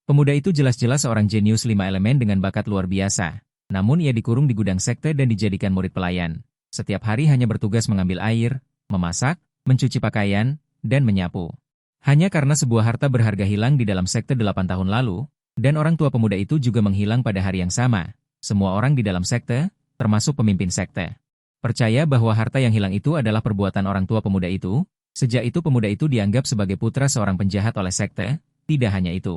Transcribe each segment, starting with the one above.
Pemuda itu jelas-jelas seorang jenius 5 elemen dengan bakat luar biasa. Namun ia dikurung di gudang sekte dan dijadikan murid pelayan. Setiap hari hanya bertugas mengambil air, memasak, mencuci pakaian, dan menyapu. Hanya karena sebuah harta berharga hilang di dalam sekte 8 tahun lalu, dan orang tua pemuda itu juga menghilang pada hari yang sama. Semua orang di dalam sekte, termasuk pemimpin sekte, percaya bahwa harta yang hilang itu adalah perbuatan orang tua pemuda itu. Sejak itu pemuda itu dianggap sebagai putra seorang penjahat oleh sekte. Tidak hanya itu.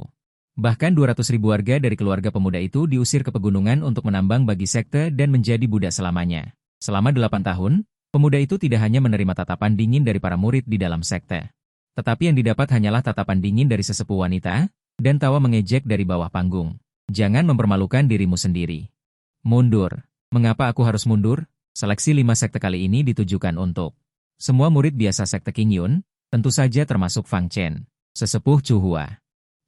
Bahkan 200.000 warga dari keluarga pemuda itu diusir ke pegunungan untuk menambang bagi sekte dan menjadi budak selamanya. Selama 8 tahun, pemuda itu tidak hanya menerima tatapan dingin dari para murid di dalam sekte. Tetapi yang didapat hanyalah tatapan dingin dari sesepuh wanita, dan tawa mengejek dari bawah panggung. Jangan mempermalukan dirimu sendiri. Mundur. Mengapa aku harus mundur? Seleksi 5 sekte kali ini ditujukan untuk semua murid biasa sekte King Yun, tentu saja termasuk Fang Chen, sesepuh Chuhua.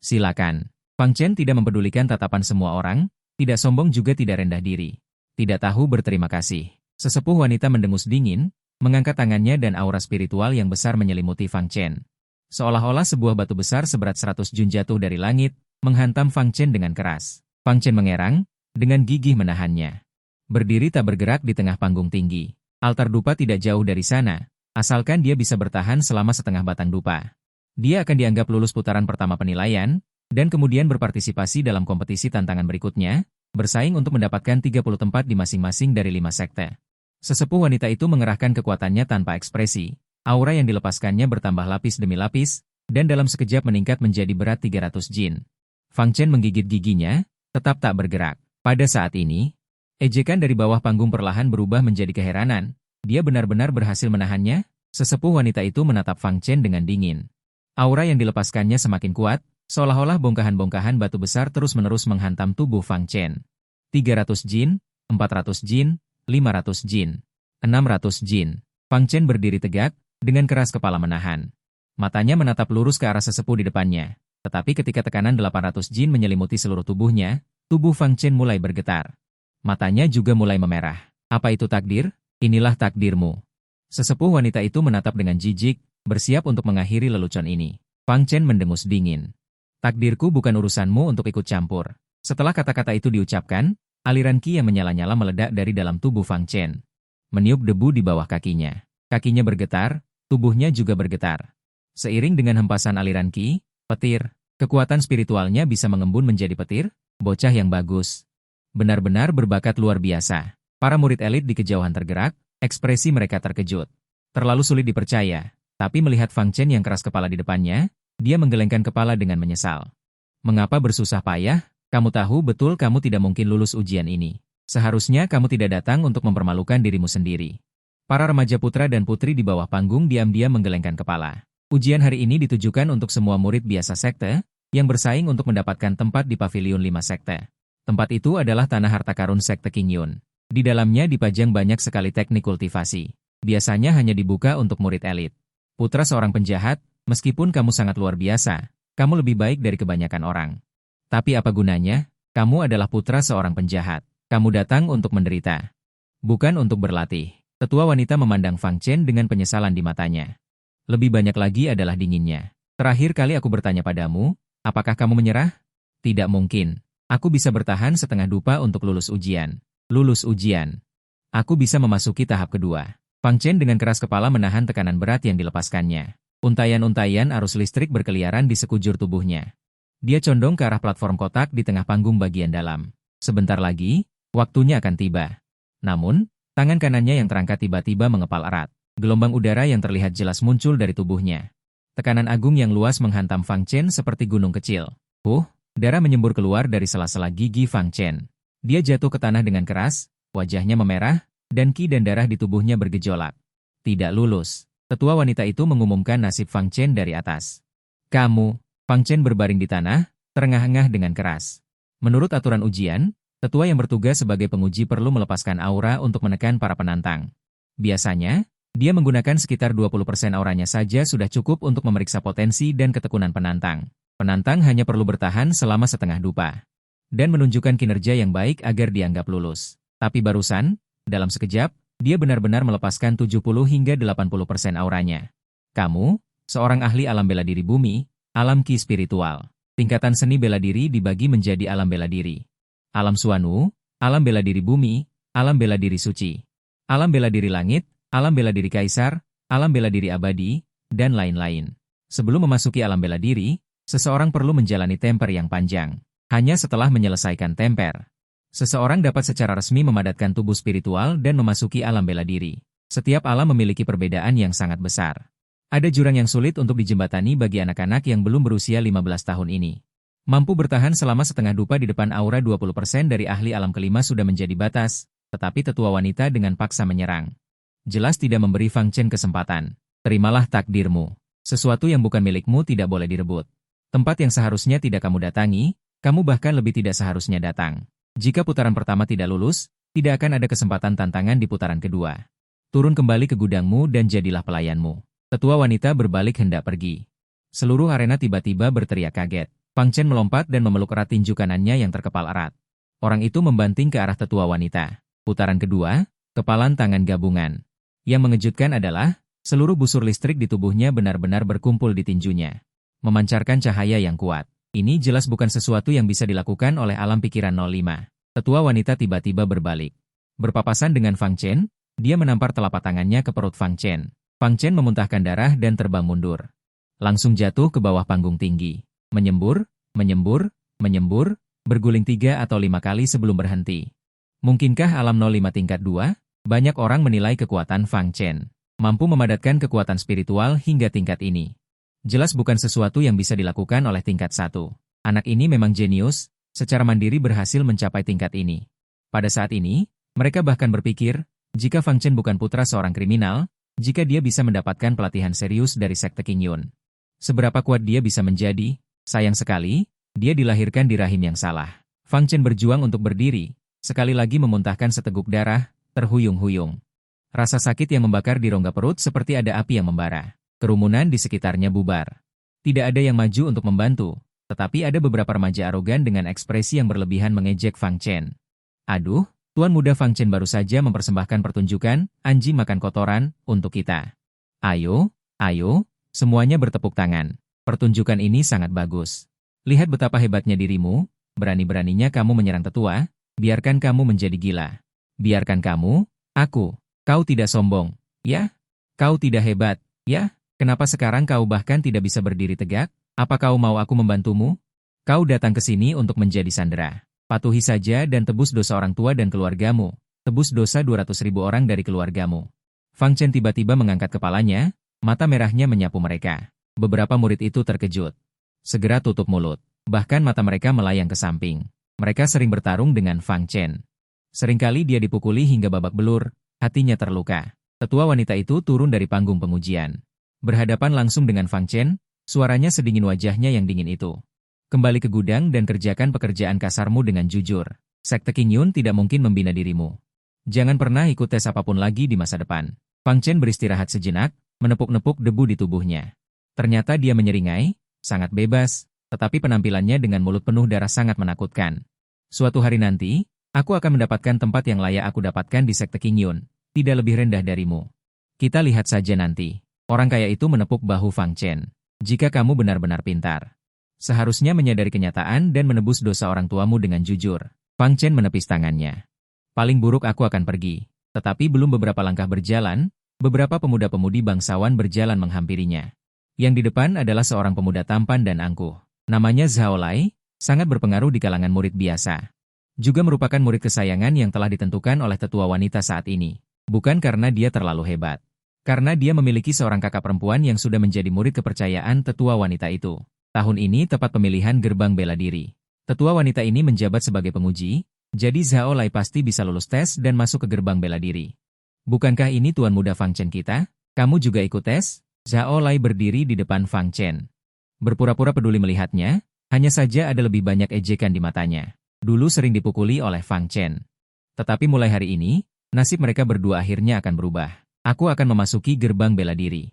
Silakan. Fang Chen tidak mempedulikan tatapan semua orang, tidak sombong juga tidak rendah diri. Tidak tahu berterima kasih. Sesepuh wanita mendengus dingin, mengangkat tangannya dan aura spiritual yang besar menyelimuti Fang Chen. Seolah-olah sebuah batu besar seberat 100 jun jatuh dari langit, menghantam Fang Chen dengan keras. Fang Chen mengerang, dengan gigih menahannya. Berdiri tak bergerak di tengah panggung tinggi. Altar dupa tidak jauh dari sana, asalkan dia bisa bertahan selama setengah batang dupa. Dia akan dianggap lulus putaran pertama penilaian, dan kemudian berpartisipasi dalam kompetisi tantangan berikutnya, bersaing untuk mendapatkan 30 tempat di masing-masing dari 5 sekte. Sesepuh wanita itu mengerahkan kekuatannya tanpa ekspresi, aura yang dilepaskannya bertambah lapis demi lapis, dan dalam sekejap meningkat menjadi berat 300 jin. Fang Chen menggigit giginya, tetap tak bergerak. Pada saat ini, ejekan dari bawah panggung perlahan berubah menjadi keheranan. Dia benar-benar berhasil menahannya. Sesepuh wanita itu menatap Fang Chen dengan dingin. Aura yang dilepaskannya semakin kuat, seolah-olah bongkahan-bongkahan batu besar terus-menerus menghantam tubuh Fang Chen. 300 jin, 400 jin, 500 jin, 600 jin. Fang Chen berdiri tegak, dengan keras kepala menahan. Matanya menatap lurus ke arah sesepuh di depannya. Tetapi ketika tekanan 800 jin menyelimuti seluruh tubuhnya, tubuh Fang Chen mulai bergetar. Matanya juga mulai memerah. Apa itu takdir? Inilah takdirmu. Sesepuh wanita itu menatap dengan jijik, bersiap untuk mengakhiri lelucon ini. Fang Chen mendengus dingin. Takdirku bukan urusanmu untuk ikut campur. Setelah kata-kata itu diucapkan, aliran ki yang menyala-nyala meledak dari dalam tubuh Fang Chen. Meniup debu di bawah kakinya. Kakinya bergetar, tubuhnya juga bergetar. Seiring dengan hempasan aliran ki, petir, kekuatan spiritualnya bisa mengembun menjadi petir, bocah yang bagus. Benar-benar berbakat luar biasa. Para murid elit di kejauhan tergerak, ekspresi mereka terkejut. Terlalu sulit dipercaya. Tapi melihat Fang Chen yang keras kepala di depannya, dia menggelengkan kepala dengan menyesal. Mengapa bersusah payah? Kamu tahu betul kamu tidak mungkin lulus ujian ini. Seharusnya kamu tidak datang untuk mempermalukan dirimu sendiri. Para remaja putra dan putri di bawah panggung diam-diam menggelengkan kepala. Ujian hari ini ditujukan untuk semua murid biasa sekte, yang bersaing untuk mendapatkan tempat di pavilion 5 sekte. Tempat itu adalah tanah harta karun sekte King Yun. Di dalamnya dipajang banyak sekali teknik kultivasi. Biasanya hanya dibuka untuk murid elit. Putra seorang penjahat, meskipun kamu sangat luar biasa, kamu lebih baik dari kebanyakan orang. Tapi apa gunanya? Kamu adalah putra seorang penjahat. Kamu datang untuk menderita, bukan untuk berlatih. Tetua wanita memandang Fang Chen dengan penyesalan di matanya. Lebih banyak lagi adalah dinginnya. Terakhir kali aku bertanya padamu, apakah kamu menyerah? Tidak mungkin. Aku bisa bertahan setengah dupa untuk lulus ujian. Lulus ujian. Aku bisa memasuki tahap kedua. Fang Chen dengan keras kepala menahan tekanan berat yang dilepaskannya. Untayan-untayan arus listrik berkeliaran di sekujur tubuhnya. Dia condong ke arah platform kotak di tengah panggung bagian dalam. Sebentar lagi, waktunya akan tiba. Namun, tangan kanannya yang terangkat tiba-tiba mengepal erat. Gelombang udara yang terlihat jelas muncul dari tubuhnya. Tekanan agung yang luas menghantam Fang Chen seperti gunung kecil. Darah menyembur keluar dari sela-sela gigi Fang Chen. Dia jatuh ke tanah dengan keras, wajahnya memerah, dan ki dan darah di tubuhnya bergejolak. Tidak lulus. Tetua wanita itu mengumumkan nasib Fang Chen dari atas. Kamu. Fang Chen berbaring di tanah, terengah-engah dengan keras. Menurut aturan ujian, tetua yang bertugas sebagai penguji perlu melepaskan aura untuk menekan para penantang. Biasanya, dia menggunakan sekitar 20% auranya saja sudah cukup untuk memeriksa potensi dan ketekunan penantang. Penantang hanya perlu bertahan selama setengah dupa dan menunjukkan kinerja yang baik agar dianggap lulus. Tapi barusan, dalam sekejap, dia benar-benar melepaskan 70 hingga 80% auranya. Kamu, seorang ahli alam bela diri bumi, alam ki spiritual. Tingkatan seni bela diri dibagi menjadi alam bela diri, alam Suanu, alam bela diri bumi, alam bela diri suci, alam bela diri langit, alam bela diri kaisar, alam bela diri abadi, dan lain-lain. Sebelum memasuki alam bela diri, seseorang perlu menjalani temper yang panjang. Hanya setelah menyelesaikan temper, seseorang dapat secara resmi memadatkan tubuh spiritual dan memasuki alam bela diri. Setiap alam memiliki perbedaan yang sangat besar. Ada jurang yang sulit untuk dijembatani bagi anak-anak yang belum berusia 15 tahun ini. Mampu bertahan selama setengah dupa di depan aura 20% dari ahli alam kelima sudah menjadi batas, tetapi tetua wanita dengan paksa menyerang. Jelas tidak memberi Fang Chen kesempatan. Terimalah takdirmu. Sesuatu yang bukan milikmu tidak boleh direbut. Tempat yang seharusnya tidak kamu datangi, kamu bahkan lebih tidak seharusnya datang. Jika putaran pertama tidak lulus, tidak akan ada kesempatan tantangan di putaran kedua. Turun kembali ke gudangmu dan jadilah pelayanmu. Tetua wanita berbalik hendak pergi. Seluruh arena tiba-tiba berteriak kaget. Fang Chen melompat dan memeluk erat tinju kanannya yang terkepal erat. Orang itu membanting ke arah tetua wanita. Putaran kedua, kepalan tangan gabungan. Yang mengejutkan adalah, seluruh busur listrik di tubuhnya benar-benar berkumpul di tinjunya. Memancarkan cahaya yang kuat. Ini jelas bukan sesuatu yang bisa dilakukan oleh alam pikiran 05. Tetua wanita tiba-tiba berbalik. Berpapasan dengan Fang Chen, dia menampar telapak tangannya ke perut Fang Chen. Fang Chen memuntahkan darah dan terbang mundur. Langsung jatuh ke bawah panggung tinggi. Menyembur, menyembur, menyembur, berguling 3 atau 5 kali sebelum berhenti. Mungkinkah alam 05 tingkat 2? Banyak orang menilai kekuatan Fang Chen mampu memadatkan kekuatan spiritual hingga tingkat ini. Jelas bukan sesuatu yang bisa dilakukan oleh tingkat 1. Anak ini memang jenius, secara mandiri berhasil mencapai tingkat ini. Pada saat ini, mereka bahkan berpikir, jika Fang Chen bukan putra seorang kriminal, jika dia bisa mendapatkan pelatihan serius dari Sekte King Yun. Seberapa kuat dia bisa menjadi? Sayang sekali, dia dilahirkan di rahim yang salah. Fang Chen berjuang untuk berdiri, sekali lagi memuntahkan seteguk darah, terhuyung-huyung. Rasa sakit yang membakar di rongga perut seperti ada api yang membara. Kerumunan di sekitarnya bubar. Tidak ada yang maju untuk membantu, tetapi ada beberapa remaja arogan dengan ekspresi yang berlebihan mengejek Fang Chen. Aduh, Tuan Muda Fang Chen baru saja mempersembahkan pertunjukan, anjing makan kotoran, untuk kita. Ayo, ayo, semuanya bertepuk tangan. Pertunjukan ini sangat bagus. Lihat betapa hebatnya dirimu, berani-beraninya kamu menyerang tetua, biarkan kamu menjadi gila. Biarkan kamu, kau tidak sombong, ya? Kau tidak hebat, ya? Kenapa sekarang kau bahkan tidak bisa berdiri tegak? Apa kau mau aku membantumu? Kau datang ke sini untuk menjadi sandera. Patuhi saja dan tebus dosa orang tua dan keluargamu. Tebus dosa 200.000 orang dari keluargamu. Fang Chen tiba-tiba mengangkat kepalanya, mata merahnya menyapu mereka. Beberapa murid itu terkejut. Segera tutup mulut. Bahkan mata mereka melayang ke samping. Mereka sering bertarung dengan Fang Chen. Seringkali dia dipukuli hingga babak belur, hatinya terluka. Tetua wanita itu turun dari panggung pengujian. Berhadapan langsung dengan Fang Chen, suaranya sedingin wajahnya yang dingin itu. Kembali ke gudang dan kerjakan pekerjaan kasarmu dengan jujur. Sekte King Yun tidak mungkin membina dirimu. Jangan pernah ikut tes apapun lagi di masa depan. Fang Chen beristirahat sejenak, menepuk-nepuk debu di tubuhnya. Ternyata dia menyeringai, sangat bebas, tetapi penampilannya dengan mulut penuh darah sangat menakutkan. Suatu hari nanti, aku akan mendapatkan tempat yang layak aku dapatkan di Sekte King Yun, tidak lebih rendah darimu. Kita lihat saja nanti. Orang kaya itu menepuk bahu Fang Chen. Jika kamu benar-benar pintar, seharusnya menyadari kenyataan dan menebus dosa orang tuamu dengan jujur. Fang Chen menepis tangannya. Paling buruk aku akan pergi. Tetapi belum beberapa langkah berjalan, beberapa pemuda-pemudi bangsawan berjalan menghampirinya. Yang di depan adalah seorang pemuda tampan dan angkuh. Namanya Zhao Lai, sangat berpengaruh di kalangan murid biasa. Juga merupakan murid kesayangan yang telah ditentukan oleh tetua wanita saat ini. Bukan karena dia terlalu hebat. Karena dia memiliki seorang kakak perempuan yang sudah menjadi murid kepercayaan tetua wanita itu. Tahun ini tepat pemilihan gerbang bela diri. Tetua wanita ini menjabat sebagai penguji, jadi Zhao Lai pasti bisa lulus tes dan masuk ke gerbang bela diri. Bukankah ini Tuan Muda Fang Chen kita? Kamu juga ikut tes? Zhao Lai berdiri di depan Fang Chen. Berpura-pura peduli melihatnya, hanya saja ada lebih banyak ejekan di matanya. Dulu sering dipukuli oleh Fang Chen. Tetapi mulai hari ini, nasib mereka berdua akhirnya akan berubah. Aku akan memasuki gerbang bela diri.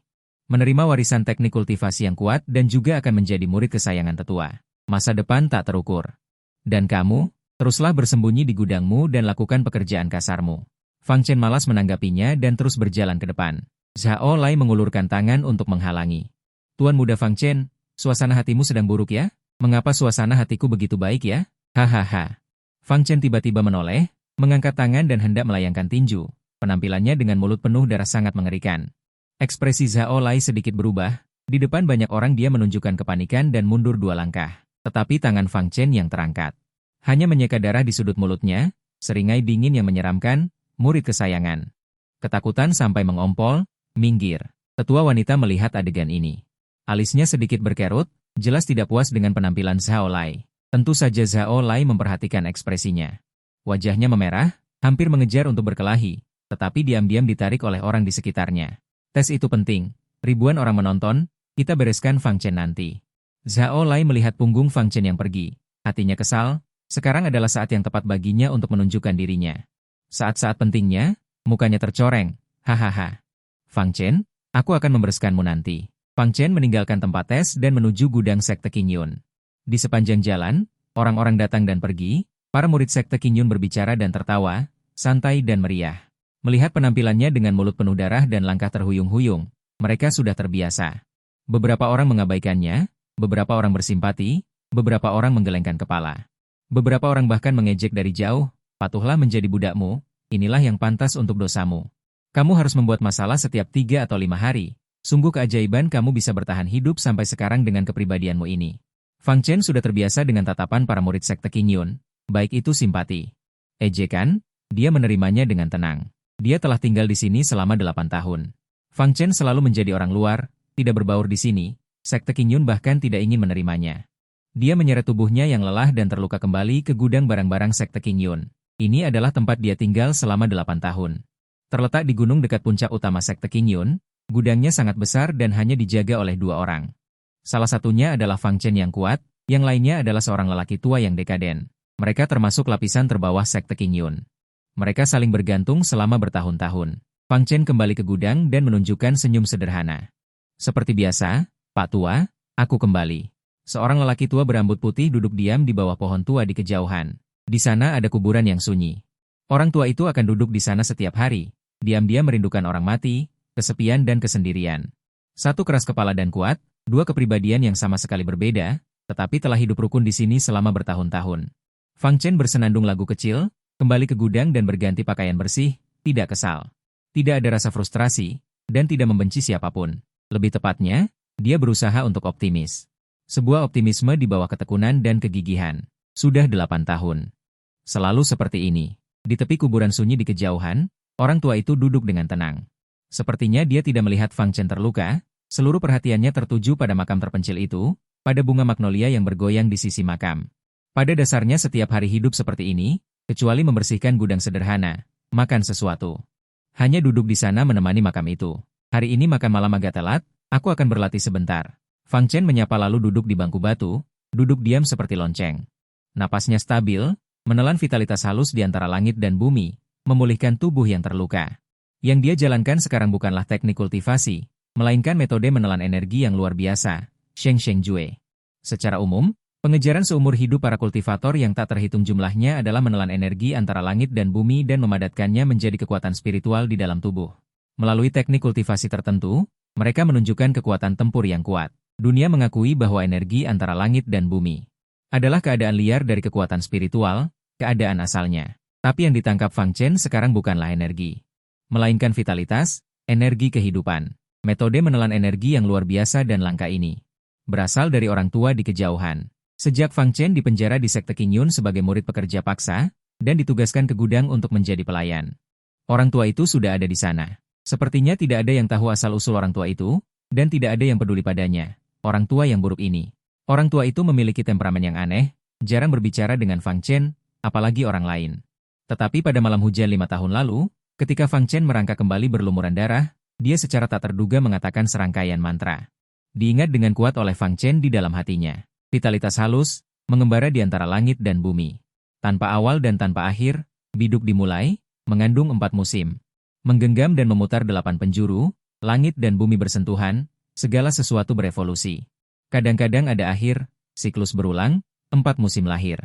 Menerima warisan teknik kultivasi yang kuat dan juga akan menjadi murid kesayangan tetua. Masa depan tak terukur. Dan kamu, teruslah bersembunyi di gudangmu dan lakukan pekerjaan kasarmu. Fang Chen malas menanggapinya dan terus berjalan ke depan. Zhao Lai mengulurkan tangan untuk menghalangi. Tuan Muda Fang Chen, suasana hatimu sedang buruk ya? Mengapa suasana hatiku begitu baik ya? Hahaha. Fang Chen tiba-tiba menoleh, mengangkat tangan dan hendak melayangkan tinju. Penampilannya dengan mulut penuh darah sangat mengerikan. Ekspresi Zhao Lai sedikit berubah. Di depan banyak orang dia menunjukkan kepanikan dan mundur 2 langkah. Tetapi tangan Fang Chen yang terangkat. Hanya menyeka darah di sudut mulutnya, seringai dingin yang menyeramkan, murid kesayangan. Ketakutan sampai mengompol, minggir. Tetua wanita melihat adegan ini. Alisnya sedikit berkerut, jelas tidak puas dengan penampilan Zhao Lai. Tentu saja Zhao Lai memperhatikan ekspresinya. Wajahnya memerah, hampir mengejar untuk berkelahi, tetapi diam-diam ditarik oleh orang di sekitarnya. Tes itu penting, ribuan orang menonton, kita bereskan Fang Chen nanti. Zhao Lai melihat punggung Fang Chen yang pergi. Hatinya kesal, sekarang adalah saat yang tepat baginya untuk menunjukkan dirinya. Saat-saat pentingnya, mukanya tercoreng, hahaha. Fang Chen, aku akan membereskanmu nanti. Fang Chen meninggalkan tempat tes dan menuju gudang Sekte Qingyun. Di sepanjang jalan, orang-orang datang dan pergi, para murid Sekte Qingyun berbicara dan tertawa, santai dan meriah. Melihat penampilannya dengan mulut penuh darah dan langkah terhuyung-huyung, mereka sudah terbiasa. Beberapa orang mengabaikannya, beberapa orang bersimpati, beberapa orang menggelengkan kepala. Beberapa orang bahkan mengejek dari jauh, patuhlah menjadi budakmu, inilah yang pantas untuk dosamu. Kamu harus membuat masalah setiap 3 atau 5 hari. Sungguh keajaiban kamu bisa bertahan hidup sampai sekarang dengan kepribadianmu ini. Fang Chen sudah terbiasa dengan tatapan para murid Sekte Qingyun, baik itu simpati, ejekan, dia menerimanya dengan tenang. Dia telah tinggal di sini selama 8 tahun. Fang Chen selalu menjadi orang luar, tidak berbaur di sini, Sekte Qingyun bahkan tidak ingin menerimanya. Dia menyeret tubuhnya yang lelah dan terluka kembali ke gudang barang-barang Sekte Qingyun. Ini adalah tempat dia tinggal selama 8 tahun. Terletak di gunung dekat puncak utama Sekte Qingyun, gudangnya sangat besar dan hanya dijaga oleh 2 orang. Salah satunya adalah Fang Chen yang kuat, yang lainnya adalah seorang lelaki tua yang dekaden. Mereka termasuk lapisan terbawah Sekte Qingyun. Mereka saling bergantung selama bertahun-tahun. Fang Chen kembali ke gudang dan menunjukkan senyum sederhana. Seperti biasa, Pak Tua, aku kembali. Seorang lelaki tua berambut putih duduk diam di bawah pohon tua di kejauhan. Di sana ada kuburan yang sunyi. Orang tua itu akan duduk di sana setiap hari. Diam-diam merindukan orang mati, kesepian dan kesendirian. Satu keras kepala dan kuat, 2 kepribadian yang sama sekali berbeda, tetapi telah hidup rukun di sini selama bertahun-tahun. Fang Chen bersenandung lagu kecil, kembali ke gudang dan berganti pakaian bersih, tidak kesal. Tidak ada rasa frustrasi, dan tidak membenci siapapun. Lebih tepatnya, dia berusaha untuk optimis. Sebuah optimisme di bawah ketekunan dan kegigihan. Sudah 8 tahun. Selalu seperti ini. Di tepi kuburan sunyi di kejauhan, orang tua itu duduk dengan tenang. Sepertinya dia tidak melihat Fang Chen terluka, seluruh perhatiannya tertuju pada makam terpencil itu, pada bunga magnolia yang bergoyang di sisi makam. Pada dasarnya setiap hari hidup seperti ini, kecuali membersihkan gudang sederhana, makan sesuatu. Hanya duduk di sana menemani makam itu. Hari ini makan malam agak telat, aku akan berlatih sebentar. Fang Chen menyapa lalu duduk di bangku batu, duduk diam seperti lonceng. Napasnya stabil, menelan vitalitas halus di antara langit dan bumi, memulihkan tubuh yang terluka. Yang dia jalankan sekarang bukanlah teknik kultivasi, melainkan metode menelan energi yang luar biasa, Sheng Sheng Jue. Secara umum, pengejaran seumur hidup para kultivator yang tak terhitung jumlahnya adalah menelan energi antara langit dan bumi dan memadatkannya menjadi kekuatan spiritual di dalam tubuh. Melalui teknik kultivasi tertentu, mereka menunjukkan kekuatan tempur yang kuat. Dunia mengakui bahwa energi antara langit dan bumi adalah keadaan liar dari kekuatan spiritual, keadaan asalnya. Tapi yang ditangkap Fang Chen sekarang bukanlah energi, melainkan vitalitas, energi kehidupan. Metode menelan energi yang luar biasa dan langka ini berasal dari orang tua di kejauhan. Sejak Fang Chen dipenjara di Sekte Qingyun sebagai murid pekerja paksa, dan ditugaskan ke gudang untuk menjadi pelayan. Orang tua itu sudah ada di sana. Sepertinya tidak ada yang tahu asal-usul orang tua itu, dan tidak ada yang peduli padanya. Orang tua yang buruk ini. Orang tua itu memiliki temperamen yang aneh, jarang berbicara dengan Fang Chen, apalagi orang lain. Tetapi pada malam hujan 5 tahun lalu, ketika Fang Chen merangkak kembali berlumuran darah, dia secara tak terduga mengatakan serangkaian mantra. Diingat dengan kuat oleh Fang Chen di dalam hatinya. Vitalitas halus, mengembara di antara langit dan bumi. Tanpa awal dan tanpa akhir, biduk dimulai, mengandung 4 musim. Menggenggam dan memutar 8 penjuru, langit dan bumi bersentuhan, segala sesuatu berevolusi. Kadang-kadang ada akhir, siklus berulang, 4 musim lahir.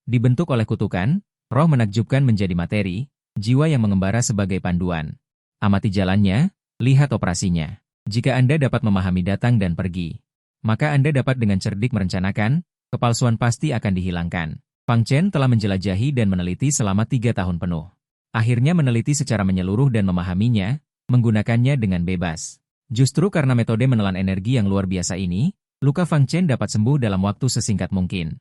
Dibentuk oleh kutukan, roh menakjubkan menjadi materi, jiwa yang mengembara sebagai panduan. Amati jalannya, lihat operasinya. Jika Anda dapat memahami datang dan pergi, maka Anda dapat dengan cerdik merencanakan, kepalsuan pasti akan dihilangkan. Fang Chen telah menjelajahi dan meneliti selama 3 tahun penuh. Akhirnya meneliti secara menyeluruh dan memahaminya, menggunakannya dengan bebas. Justru karena metode menelan energi yang luar biasa ini, luka Fang Chen dapat sembuh dalam waktu sesingkat mungkin.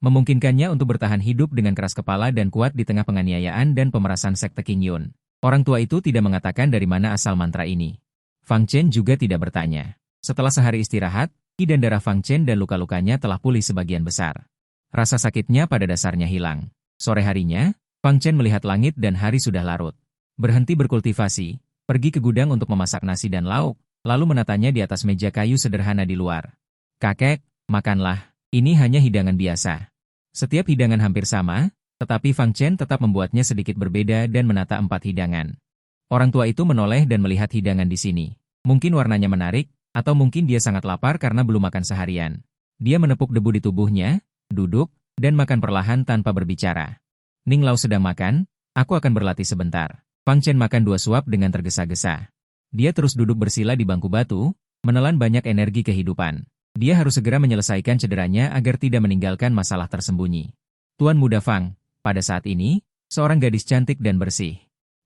Memungkinkannya untuk bertahan hidup dengan keras kepala dan kuat di tengah penganiayaan dan pemerasan sekte Qing Yun. Orang tua itu tidak mengatakan dari mana asal mantra ini. Fang Chen juga tidak bertanya. Setelah sehari istirahat, Qi dan darah Fang Chen dan luka-lukanya telah pulih sebagian besar. Rasa sakitnya pada dasarnya hilang. Sore harinya, Fang Chen melihat langit dan hari sudah larut. Berhenti berkultivasi, pergi ke gudang untuk memasak nasi dan lauk, lalu menatanya di atas meja kayu sederhana di luar. "Kakek, makanlah, ini hanya hidangan biasa." Setiap hidangan hampir sama, tetapi Fang Chen tetap membuatnya sedikit berbeda dan menata 4 hidangan. Orang tua itu menoleh dan melihat hidangan di sini. Mungkin warnanya menarik, atau mungkin dia sangat lapar karena belum makan seharian. Dia menepuk debu di tubuhnya, duduk, dan makan perlahan tanpa berbicara. "Ning Lao sedang makan, aku akan berlatih sebentar." Fang Chen makan 2 suap dengan tergesa-gesa. Dia terus duduk bersila di bangku batu, menelan banyak energi kehidupan. Dia harus segera menyelesaikan cederanya agar tidak meninggalkan masalah tersembunyi. Tuan Muda Fang, pada saat ini, seorang gadis cantik dan bersih,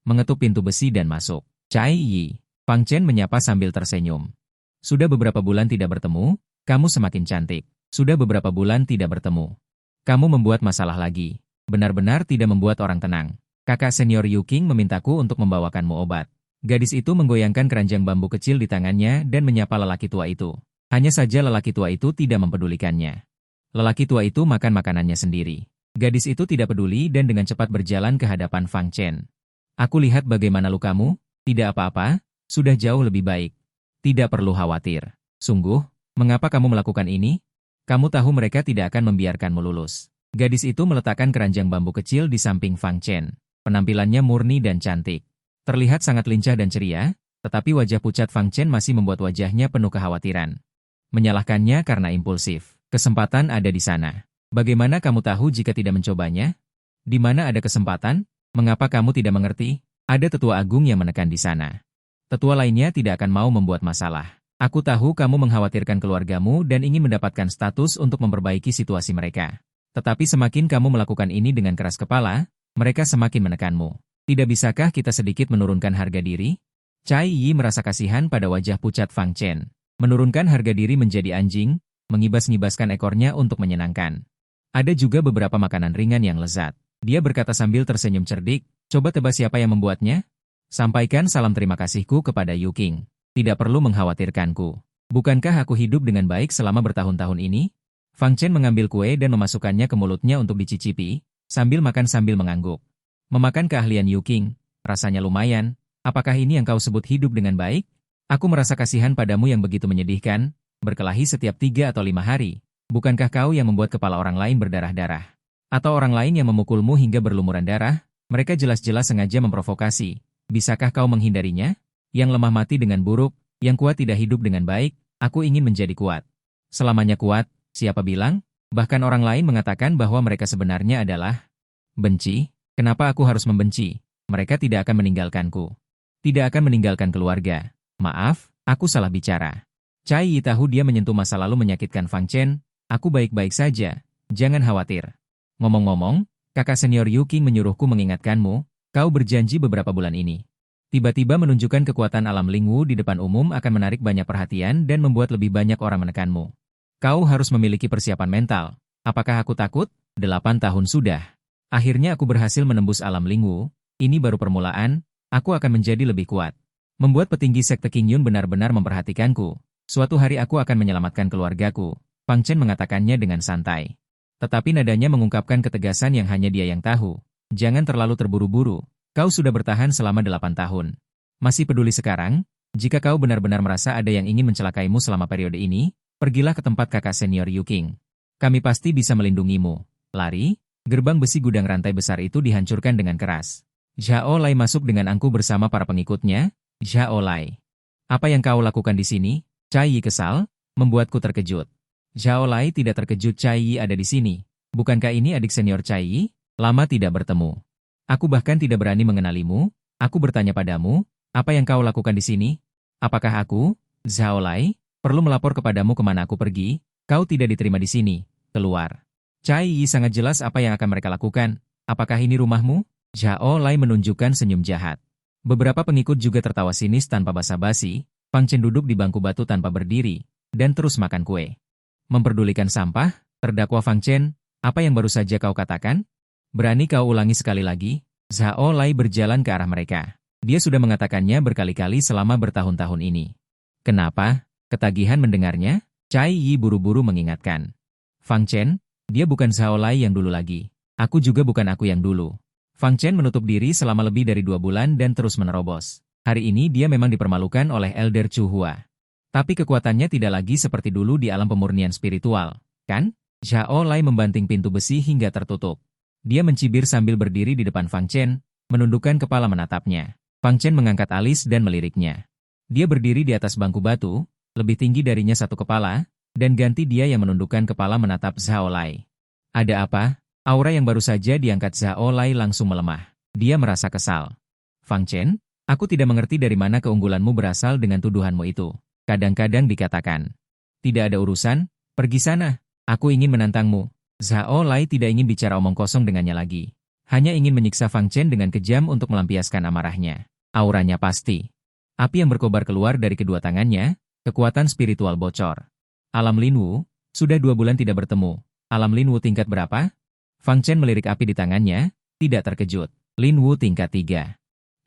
mengetuk pintu besi dan masuk. "Cai Yi." Fang Chen menyapa sambil tersenyum. "Sudah beberapa bulan tidak bertemu, kamu semakin cantik. Sudah beberapa bulan tidak bertemu. Kamu membuat masalah lagi. Benar-benar tidak membuat orang tenang. Kakak senior Yu Qing memintaku untuk membawakanmu obat." Gadis itu menggoyangkan keranjang bambu kecil di tangannya dan menyapa lelaki tua itu. Hanya saja lelaki tua itu tidak mempedulikannya. Lelaki tua itu makan makanannya sendiri. Gadis itu tidak peduli dan dengan cepat berjalan ke hadapan Fang Chen. "Aku lihat bagaimana lukamu, tidak apa-apa, sudah jauh lebih baik. Tidak perlu khawatir." "Sungguh, mengapa kamu melakukan ini? Kamu tahu mereka tidak akan membiarkanmu lulus." Gadis itu meletakkan keranjang bambu kecil di samping Fang Chen. Penampilannya murni dan cantik. Terlihat sangat lincah dan ceria, tetapi wajah pucat Fang Chen masih membuat wajahnya penuh kekhawatiran. Menyalahkannya karena impulsif. "Kesempatan ada di sana. Bagaimana kamu tahu jika tidak mencobanya? Di mana ada kesempatan? Mengapa kamu tidak mengerti? Ada tetua agung yang menekan di sana. Tetua lainnya tidak akan mau membuat masalah. Aku tahu kamu mengkhawatirkan keluargamu dan ingin mendapatkan status untuk memperbaiki situasi mereka. Tetapi semakin kamu melakukan ini dengan keras kepala, mereka semakin menekanmu. Tidak bisakah kita sedikit menurunkan harga diri?" Cai Yi merasa kasihan pada wajah pucat Fang Chen. Menurunkan harga diri menjadi anjing, mengibas-ngibaskan ekornya untuk menyenangkan. Ada juga beberapa makanan ringan yang lezat. Dia berkata sambil tersenyum cerdik, "Coba tebak siapa yang membuatnya? Sampaikan salam terima kasihku kepada Yu Qing. Tidak perlu mengkhawatirkanku. Bukankah aku hidup dengan baik selama bertahun-tahun ini?" Fang Chen mengambil kue dan memasukkannya ke mulutnya untuk dicicipi, sambil makan sambil mengangguk. "Memakan keahlian Yu Qing, rasanya lumayan. Apakah ini yang kau sebut hidup dengan baik? Aku merasa kasihan padamu yang begitu menyedihkan, berkelahi setiap 3 atau 5 hari. Bukankah kau yang membuat kepala orang lain berdarah-darah? Atau orang lain yang memukulmu hingga berlumuran darah? Mereka jelas-jelas sengaja memprovokasi. Bisakah kau menghindarinya? Yang lemah mati dengan buruk, yang kuat tidak hidup dengan baik, aku ingin menjadi kuat." "Selamanya kuat, siapa bilang? Bahkan orang lain mengatakan bahwa mereka sebenarnya adalah benci. Kenapa aku harus membenci? Mereka tidak akan meninggalkanku. Tidak akan meninggalkan keluarga. Maaf, aku salah bicara." Cai Yi tahu dia menyentuh masa lalu menyakitkan Fang Chen. "Aku baik-baik saja, jangan khawatir. Ngomong-ngomong, kakak senior Yu Qing menyuruhku mengingatkanmu, kau berjanji beberapa bulan ini. Tiba-tiba menunjukkan kekuatan alam Lingwu di depan umum akan menarik banyak perhatian dan membuat lebih banyak orang menekanmu. Kau harus memiliki persiapan mental. Apakah aku takut? 8 tahun sudah. Akhirnya aku berhasil menembus alam Lingwu. Ini baru permulaan, aku akan menjadi lebih kuat. Membuat petinggi sekte Qing Yun benar-benar memperhatikanku. Suatu hari aku akan menyelamatkan keluargaku." Fang Chen mengatakannya dengan santai. Tetapi nadanya mengungkapkan ketegasan yang hanya dia yang tahu. "Jangan terlalu terburu-buru. Kau sudah bertahan selama 8 tahun. Masih peduli sekarang? Jika kau benar-benar merasa ada yang ingin mencelakaimu selama periode ini, pergilah ke tempat kakak senior Yu Qing. Kami pasti bisa melindungimu." Lari, gerbang besi gudang rantai besar itu dihancurkan dengan keras. Zhao Lai masuk dengan angkuh bersama para pengikutnya. "Zhao Lai, apa yang kau lakukan di sini?" Cai Yi kesal, membuatku terkejut. Zhao Lai tidak terkejut Cai Yi ada di sini. Bukankah ini adik senior Cai Yi? Lama tidak bertemu. Aku bahkan tidak berani mengenalimu. Aku bertanya padamu, apa yang kau lakukan di sini? Apakah aku, Zhao Lai, perlu melapor kepadamu kemana aku pergi? Kau tidak diterima di sini. keluar. Cai Yi sangat jelas apa yang akan mereka lakukan. Apakah ini rumahmu? Zhao Lai menunjukkan senyum jahat. Beberapa pengikut juga tertawa sinis tanpa basa-basi. Fang Chen duduk di bangku batu tanpa berdiri, dan terus makan kue. Memperdulikan sampah, terdakwa Fang Chen, apa yang baru saja kau katakan? Berani kau ulangi sekali lagi? Zhao Lai berjalan ke arah mereka. Dia sudah mengatakannya berkali-kali selama bertahun-tahun ini. Kenapa? Ketagihan mendengarnya? Cai Yi buru-buru mengingatkan. Fang Chen, dia bukan Zhao Lai yang dulu lagi. Aku juga bukan aku yang dulu. Fang Chen menutup diri selama lebih dari 2 bulan dan terus menerobos. Hari ini dia memang dipermalukan oleh Elder Chu Hua. Tapi kekuatannya tidak lagi seperti dulu di alam pemurnian spiritual, kan? Zhao Lai membanting pintu besi hingga tertutup. Dia mencibir sambil berdiri di depan Fang Chen, menundukkan kepala menatapnya. Fang Chen mengangkat alis dan meliriknya. Dia berdiri di atas bangku batu, lebih tinggi darinya 1 kepala, dan ganti dia yang menundukkan kepala menatap Zhao Lai. Ada apa? Aura yang baru saja diangkat Zhao Lai langsung melemah. Dia merasa kesal. Fang Chen, aku tidak mengerti dari mana keunggulanmu berasal dengan tuduhanmu itu. Kadang-kadang dikatakan. Tidak ada urusan, pergi sana. Aku ingin menantangmu. Zhao Lai tidak ingin bicara omong kosong dengannya lagi. Hanya ingin menyiksa Fang Chen dengan kejam untuk melampiaskan amarahnya. Auranya pasti. Api yang berkobar keluar dari kedua tangannya, kekuatan spiritual bocor. Alam Lin Wu, sudah 2 bulan tidak bertemu. Alam Lin Wu tingkat berapa? Fang Chen melirik api di tangannya, tidak terkejut. Lin Wu tingkat 3.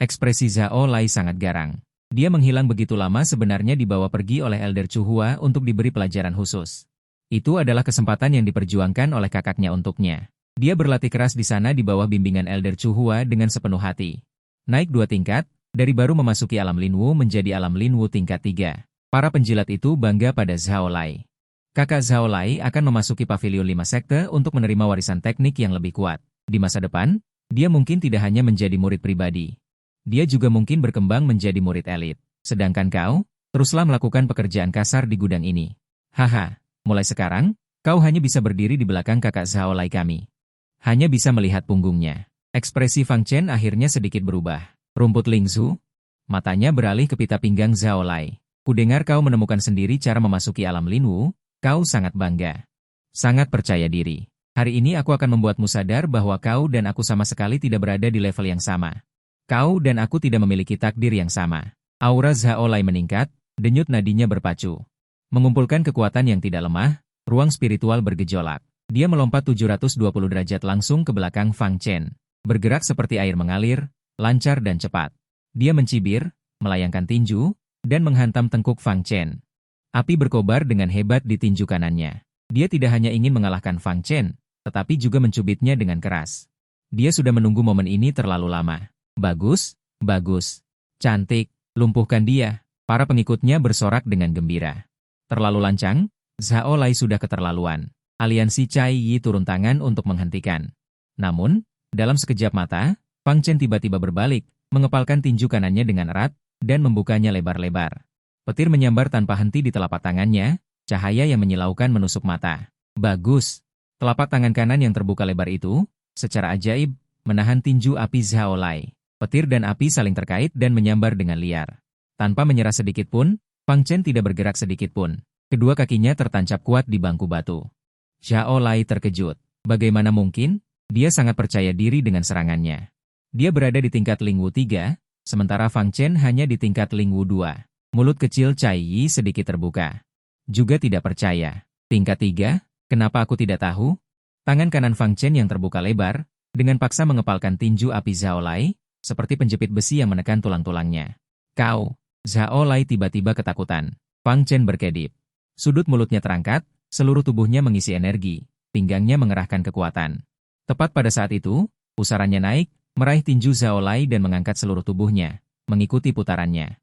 Ekspresi Zhao Lai sangat garang. Dia menghilang begitu lama sebenarnya dibawa pergi oleh Elder Chu Hua untuk diberi pelajaran khusus. Itu adalah kesempatan yang diperjuangkan oleh kakaknya untuknya. Dia berlatih keras di sana di bawah bimbingan Elder Chu Hua dengan sepenuh hati. Naik 2 tingkat, dari baru memasuki alam Lin Wu menjadi alam Lin Wu tingkat 3. Para penjilat itu bangga pada Zhao Lai. Kakak Zhao Lai akan memasuki pavilion 5 sekte untuk menerima warisan teknik yang lebih kuat. Di masa depan, dia mungkin tidak hanya menjadi murid pribadi. Dia juga mungkin berkembang menjadi murid elit. Sedangkan kau, teruslah melakukan pekerjaan kasar di gudang ini. Haha, mulai sekarang, kau hanya bisa berdiri di belakang kakak Zhao Lai kami. Hanya bisa melihat punggungnya. Ekspresi Fang Chen akhirnya sedikit berubah. Rumput Lingzu? Matanya beralih ke pita pinggang Zhao Lai. Kudengar kau menemukan sendiri cara memasuki alam Lin Wu, kau sangat bangga. Sangat percaya diri. Hari ini aku akan membuatmu sadar bahwa kau dan aku sama sekali tidak berada di level yang sama. Kau dan aku tidak memiliki takdir yang sama. Aura Zhao Lai meningkat, denyut nadinya berpacu. Mengumpulkan kekuatan yang tidak lemah, ruang spiritual bergejolak. Dia melompat 720 derajat langsung ke belakang Fang Chen. Bergerak seperti air mengalir, lancar dan cepat. Dia mencibir, melayangkan tinju, dan menghantam tengkuk Fang Chen. Api berkobar dengan hebat di tinju kanannya. Dia tidak hanya ingin mengalahkan Fang Chen, tetapi juga mencubitnya dengan keras. Dia sudah menunggu momen ini terlalu lama. Bagus, bagus. Cantik, lumpuhkan dia. Para pengikutnya bersorak dengan gembira. Terlalu lancang, Zhao Lai sudah keterlaluan. Aliansi Cai Yi turun tangan untuk menghentikan. Namun, dalam sekejap mata, Fang Chen tiba-tiba berbalik, mengepalkan tinju kanannya dengan erat, dan membukanya lebar-lebar. Petir menyambar tanpa henti di telapak tangannya, cahaya yang menyilaukan menusuk mata. Bagus. Telapak tangan kanan yang terbuka lebar itu, secara ajaib, menahan tinju api Zhao Lai. Petir dan api saling terkait dan menyambar dengan liar. Tanpa menyerah sedikit pun, Fang Chen tidak bergerak sedikit pun. Kedua kakinya tertancap kuat di bangku batu. Zhao Lai terkejut. Bagaimana mungkin? Dia sangat percaya diri dengan serangannya. Dia berada di tingkat Ling Wu 3, sementara Fang Chen hanya di tingkat Ling Wu 2. Mulut kecil Cai Yi sedikit terbuka. Juga tidak percaya. Tingkat 3, kenapa aku tidak tahu? Tangan kanan Fang Chen yang terbuka lebar, dengan paksa mengepalkan tinju api Zhao Lai, seperti penjepit besi yang menekan tulang-tulangnya. Kau, Zhao Lai tiba-tiba ketakutan. Fang Chen berkedip. Sudut mulutnya terangkat, seluruh tubuhnya mengisi energi, pinggangnya mengerahkan kekuatan. Tepat pada saat itu, pusarannya naik, meraih tinju Zhao Lai dan mengangkat seluruh tubuhnya, mengikuti putarannya.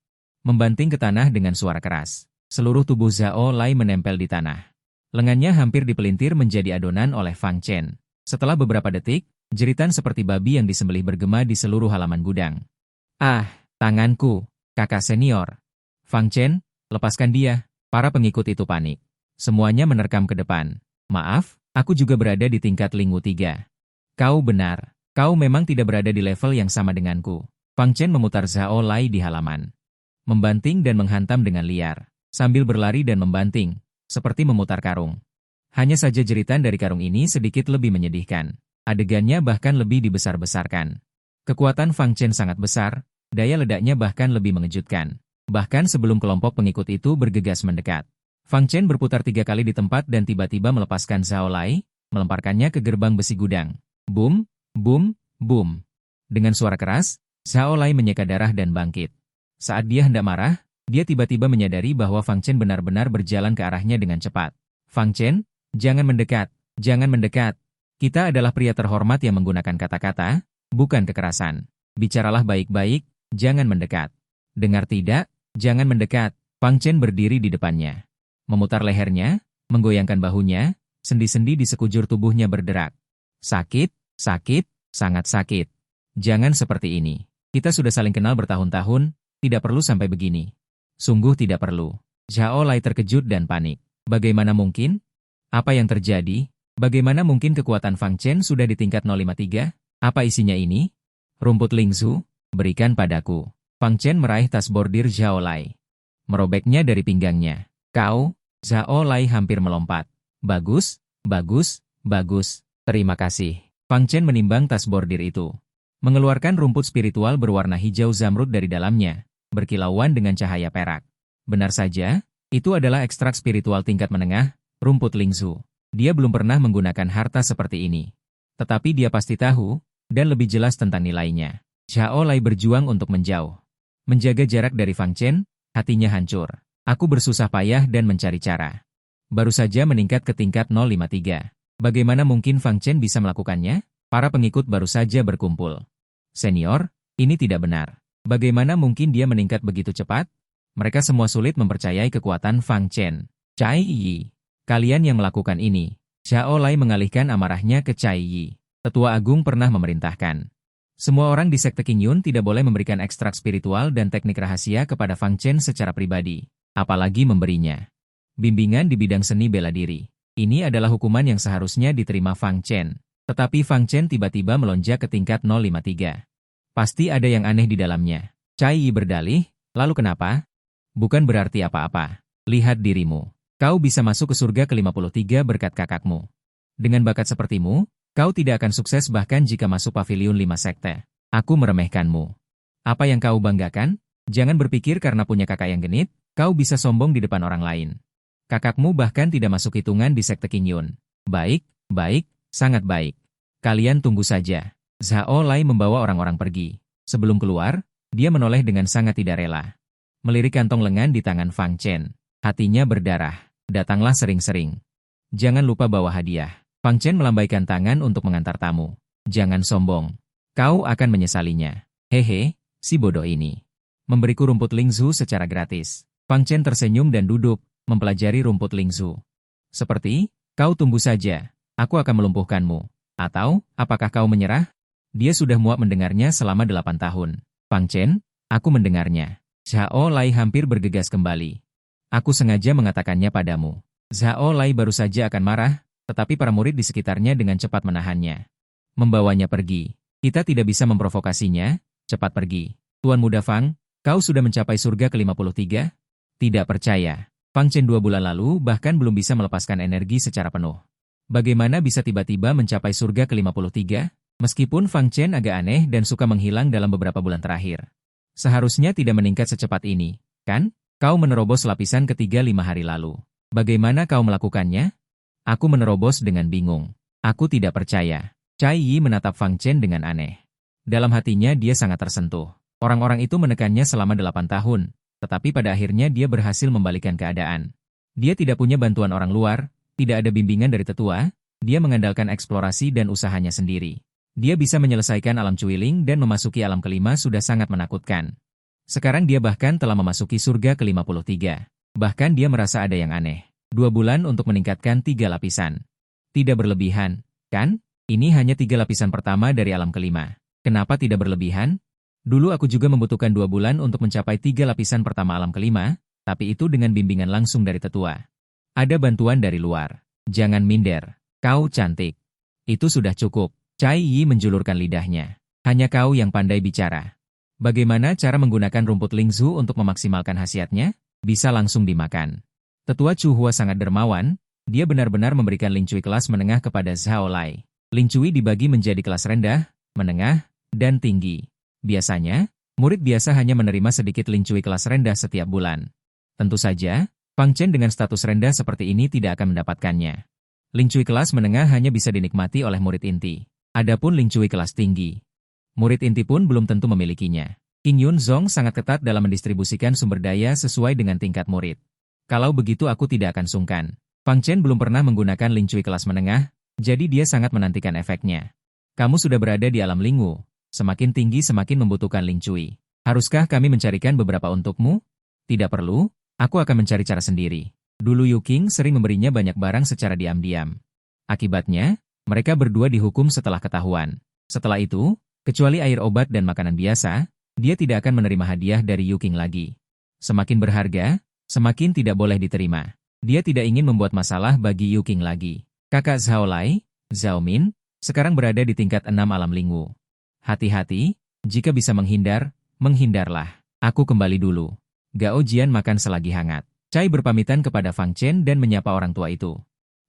Membanting ke tanah dengan suara keras. Seluruh tubuh Zhao Lai menempel di tanah. Lengannya hampir dipelintir menjadi adonan oleh Fang Chen. Setelah beberapa detik, jeritan seperti babi yang disembelih bergema di seluruh halaman gudang. Ah, tanganku, kakak senior. Fang Chen, lepaskan dia. Para pengikut itu panik. Semuanya menerkam ke depan. Maaf, aku juga berada di tingkat Ling Wu 3. Kau benar. Kau memang tidak berada di level yang sama denganku. Fang Chen memutar Zhao Lai di halaman. Membanting dan menghantam dengan liar. Sambil berlari dan membanting, seperti memutar karung. Hanya saja jeritan dari karung ini sedikit lebih menyedihkan. Adegannya bahkan lebih dibesar-besarkan. Kekuatan Fang Chen sangat besar, daya ledaknya bahkan lebih mengejutkan. Bahkan sebelum kelompok pengikut itu bergegas mendekat. Fang Chen berputar 3 kali di tempat dan tiba-tiba melepaskan Zhao Lai, melemparkannya ke gerbang besi gudang. Boom, boom, boom. Dengan suara keras, Zhao Lai menyeka darah dan bangkit. Saat dia hendak marah, dia tiba-tiba menyadari bahwa Fang Chen benar-benar berjalan ke arahnya dengan cepat. Fang Chen, jangan mendekat, jangan mendekat. Kita adalah pria terhormat yang menggunakan kata-kata, bukan kekerasan. Bicaralah baik-baik, jangan mendekat. Dengar tidak, jangan mendekat. Fang Chen berdiri di depannya. Memutar lehernya, menggoyangkan bahunya, sendi-sendi di sekujur tubuhnya berderak. Sakit, sakit, sangat sakit. Jangan seperti ini. Kita sudah saling kenal bertahun-tahun, tidak perlu sampai begini. Sungguh tidak perlu. Zhao Lai terkejut dan panik. Bagaimana mungkin? Apa yang terjadi? Bagaimana mungkin kekuatan Fang Chen sudah di tingkat 053? Apa isinya ini? Rumput Lingzhu, berikan padaku. Fang Chen meraih tas bordir Zhao Lai. Merobeknya dari pinggangnya. Kau, Zhao Lai hampir melompat. Bagus, bagus, bagus. Terima kasih. Fang Chen menimbang tas bordir itu. Mengeluarkan rumput spiritual berwarna hijau zamrud dari dalamnya, berkilauan dengan cahaya perak. Benar saja, itu adalah ekstrak spiritual tingkat menengah, rumput Lingzhu. Dia belum pernah menggunakan harta seperti ini. Tetapi dia pasti tahu, dan lebih jelas tentang nilainya. Zhao Lai berjuang untuk menjauh. Menjaga jarak dari Fang Chen, hatinya hancur. Aku bersusah payah dan mencari cara. Baru saja meningkat ke tingkat 053. Bagaimana mungkin Fang Chen bisa melakukannya? Para pengikut baru saja berkumpul. Senior, ini tidak benar. Bagaimana mungkin dia meningkat begitu cepat? Mereka semua sulit mempercayai kekuatan Fang Chen. Cai Yi. Kalian yang melakukan ini. Zhao Lai mengalihkan amarahnya ke Cai Yi. Tetua Agung pernah memerintahkan. Semua orang di Sekte Qingyun tidak boleh memberikan ekstrak spiritual dan teknik rahasia kepada Fang Chen secara pribadi. Apalagi memberinya. Bimbingan di bidang seni bela diri. Ini adalah hukuman yang seharusnya diterima Fang Chen. Tetapi Fang Chen tiba-tiba melonjak ke tingkat 053. Pasti ada yang aneh di dalamnya. Cai Yi berdalih, lalu kenapa? Bukan berarti apa-apa. Lihat dirimu. Kau bisa masuk ke surga ke-53 berkat kakakmu. Dengan bakat sepertimu, kau tidak akan sukses bahkan jika masuk pavilion 5 sekte. Aku meremehkanmu. Apa yang kau banggakan? Jangan berpikir karena punya kakak yang genit, kau bisa sombong di depan orang lain. Kakakmu bahkan tidak masuk hitungan di Sekte Qingyun. Baik, baik, sangat baik. Kalian tunggu saja. Zhao Lai membawa orang-orang pergi. Sebelum keluar, dia menoleh dengan sangat tidak rela. Melirik kantong lengan di tangan Fang Chen. Hatinya berdarah. Datanglah sering-sering. Jangan lupa bawa hadiah. Fang Chen melambaikan tangan untuk mengantar tamu. Jangan sombong. Kau akan menyesalinya. Hehe, si bodoh ini. Memberiku rumput Lingzhu secara gratis. Fang Chen tersenyum dan duduk, mempelajari rumput Lingzhu. Seperti, kau tunggu saja. Aku akan melumpuhkanmu. Atau, apakah kau menyerah? Dia sudah muak mendengarnya selama 8 tahun. Fang Chen, aku mendengarnya. Zhao Lai hampir bergegas kembali. Aku sengaja mengatakannya padamu. Zhao Lai baru saja akan marah, tetapi para murid di sekitarnya dengan cepat menahannya. Membawanya pergi. Kita tidak bisa memprovokasinya, cepat pergi. Tuan Muda Fang, kau sudah mencapai surga ke-53? Tidak percaya. Fang Chen 2 bulan lalu bahkan belum bisa melepaskan energi secara penuh. Bagaimana bisa tiba-tiba mencapai surga ke-53? Meskipun Fang Chen agak aneh dan suka menghilang dalam beberapa bulan terakhir. Seharusnya tidak meningkat secepat ini, kan? Kau menerobos lapisan ketiga 5 hari lalu. Bagaimana kau melakukannya? Aku menerobos dengan bingung. Aku tidak percaya. Cai Yi menatap Fang Chen dengan aneh. Dalam hatinya dia sangat tersentuh. Orang-orang itu menekannya selama 8 tahun, tetapi pada akhirnya dia berhasil membalikkan keadaan. Dia tidak punya bantuan orang luar, tidak ada bimbingan dari tetua, dia mengandalkan eksplorasi dan usahanya sendiri. Dia bisa menyelesaikan alam cuiling dan memasuki alam kelima sudah sangat menakutkan. Sekarang dia bahkan telah memasuki surga ke-53. Bahkan dia merasa ada yang aneh. 2 bulan untuk meningkatkan 3 lapisan. Tidak berlebihan, kan? Ini hanya 3 lapisan pertama dari alam kelima. Kenapa tidak berlebihan? Dulu aku juga membutuhkan 2 bulan untuk mencapai 3 lapisan pertama alam kelima, tapi itu dengan bimbingan langsung dari tetua. Ada bantuan dari luar. Jangan minder. Kau cantik. Itu sudah cukup. Cai Yi menjulurkan lidahnya. Hanya kau yang pandai bicara. Bagaimana cara menggunakan rumput Lingzhu untuk memaksimalkan khasiatnya? Bisa langsung dimakan. Tetua Chu Hua sangat dermawan, Dia benar-benar memberikan Lin Cui kelas menengah kepada Zhao Lai. Lin Cui dibagi menjadi kelas rendah, menengah, dan tinggi. Biasanya, murid biasa hanya menerima sedikit Lin Cui kelas rendah setiap bulan. Tentu saja, Fang Chen dengan status rendah seperti ini tidak akan mendapatkannya. Lin Cui kelas menengah hanya bisa dinikmati oleh murid inti. Adapun Lin Cui kelas tinggi, murid inti pun belum tentu memilikinya. King Yun Zong sangat ketat dalam mendistribusikan sumber daya sesuai dengan tingkat murid. Kalau begitu aku tidak akan sungkan. Fang Chen belum pernah menggunakan Lin Cui kelas menengah, jadi dia sangat menantikan efeknya. Kamu sudah berada di alam Lingwu, semakin tinggi semakin membutuhkan Lin Cui. Haruskah kami mencarikan beberapa untukmu? Tidak perlu, aku akan mencari cara sendiri. Dulu Yu King sering memberinya banyak barang secara diam-diam. Akibatnya, mereka berdua dihukum setelah ketahuan. Setelah itu, kecuali air obat dan makanan biasa, dia tidak akan menerima hadiah dari Yu King lagi. Semakin berharga, semakin tidak boleh diterima. Dia tidak ingin membuat masalah bagi Yu King lagi. Kakak Zhao Lai, Zhao Min, sekarang berada di tingkat 6 alam Lingwu. Hati-hati, jika bisa menghindar, menghindarlah. Aku kembali dulu. Gao Jian makan selagi hangat. Cai berpamitan kepada Fang Chen dan menyapa orang tua itu.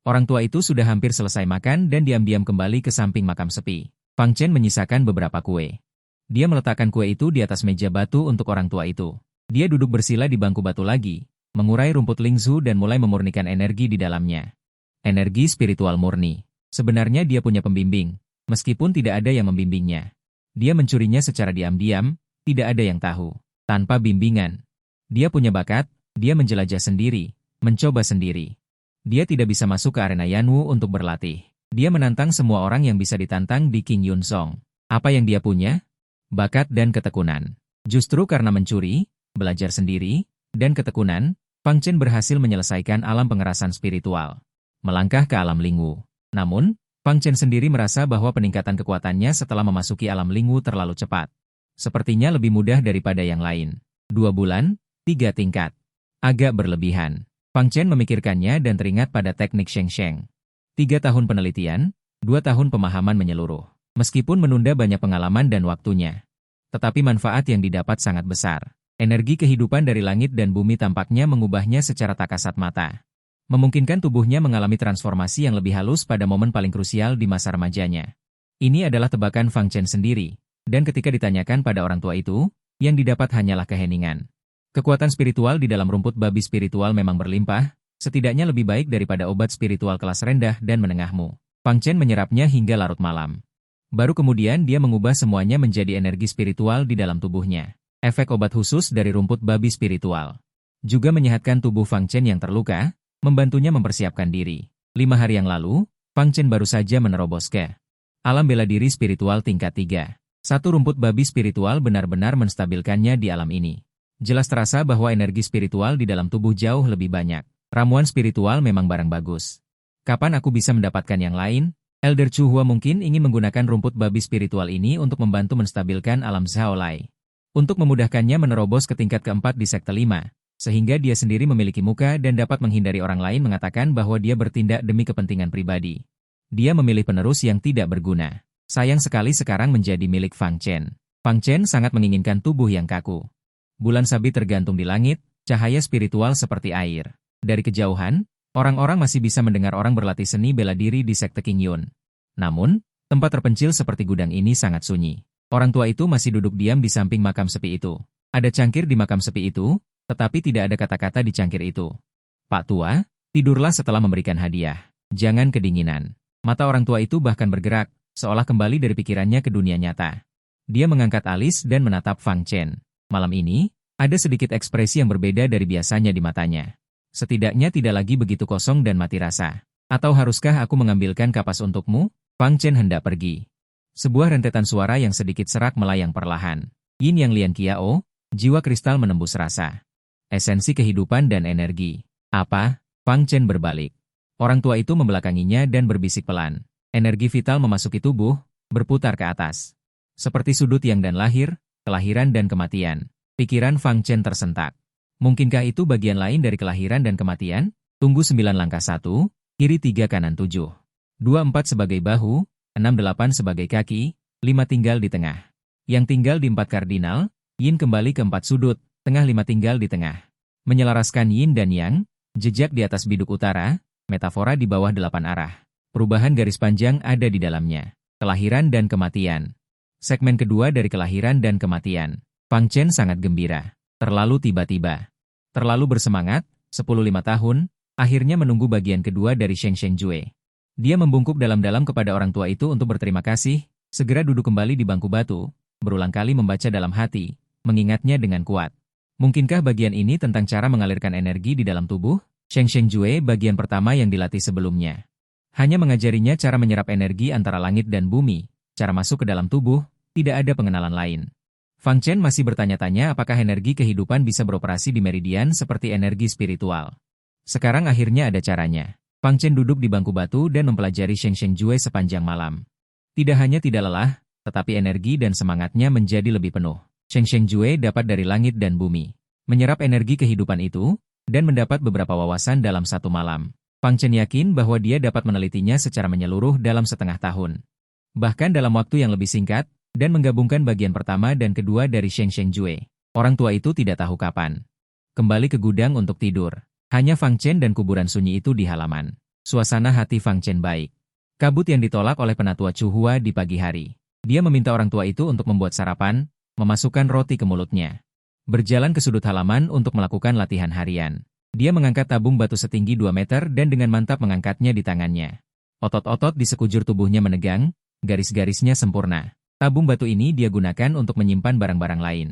Orang tua itu sudah hampir selesai makan dan diam-diam kembali ke samping makam sepi. Fang Chen menyisakan beberapa kue. Dia meletakkan kue itu di atas meja batu untuk orang tua itu. Dia duduk bersila di bangku batu lagi, mengurai rumput lingzu dan mulai memurnikan energi di dalamnya. Energi spiritual murni. Sebenarnya dia punya pembimbing, meskipun tidak ada yang membimbingnya. Dia mencurinya secara diam-diam, tidak ada yang tahu. Tanpa bimbingan. Dia punya bakat, dia menjelajah sendiri, mencoba sendiri. Dia tidak bisa masuk ke arena Yanwu untuk berlatih. Dia menantang semua orang yang bisa ditantang di King Yun Zong. Apa yang dia punya? Bakat dan ketekunan. Justru karena mencuri, belajar sendiri, dan ketekunan, Fang Chen berhasil menyelesaikan alam pengerasan spiritual. Melangkah ke alam Lingwu. Namun, Fang Chen sendiri merasa bahwa peningkatan kekuatannya setelah memasuki alam Lingwu terlalu cepat. Sepertinya lebih mudah daripada yang lain. 2 bulan, 3 tingkat. Agak berlebihan. Fang Chen memikirkannya dan teringat pada teknik Sheng Sheng. 3 tahun penelitian, 2 tahun pemahaman menyeluruh. Meskipun menunda banyak pengalaman dan waktunya. Tetapi manfaat yang didapat sangat besar. Energi kehidupan dari langit dan bumi tampaknya mengubahnya secara tak kasat mata. Memungkinkan tubuhnya mengalami transformasi yang lebih halus pada momen paling krusial di masa remajanya. Ini adalah tebakan Fang Chen sendiri, dan ketika ditanyakan pada orang tua itu, yang didapat hanyalah keheningan. Kekuatan spiritual di dalam rumput babi spiritual memang berlimpah, setidaknya lebih baik daripada obat spiritual kelas rendah dan menengahmu. Fang Chen menyerapnya hingga larut malam. Baru kemudian dia mengubah semuanya menjadi energi spiritual di dalam tubuhnya. Efek obat khusus dari rumput babi spiritual. Juga menyehatkan tubuh Fang Chen yang terluka, membantunya mempersiapkan diri. 5 hari yang lalu, Fang Chen baru saja menerobos ke alam bela diri spiritual tingkat 3. Satu rumput babi spiritual benar-benar menstabilkannya di alam ini. Jelas terasa bahwa energi spiritual di dalam tubuh jauh lebih banyak. Ramuan spiritual memang barang bagus. Kapan aku bisa mendapatkan yang lain? Elder Chu Hua mungkin ingin menggunakan rumput babi spiritual ini untuk membantu menstabilkan alam Zhao Lai. Untuk memudahkannya menerobos ke tingkat keempat di sekte 5, sehingga dia sendiri memiliki muka dan dapat menghindari orang lain mengatakan bahwa dia bertindak demi kepentingan pribadi. Dia memilih penerus yang tidak berguna. Sayang sekali sekarang menjadi milik Fang Chen. Fang Chen sangat menginginkan tubuh yang kaku. Bulan sabit tergantung di langit, cahaya spiritual seperti air. Dari kejauhan, orang-orang masih bisa mendengar orang berlatih seni bela diri di sekte King Yun. Namun, tempat terpencil seperti gudang ini sangat sunyi. Orang tua itu masih duduk diam di samping makam sepi itu. Ada cangkir di makam sepi itu, tetapi tidak ada kata-kata di cangkir itu. Pak tua, tidurlah setelah memberikan hadiah. Jangan kedinginan. Mata orang tua itu bahkan bergerak, seolah kembali dari pikirannya ke dunia nyata. Dia mengangkat alis dan menatap Fang Chen. Malam ini, ada sedikit ekspresi yang berbeda dari biasanya di matanya. Setidaknya tidak lagi begitu kosong dan mati rasa. Atau haruskah aku mengambilkan kapas untukmu? Fang Chen hendak pergi. Sebuah rentetan suara yang sedikit serak melayang perlahan. Yin Yang Lian Kiao, jiwa kristal menembus rasa. Esensi kehidupan dan energi. Apa? Fang Chen berbalik. Orang tua itu membelakanginya dan berbisik pelan. Energi vital memasuki tubuh, berputar ke atas. Seperti sudut yang dan lahir, kelahiran dan kematian. Pikiran Fang Chen tersentak. Mungkinkah itu bagian lain dari kelahiran dan kematian? Tunggu 9 langkah 1, kiri 3 kanan 7. 2-4 sebagai bahu, 6-8 sebagai kaki, 5 tinggal di tengah. Yang tinggal di 4 kardinal, Yin kembali ke 4 sudut, tengah 5 tinggal di tengah. Menyelaraskan Yin dan Yang, jejak di atas biduk utara, metafora di bawah 8 arah. Perubahan garis panjang ada di dalamnya. Kelahiran dan kematian. Segmen kedua dari kelahiran dan kematian. Fang Chen sangat gembira. Terlalu tiba-tiba. Terlalu bersemangat, 15 tahun, akhirnya menunggu bagian kedua dari Sheng Sheng Jue. Dia membungkuk dalam-dalam kepada orang tua itu untuk berterima kasih, segera duduk kembali di bangku batu, berulang kali membaca dalam hati, mengingatnya dengan kuat. Mungkinkah bagian ini tentang cara mengalirkan energi di dalam tubuh? Sheng Sheng Jue bagian pertama yang dilatih sebelumnya. Hanya mengajarinya cara menyerap energi antara langit dan bumi, cara masuk ke dalam tubuh, tidak ada pengenalan lain. Fang Chen masih bertanya-tanya apakah energi kehidupan bisa beroperasi di meridian seperti energi spiritual. Sekarang akhirnya ada caranya. Fang Chen duduk di bangku batu dan mempelajari Sheng Sheng Jue sepanjang malam. Tidak hanya tidak lelah, tetapi energi dan semangatnya menjadi lebih penuh. Sheng Sheng Jue dapat dari langit dan bumi. Menyerap energi kehidupan itu, dan mendapat beberapa wawasan dalam satu malam. Fang Chen yakin bahwa dia dapat menelitinya secara menyeluruh dalam setengah tahun. Bahkan dalam waktu yang lebih singkat, dan menggabungkan bagian pertama dan kedua dari Sheng Sheng Jue. Orang tua itu tidak tahu kapan. Kembali ke gudang untuk tidur. Hanya Fang Chen dan kuburan sunyi itu di halaman. Suasana hati Fang Chen baik. Kabut yang ditolak oleh penatua Chu Hua di pagi hari. Dia meminta orang tua itu untuk membuat sarapan, memasukkan roti ke mulutnya. Berjalan ke sudut halaman untuk melakukan latihan harian. Dia mengangkat tabung batu setinggi 2 meter dan dengan mantap mengangkatnya di tangannya. Otot-otot di sekujur tubuhnya menegang, garis-garisnya sempurna. Tabung batu ini dia gunakan untuk menyimpan barang-barang lain.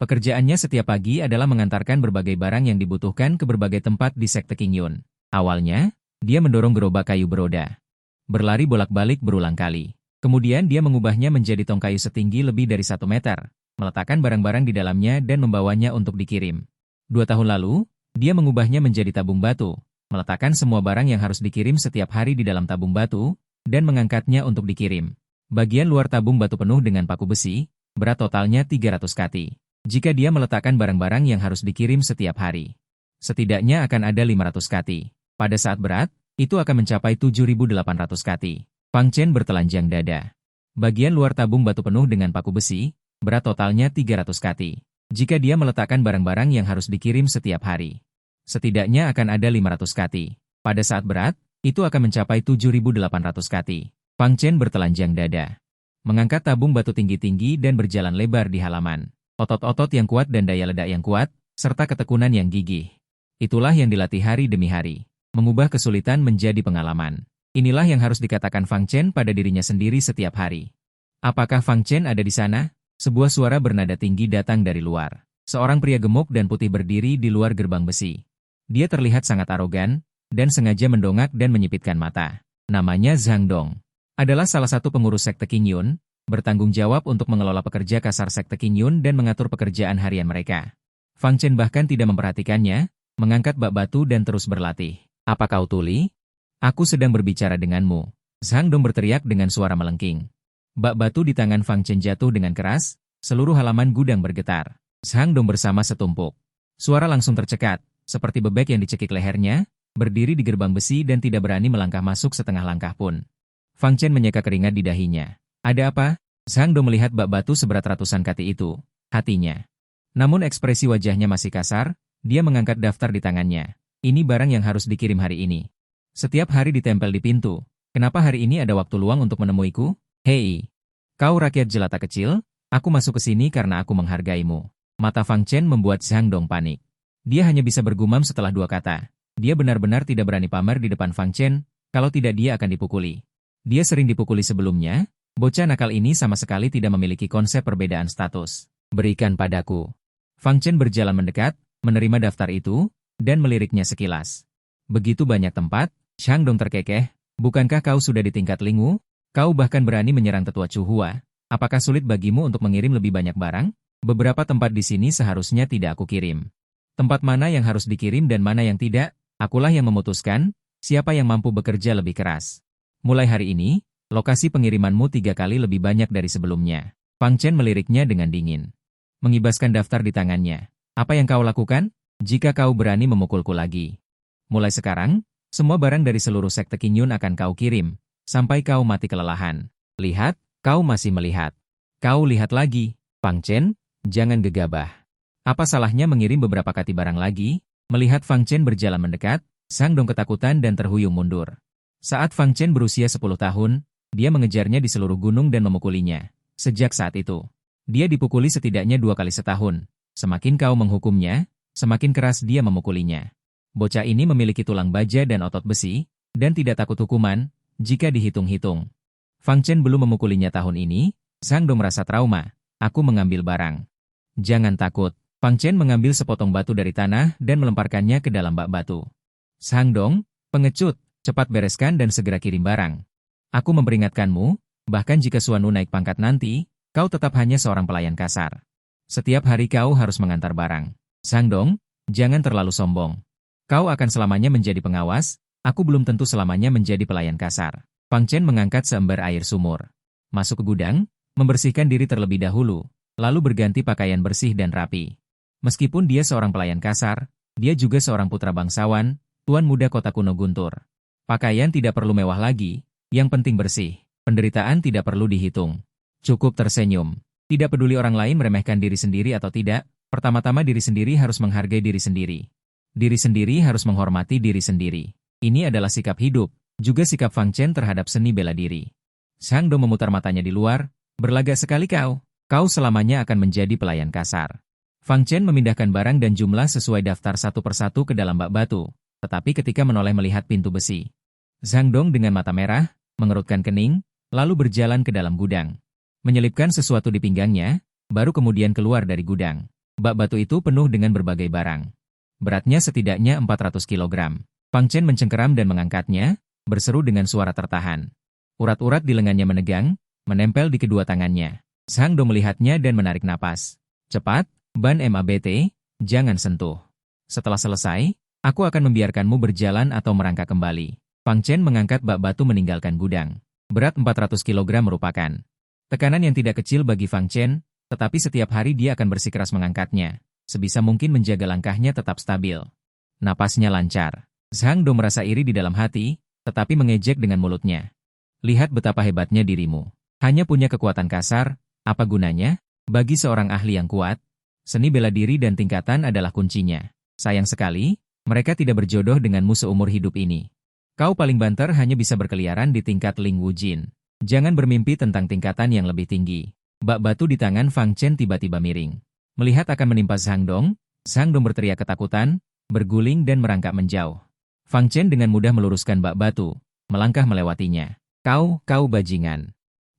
Pekerjaannya setiap pagi adalah mengantarkan berbagai barang yang dibutuhkan ke berbagai tempat di Sekte Qingyun. Awalnya, dia mendorong gerobak kayu beroda. Berlari bolak-balik berulang kali. Kemudian dia mengubahnya menjadi tong kayu setinggi lebih dari 1 meter. Meletakkan barang-barang di dalamnya dan membawanya untuk dikirim. 2 tahun lalu, dia mengubahnya menjadi tabung batu, meletakkan semua barang yang harus dikirim setiap hari di dalam tabung batu, dan mengangkatnya untuk dikirim. Bagian luar tabung batu penuh dengan paku besi, berat totalnya 300 kati. Jika dia meletakkan barang-barang yang harus dikirim setiap hari, setidaknya akan ada 500 kati. Pada saat berat, itu akan mencapai 7.800 kati. Fang Chen bertelanjang dada. Bagian luar tabung batu penuh dengan paku besi, berat totalnya 300 kati. Jika dia meletakkan barang-barang yang harus dikirim setiap hari, setidaknya akan ada 500 kati. Pada saat berat, itu akan mencapai 7.800 kati. Fang Chen bertelanjang dada. Mengangkat tabung batu tinggi-tinggi dan berjalan lebar di halaman. Otot-otot yang kuat dan daya ledak yang kuat, serta ketekunan yang gigih. Itulah yang dilatih hari demi hari. Mengubah kesulitan menjadi pengalaman. Inilah yang harus dikatakan Fang Chen pada dirinya sendiri setiap hari. Apakah Fang Chen ada di sana? Sebuah suara bernada tinggi datang dari luar. Seorang pria gemuk dan putih berdiri di luar gerbang besi. Dia terlihat sangat arogan, dan sengaja mendongak dan menyipitkan mata. Namanya Zhang Dong. Adalah salah satu pengurus Sekte Qingyun, bertanggung jawab untuk mengelola pekerja kasar Sekte Qingyun dan mengatur pekerjaan harian mereka. Fang Chen bahkan tidak memperhatikannya, mengangkat bak batu dan terus berlatih. Apa kau tuli? Aku sedang berbicara denganmu. Zhang Dong berteriak dengan suara melengking. Bak batu di tangan Fang Chen jatuh dengan keras, seluruh halaman gudang bergetar. Zhang Dong bersama setumpuk. Suara langsung tercekat, seperti bebek yang dicekik lehernya, berdiri di gerbang besi dan tidak berani melangkah masuk setengah langkah pun. Fang Chen menyeka keringat di dahinya. Ada apa? Zhang Dong melihat bak batu seberat ratusan kati itu, hatinya. Namun ekspresi wajahnya masih kasar, dia mengangkat daftar di tangannya. Ini barang yang harus dikirim hari ini. Setiap hari ditempel di pintu. Kenapa hari ini ada waktu luang untuk menemuiku? Hei, kau rakyat jelata kecil, aku masuk ke sini karena aku menghargaimu. Mata Fang Chen membuat Zhang Dong panik. Dia hanya bisa bergumam setelah 2 kata. Dia benar-benar tidak berani pamer di depan Fang Chen, kalau tidak dia akan dipukuli. Dia sering dipukuli sebelumnya, bocah nakal ini sama sekali tidak memiliki konsep perbedaan status. Berikan padaku. Fang Chen berjalan mendekat, menerima daftar itu, dan meliriknya sekilas. Begitu banyak tempat, Zhang Dong terkekeh, bukankah kau sudah di tingkat Lingu? Kau bahkan berani menyerang tetua Chu Hua. Apakah sulit bagimu untuk mengirim lebih banyak barang? Beberapa tempat di sini seharusnya tidak aku kirim. Tempat mana yang harus dikirim dan mana yang tidak, akulah yang memutuskan, siapa yang mampu bekerja lebih keras. Mulai hari ini, lokasi pengirimanmu 3 kali lebih banyak dari sebelumnya. Fang Chen meliriknya dengan dingin. Mengibaskan daftar di tangannya. Apa yang kau lakukan? Jika kau berani memukulku lagi. Mulai sekarang, semua barang dari seluruh Sekte Qingyun akan kau kirim. Sampai kau mati kelelahan. Lihat, kau masih melihat. Kau lihat lagi. Fang Chen, jangan gegabah. Apa salahnya mengirim beberapa kati barang lagi? Melihat Fang Chen berjalan mendekat, Sang Dong ketakutan dan terhuyung mundur. Saat Fang Chen berusia 10 tahun, dia mengejarnya di seluruh gunung dan memukulinya. Sejak saat itu, dia dipukuli setidaknya 2 kali setahun. Semakin kau menghukumnya, semakin keras dia memukulinya. Bocah ini memiliki tulang baja dan otot besi, dan tidak takut hukuman, jika dihitung-hitung. Fang Chen belum memukulinya tahun ini, Sang Dong merasa trauma. Aku mengambil barang. Jangan takut. Fang Chen mengambil sepotong batu dari tanah dan melemparkannya ke dalam bak batu. Sang Dong, pengecut, cepat bereskan dan segera kirim barang. Aku memperingatkanmu, bahkan jika Suanu naik pangkat nanti, kau tetap hanya seorang pelayan kasar. Setiap hari kau harus mengantar barang. Sang Dong, jangan terlalu sombong. Kau akan selamanya menjadi pengawas, aku belum tentu selamanya menjadi pelayan kasar. Fang Chen mengangkat seember air sumur. Masuk ke gudang, membersihkan diri terlebih dahulu, lalu berganti pakaian bersih dan rapi. Meskipun dia seorang pelayan kasar, dia juga seorang putra bangsawan, tuan muda kota kuno Guntur. Pakaian tidak perlu mewah lagi, yang penting bersih. Penderitaan tidak perlu dihitung. Cukup tersenyum. Tidak peduli orang lain meremehkan diri sendiri atau tidak, pertama-tama diri sendiri harus menghargai diri sendiri. Diri sendiri harus menghormati diri sendiri. Ini adalah sikap hidup, juga sikap Fang Chen terhadap seni bela diri. Sang Dong memutar matanya di luar, berlagak sekali kau selamanya akan menjadi pelayan kasar. Fang Chen memindahkan barang dan jumlah sesuai daftar satu persatu ke dalam bak batu. Tetapi ketika menoleh melihat pintu besi, Sang Dong dengan mata merah, mengerutkan kening, lalu berjalan ke dalam gudang. Menyelipkan sesuatu di pinggangnya, baru kemudian keluar dari gudang. Bak batu itu penuh dengan berbagai barang. Beratnya setidaknya 400 kilogram. Fang Chen mencengkeram dan mengangkatnya, berseru dengan suara tertahan. Urat-urat di lengannya menegang, menempel di kedua tangannya. Sang Dong melihatnya dan menarik napas. Cepat, Ban Mabt, jangan sentuh. Setelah selesai, aku akan membiarkanmu berjalan atau merangkak kembali. Fang Chen mengangkat bak batu meninggalkan gudang. Berat 400 kg merupakan tekanan yang tidak kecil bagi Fang Chen, tetapi setiap hari dia akan bersikeras mengangkatnya. Sebisa mungkin menjaga langkahnya tetap stabil. Napasnya lancar. Sang Dong merasa iri di dalam hati, tetapi mengejek dengan mulutnya. Lihat betapa hebatnya dirimu. Hanya punya kekuatan kasar, apa gunanya? Bagi seorang ahli yang kuat, seni bela diri dan tingkatan adalah kuncinya. Sayang sekali, mereka tidak berjodoh denganmu seumur hidup ini. Kau paling banter hanya bisa berkeliaran di tingkat Ling Wujin. Jangan bermimpi tentang tingkatan yang lebih tinggi. Bak batu di tangan Fang Chen tiba-tiba miring. Melihat akan menimpa Sang Dong berteriak ketakutan, berguling dan merangkak menjauh. Fang Chen dengan mudah meluruskan bak batu, melangkah melewatinya. Kau bajingan.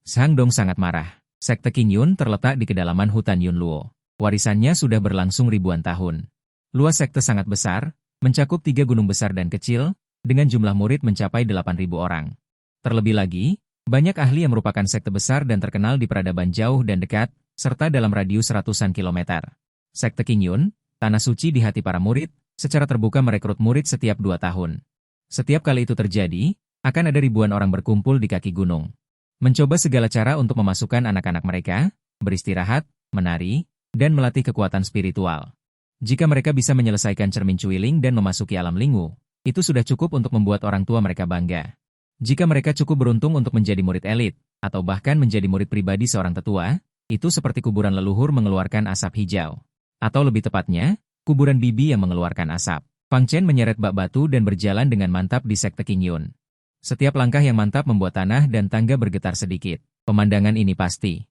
Sang Dong sangat marah. Sekte Qing Yun terletak di kedalaman hutan Yunluo. Warisannya sudah berlangsung ribuan tahun. Luas sekte sangat besar, mencakup 3 gunung besar dan kecil, dengan jumlah murid mencapai 8.000 orang. Terlebih lagi, banyak ahli yang merupakan sekte besar dan terkenal di peradaban jauh dan dekat, serta dalam radius ratusan kilometer. Sekte Qing Yun, tanah suci di hati para murid, secara terbuka merekrut murid setiap 2 tahun. Setiap kali itu terjadi, akan ada ribuan orang berkumpul di kaki gunung. Mencoba segala cara untuk memasukkan anak-anak mereka, beristirahat, menari, dan melatih kekuatan spiritual. Jika mereka bisa menyelesaikan cermin cuiling dan memasuki alam lingu, itu sudah cukup untuk membuat orang tua mereka bangga. Jika mereka cukup beruntung untuk menjadi murid elit, atau bahkan menjadi murid pribadi seorang tetua, itu seperti kuburan leluhur mengeluarkan asap hijau. Atau lebih tepatnya, kuburan bibi yang mengeluarkan asap. Fang Chen menyeret bak batu dan berjalan dengan mantap di sekte Qing Yun. Setiap langkah yang mantap membuat tanah dan tangga bergetar sedikit. Pemandangan ini pasti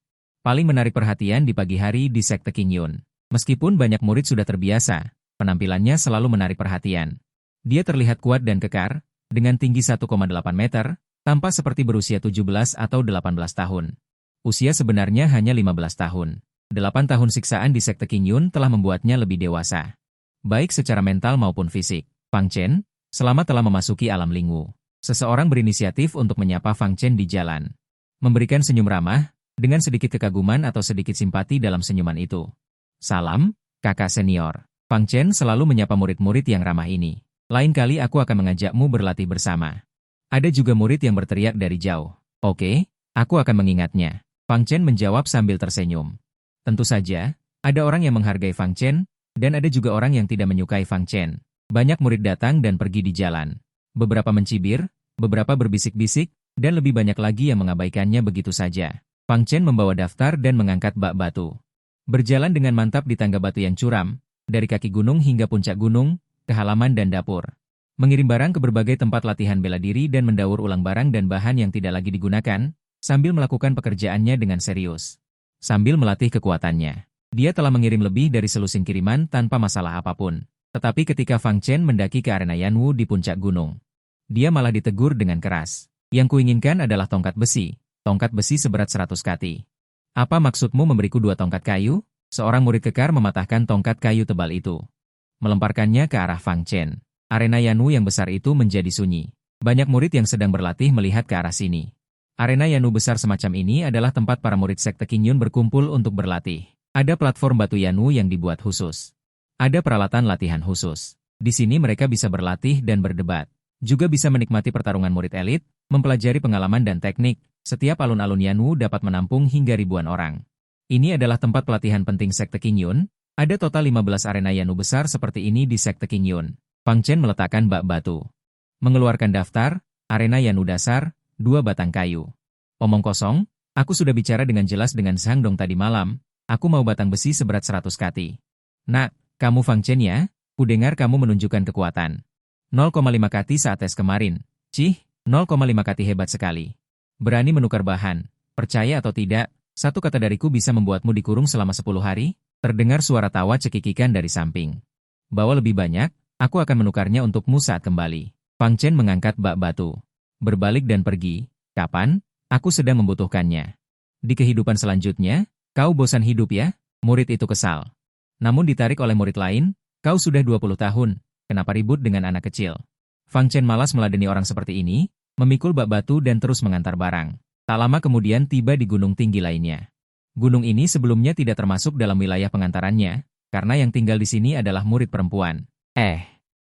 paling menarik perhatian di pagi hari di sekte Qing Yun. Meskipun banyak murid sudah terbiasa, penampilannya selalu menarik perhatian. Dia terlihat kuat dan kekar, dengan tinggi 1,8 meter, tampak seperti berusia 17 atau 18 tahun. Usia sebenarnya hanya 15 tahun. 8 tahun siksaan di sekte Qing Yun telah membuatnya lebih dewasa. Baik secara mental maupun fisik. Fang Chen, selama telah memasuki alam lingu. Seseorang berinisiatif untuk menyapa Fang Chen di jalan. Memberikan senyum ramah, dengan sedikit kekaguman atau sedikit simpati dalam senyuman itu. Salam, kakak senior. Fang Chen selalu menyapa murid-murid yang ramah ini. Lain kali aku akan mengajakmu berlatih bersama. Ada juga murid yang berteriak dari jauh. Oke, aku akan mengingatnya. Fang Chen menjawab sambil tersenyum. Tentu saja, ada orang yang menghargai Fang Chen, dan ada juga orang yang tidak menyukai Fang Chen. Banyak murid datang dan pergi di jalan. Beberapa mencibir, beberapa berbisik-bisik, dan lebih banyak lagi yang mengabaikannya begitu saja. Fang Chen membawa daftar dan mengangkat bak batu. Berjalan dengan mantap di tangga batu yang curam, dari kaki gunung hingga puncak gunung, ke halaman dan dapur. mengirim barang ke berbagai tempat latihan bela diri dan mendaur ulang barang dan bahan yang tidak lagi digunakan, sambil melakukan pekerjaannya dengan serius. Sambil melatih kekuatannya, dia telah mengirim lebih dari selusin kiriman tanpa masalah apapun. Tetapi ketika Fang Chen mendaki ke arena Yanwu di puncak gunung, dia malah ditegur dengan keras. Yang kuinginkan adalah tongkat besi seberat 100 kati. Apa maksudmu memberiku 2 tongkat kayu? Seorang murid kekar mematahkan tongkat kayu tebal itu, melemparkannya ke arah Fang Chen. Arena Yanwu yang besar itu menjadi sunyi. Banyak murid yang sedang berlatih melihat ke arah sini. Arena Yanwu besar semacam ini adalah tempat para murid sekte Qingyun berkumpul untuk berlatih. Ada platform batu Yanwu yang dibuat khusus. Ada peralatan latihan khusus. Di sini mereka bisa berlatih dan berdebat. Juga bisa menikmati pertarungan murid elit, mempelajari pengalaman dan teknik. Setiap alun-alun Yanwu dapat menampung hingga ribuan orang. Ini adalah tempat pelatihan penting sekte Qingyun. Ada total 15 arena Yanwu besar seperti ini di sekte Qingyun. Fang Chen meletakkan bak batu. Mengeluarkan daftar, arena Yanwu dasar, 2 batang kayu. Omong kosong, aku sudah bicara dengan jelas dengan Zhang Dong tadi malam. Aku mau batang besi seberat 100 kati. Nak, kamu Fang Chen ya? Kudengar kamu menunjukkan kekuatan. 0,5 kati saat tes kemarin. Cih, 0,5 kati hebat sekali. Berani menukar bahan. Percaya atau tidak, satu kata dariku bisa membuatmu dikurung selama 10 hari? Terdengar suara tawa cekikikan dari samping. Bawa lebih banyak, aku akan menukarnya untukmu saat kembali. Fang Chen mengangkat bak batu. Berbalik dan pergi. Kapan? Aku sedang membutuhkannya. Di kehidupan selanjutnya, kau bosan hidup ya? Murid itu kesal. Namun ditarik oleh murid lain, kau sudah 20 tahun, kenapa ribut dengan anak kecil? Fang Chen malas meladeni orang seperti ini, memikul bak batu dan terus mengantar barang. Tak lama kemudian tiba di gunung tinggi lainnya. Gunung ini sebelumnya tidak termasuk dalam wilayah pengantarannya, karena yang tinggal di sini adalah murid perempuan.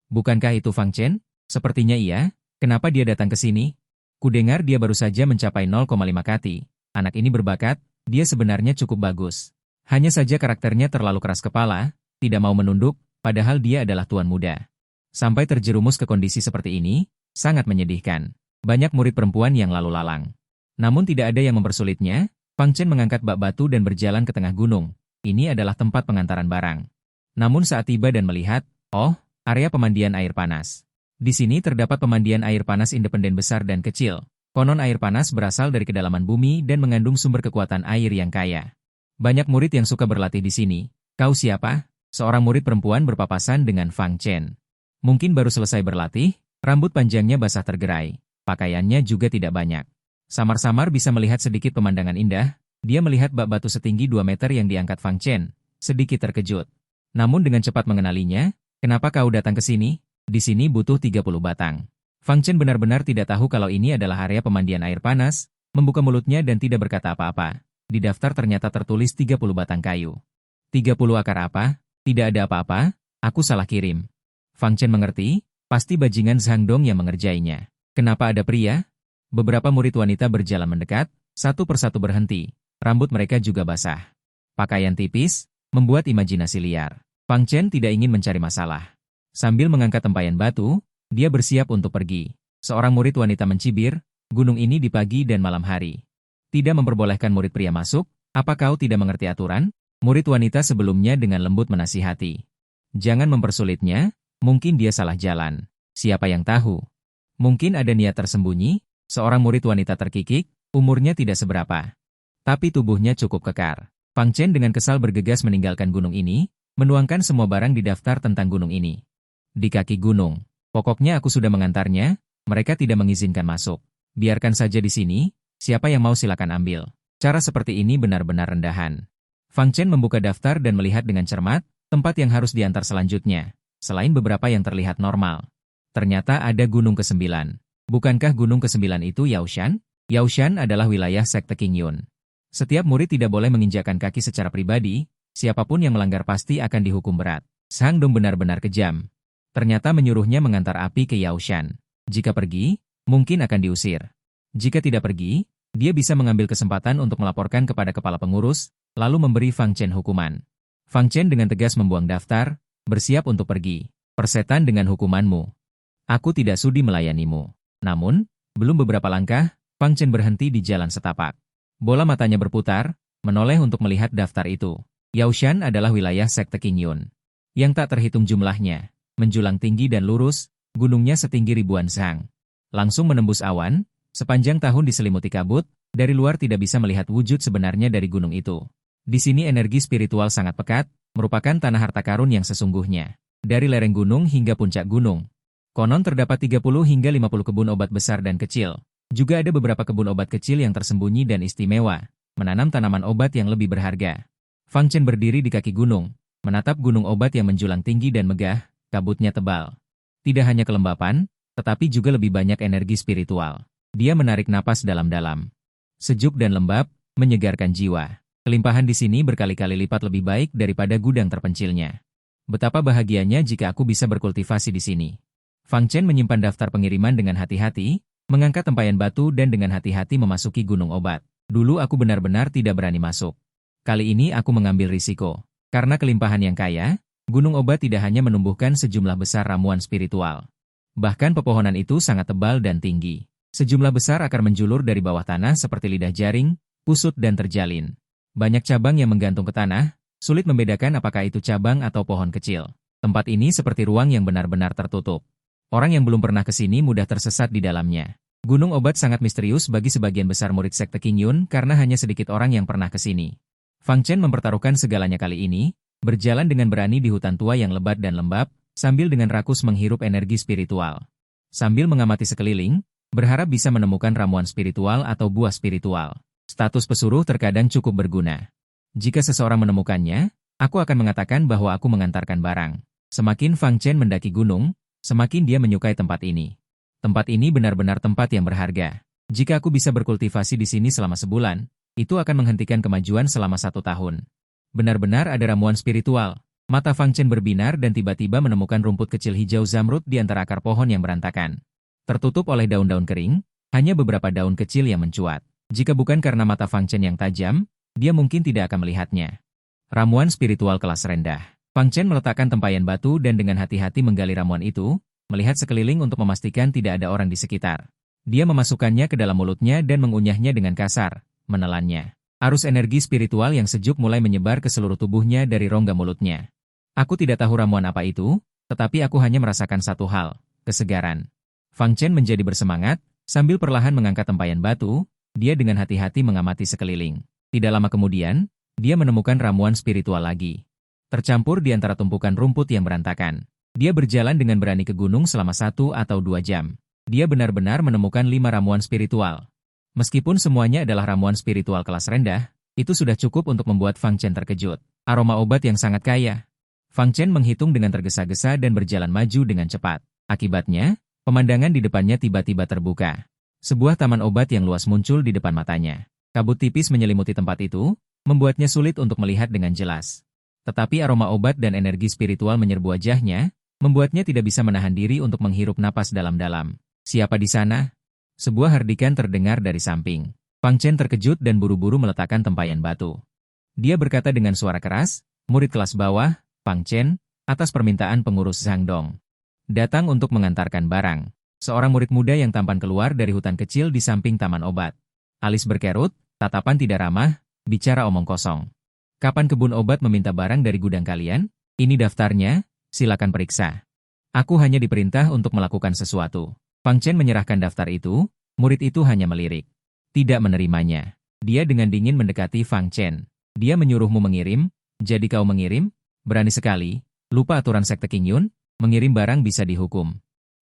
Bukankah itu Fang Chen? Sepertinya iya, kenapa dia datang ke sini? Kudengar dia baru saja mencapai 0,5 kati. Anak ini berbakat, dia sebenarnya cukup bagus. Hanya saja karakternya terlalu keras kepala, tidak mau menunduk, padahal dia adalah tuan muda. Sampai terjerumus ke kondisi seperti ini, sangat menyedihkan. Banyak murid perempuan yang lalu lalang. Namun tidak ada yang mempersulitnya, Fang Chen mengangkat bak batu dan berjalan ke tengah gunung. Ini adalah tempat pengantaran barang. Namun saat tiba dan melihat, area pemandian air panas. Di sini terdapat pemandian air panas independen besar dan kecil. Konon air panas berasal dari kedalaman bumi dan mengandung sumber kekuatan air yang kaya. Banyak murid yang suka berlatih di sini. Kau siapa? Seorang murid perempuan berpapasan dengan Fang Chen. Mungkin baru selesai berlatih, rambut panjangnya basah tergerai. Pakaiannya juga tidak banyak. Samar-samar bisa melihat sedikit pemandangan indah. Dia melihat bak batu setinggi 2 meter yang diangkat Fang Chen. Sedikit terkejut. Namun dengan cepat mengenalinya, kenapa kau datang ke sini? Di sini butuh 30 batang. Fang Chen benar-benar tidak tahu kalau ini adalah area pemandian air panas, membuka mulutnya dan tidak berkata apa-apa. Di daftar ternyata tertulis 30 batang kayu. 30 akar apa? Tidak ada apa-apa, aku salah kirim. Fang Chen mengerti, pasti bajingan Zhang Dong yang mengerjainya. Kenapa ada pria? Beberapa murid wanita berjalan mendekat, satu persatu berhenti. Rambut mereka juga basah. Pakaian tipis, membuat imajinasi liar. Fang Chen tidak ingin mencari masalah. Sambil mengangkat tempayan batu, dia bersiap untuk pergi. Seorang murid wanita mencibir, gunung ini di pagi dan malam hari. Tidak memperbolehkan murid pria masuk, apa kau tidak mengerti aturan? Murid wanita sebelumnya dengan lembut menasihati. Jangan mempersulitnya, mungkin dia salah jalan. Siapa yang tahu? Mungkin ada niat tersembunyi, seorang murid wanita terkikik, umurnya tidak seberapa. Tapi tubuhnya cukup kekar. Fang Chen dengan kesal bergegas meninggalkan gunung ini, menuangkan semua barang di daftar tentang gunung ini. Di kaki gunung, pokoknya aku sudah mengantarnya, mereka tidak mengizinkan masuk. Biarkan saja di sini. Siapa yang mau silakan ambil. Cara seperti ini benar-benar rendahan. Fang Chen membuka daftar dan melihat dengan cermat, tempat yang harus diantar selanjutnya. Selain beberapa yang terlihat normal. Ternyata ada gunung ke-9. Bukankah gunung ke-9 itu Yaoshan? Yaoshan adalah wilayah sekte Qingyun. Setiap murid tidak boleh menginjakkan kaki secara pribadi, siapapun yang melanggar pasti akan dihukum berat. Zhang Dong benar-benar kejam. Ternyata menyuruhnya mengantar api ke Yaoshan. Jika pergi, mungkin akan diusir. Jika tidak pergi, dia bisa mengambil kesempatan untuk melaporkan kepada kepala pengurus, lalu memberi Fang Chen hukuman. Fang Chen dengan tegas membuang daftar, bersiap untuk pergi. Persetan dengan hukumanmu. Aku tidak sudi melayanimu. Namun, belum beberapa langkah, Fang Chen berhenti di jalan setapak. Bola matanya berputar, menoleh untuk melihat daftar itu. Yaoshan adalah wilayah sekte Qingyun. Yang tak terhitung jumlahnya, menjulang tinggi dan lurus, gunungnya setinggi ribuan sang. Langsung menembus awan, sepanjang tahun diselimuti kabut, dari luar tidak bisa melihat wujud sebenarnya dari gunung itu. Di sini energi spiritual sangat pekat, merupakan tanah harta karun yang sesungguhnya. Dari lereng gunung hingga puncak gunung. Konon terdapat 30 hingga 50 kebun obat besar dan kecil. Juga ada beberapa kebun obat kecil yang tersembunyi dan istimewa, menanam tanaman obat yang lebih berharga. Fang Chen berdiri di kaki gunung, menatap gunung obat yang menjulang tinggi dan megah, kabutnya tebal. Tidak hanya kelembapan, tetapi juga lebih banyak energi spiritual. Dia menarik napas dalam-dalam. Sejuk dan lembab, menyegarkan jiwa. Kelimpahan di sini berkali-kali lipat lebih baik daripada gudang terpencilnya. Betapa bahagianya jika aku bisa berkultivasi di sini. Fang Chen menyimpan daftar pengiriman dengan hati-hati, mengangkat tempayan batu dan dengan hati-hati memasuki gunung obat. Dulu aku benar-benar tidak berani masuk. Kali ini aku mengambil risiko. Karena kelimpahan yang kaya, gunung obat tidak hanya menumbuhkan sejumlah besar ramuan spiritual. Bahkan pepohonan itu sangat tebal dan tinggi. Sejumlah besar akar menjulur dari bawah tanah seperti lidah jaring, kusut dan terjalin. Banyak cabang yang menggantung ke tanah, sulit membedakan apakah itu cabang atau pohon kecil. Tempat ini seperti ruang yang benar-benar tertutup. Orang yang belum pernah ke sini mudah tersesat di dalamnya. Gunung obat sangat misterius bagi sebagian besar murid sekte Qingyun karena hanya sedikit orang yang pernah ke sini. Fang Chen mempertaruhkan segalanya kali ini, berjalan dengan berani di hutan tua yang lebat dan lembab, sambil dengan rakus menghirup energi spiritual. Sambil mengamati sekeliling, berharap bisa menemukan ramuan spiritual atau buah spiritual. Status pesuruh terkadang cukup berguna. Jika seseorang menemukannya, aku akan mengatakan bahwa aku mengantarkan barang. Semakin Fang Chen mendaki gunung, semakin dia menyukai tempat ini. Tempat ini benar-benar tempat yang berharga. Jika aku bisa berkultivasi di sini selama sebulan, itu akan menghentikan kemajuan selama 1 tahun. Benar-benar ada ramuan spiritual. Mata Fang Chen berbinar dan tiba-tiba menemukan rumput kecil hijau zamrud di antara akar pohon yang berantakan. Tertutup oleh daun-daun kering, hanya beberapa daun kecil yang mencuat. Jika bukan karena mata Fang Chen yang tajam, dia mungkin tidak akan melihatnya. Ramuan spiritual kelas rendah. Fang Chen meletakkan tempayan batu dan dengan hati-hati menggali ramuan itu, melihat sekeliling untuk memastikan tidak ada orang di sekitar. Dia memasukkannya ke dalam mulutnya dan mengunyahnya dengan kasar. Menelannya. Arus energi spiritual yang sejuk mulai menyebar ke seluruh tubuhnya dari rongga mulutnya. Aku tidak tahu ramuan apa itu, tetapi aku hanya merasakan satu hal, kesegaran. Fang Chen menjadi bersemangat, sambil perlahan mengangkat tempayan batu, dia dengan hati-hati mengamati sekeliling. Tidak lama kemudian, dia menemukan ramuan spiritual lagi. Tercampur di antara tumpukan rumput yang berantakan. Dia berjalan dengan berani ke gunung selama 1 atau 2 jam. Dia benar-benar menemukan 5 ramuan spiritual. Meskipun semuanya adalah ramuan spiritual kelas rendah, itu sudah cukup untuk membuat Fang Chen terkejut. Aroma obat yang sangat kaya. Fang Chen menghitung dengan tergesa-gesa dan berjalan maju dengan cepat. Akibatnya, pemandangan di depannya tiba-tiba terbuka. Sebuah taman obat yang luas muncul di depan matanya. Kabut tipis menyelimuti tempat itu, membuatnya sulit untuk melihat dengan jelas. Tetapi aroma obat dan energi spiritual menyerbu wajahnya, membuatnya tidak bisa menahan diri untuk menghirup napas dalam-dalam. Siapa di sana? Sebuah hardikan terdengar dari samping. Fang Chen terkejut dan buru-buru meletakkan tempayan batu. Dia berkata dengan suara keras, "Murid kelas bawah, Fang Chen, atas permintaan pengurus Zhang Dong. Datang untuk mengantarkan barang." Seorang murid muda yang tampan keluar dari hutan kecil di samping taman obat. Alis berkerut, tatapan tidak ramah, bicara omong kosong. "Kapan kebun obat meminta barang dari gudang kalian? Ini daftarnya, silakan periksa." Aku hanya diperintah untuk melakukan sesuatu. Fang Chen menyerahkan daftar itu, murid itu hanya melirik. Tidak menerimanya. Dia dengan dingin mendekati Fang Chen. "Dia menyuruhmu mengirim, jadi kau mengirim? Berani sekali. Lupa aturan sekte Qingyun, mengirim barang bisa dihukum.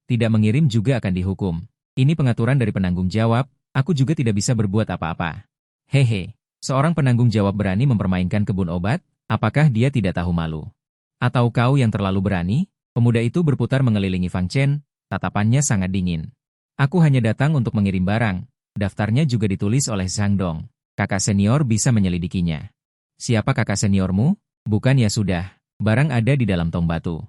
Tidak mengirim juga akan dihukum. Ini pengaturan dari penanggung jawab, aku juga tidak bisa berbuat apa-apa." Hehe, seorang penanggung jawab berani mempermainkan kebun obat, apakah dia tidak tahu malu? Atau kau yang terlalu berani? Pemuda itu berputar mengelilingi Fang Chen, tatapannya sangat dingin. "Aku hanya datang untuk mengirim barang." Daftarnya juga ditulis oleh Zhang Dong. "Kakak senior bisa menyelidikinya." "Siapa kakak seniormu?" "Bukan ya sudah. Barang ada di dalam tong batu.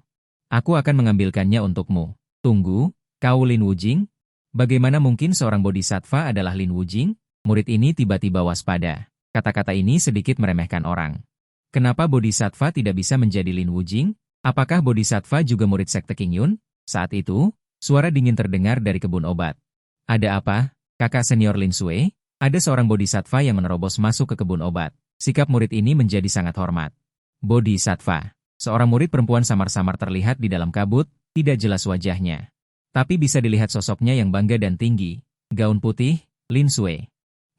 Aku akan mengambilkannya untukmu." "Tunggu, kau Lin Wujing? Bagaimana mungkin seorang bodhisattva adalah Lin Wujing?" Murid ini tiba-tiba waspada. Kata-kata ini sedikit meremehkan orang. Kenapa bodhisattva tidak bisa menjadi Lin Wujing? Apakah bodhisattva juga murid sekte Qingyun? Saat itu, suara dingin terdengar dari kebun obat. "Ada apa, kakak senior Lin Sui?" Ada seorang bodhisattva yang menerobos masuk ke kebun obat. Sikap murid ini menjadi sangat hormat. Bodhisattva. Seorang murid perempuan samar-samar terlihat di dalam kabut, tidak jelas wajahnya. Tapi bisa dilihat sosoknya yang bangga dan tinggi. Gaun putih, Lin Sui.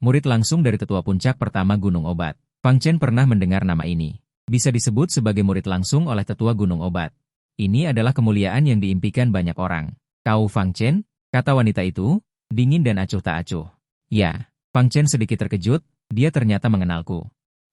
Murid langsung dari tetua puncak pertama Gunung Obat. Fang Chen pernah mendengar nama ini. Bisa disebut sebagai murid langsung oleh tetua Gunung Obat. Ini adalah kemuliaan yang diimpikan banyak orang. Kau Fang Chen? Kata wanita itu, dingin dan acuh tak acuh. Ya, Fang Chen sedikit terkejut, dia ternyata mengenalku.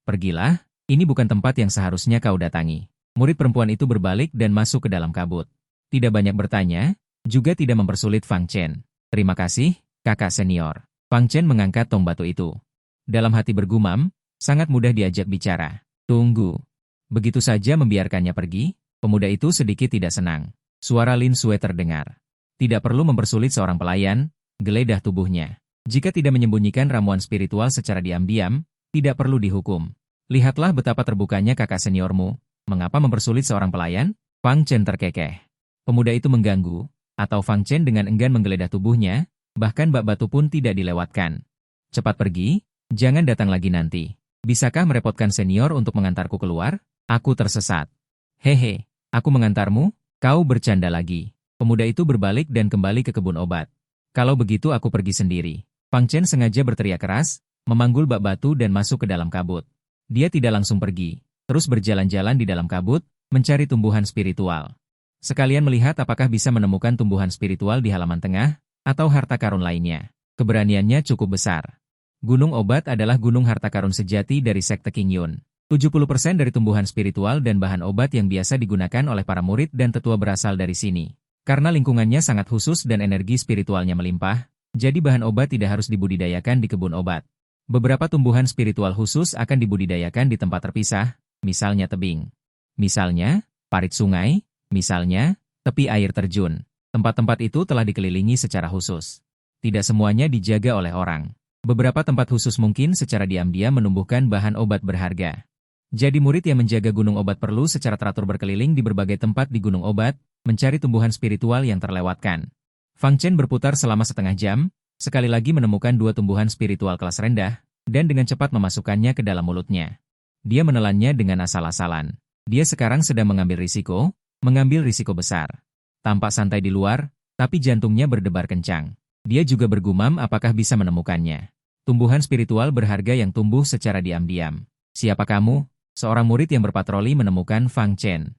Pergilah, ini bukan tempat yang seharusnya kau datangi. Murid perempuan itu berbalik dan masuk ke dalam kabut. Tidak banyak bertanya, juga tidak mempersulit Fang Chen. Terima kasih, kakak senior. Fang Chen mengangkat tong batu itu. Dalam hati bergumam, sangat mudah diajak bicara. Tunggu. Begitu saja membiarkannya pergi, pemuda itu sedikit tidak senang. Suara Lin Sui terdengar. Tidak perlu mempersulit seorang pelayan, geledah tubuhnya. Jika tidak menyembunyikan ramuan spiritual secara diam-diam, tidak perlu dihukum. Lihatlah betapa terbukanya kakak seniormu. Mengapa mempersulit seorang pelayan? Fang Chen terkekeh. Pemuda itu mengganggu, atau Fang Chen dengan enggan menggeledah tubuhnya, bahkan bak batu pun tidak dilewatkan. Cepat pergi, jangan datang lagi nanti. Bisakah merepotkan senior untuk mengantarku keluar? Aku tersesat. Hehe, aku mengantarmu? Kau bercanda lagi. Pemuda itu berbalik dan kembali ke kebun obat. Kalau begitu aku pergi sendiri. Fang Chen sengaja berteriak keras, memanggul bak batu dan masuk ke dalam kabut. Dia tidak langsung pergi, terus berjalan-jalan di dalam kabut, mencari tumbuhan spiritual. Sekalian melihat apakah bisa menemukan tumbuhan spiritual di halaman tengah, atau harta karun lainnya. Keberaniannya cukup besar. Gunung Obat adalah gunung harta karun sejati dari sekte Qingyun. 70% dari tumbuhan spiritual dan bahan obat yang biasa digunakan oleh para murid dan tetua berasal dari sini. Karena lingkungannya sangat khusus dan energi spiritualnya melimpah, jadi bahan obat tidak harus dibudidayakan di kebun obat. Beberapa tumbuhan spiritual khusus akan dibudidayakan di tempat terpisah, misalnya tebing. Misalnya, parit sungai, misalnya, tepi air terjun. Tempat-tempat itu telah dikelilingi secara khusus. Tidak semuanya dijaga oleh orang. Beberapa tempat khusus mungkin secara diam-diam menumbuhkan bahan obat berharga. Jadi murid yang menjaga gunung obat perlu secara teratur berkeliling di berbagai tempat di gunung obat, mencari tumbuhan spiritual yang terlewatkan. Fang Chen berputar selama setengah jam, sekali lagi menemukan 2 tumbuhan spiritual kelas rendah, dan dengan cepat memasukkannya ke dalam mulutnya. Dia menelannya dengan asal-asalan. Dia sekarang sedang mengambil risiko besar. Tampak santai di luar, tapi jantungnya berdebar kencang. Dia juga bergumam apakah bisa menemukannya. Tumbuhan spiritual berharga yang tumbuh secara diam-diam. Siapa kamu? Seorang murid yang berpatroli menemukan Fang Chen.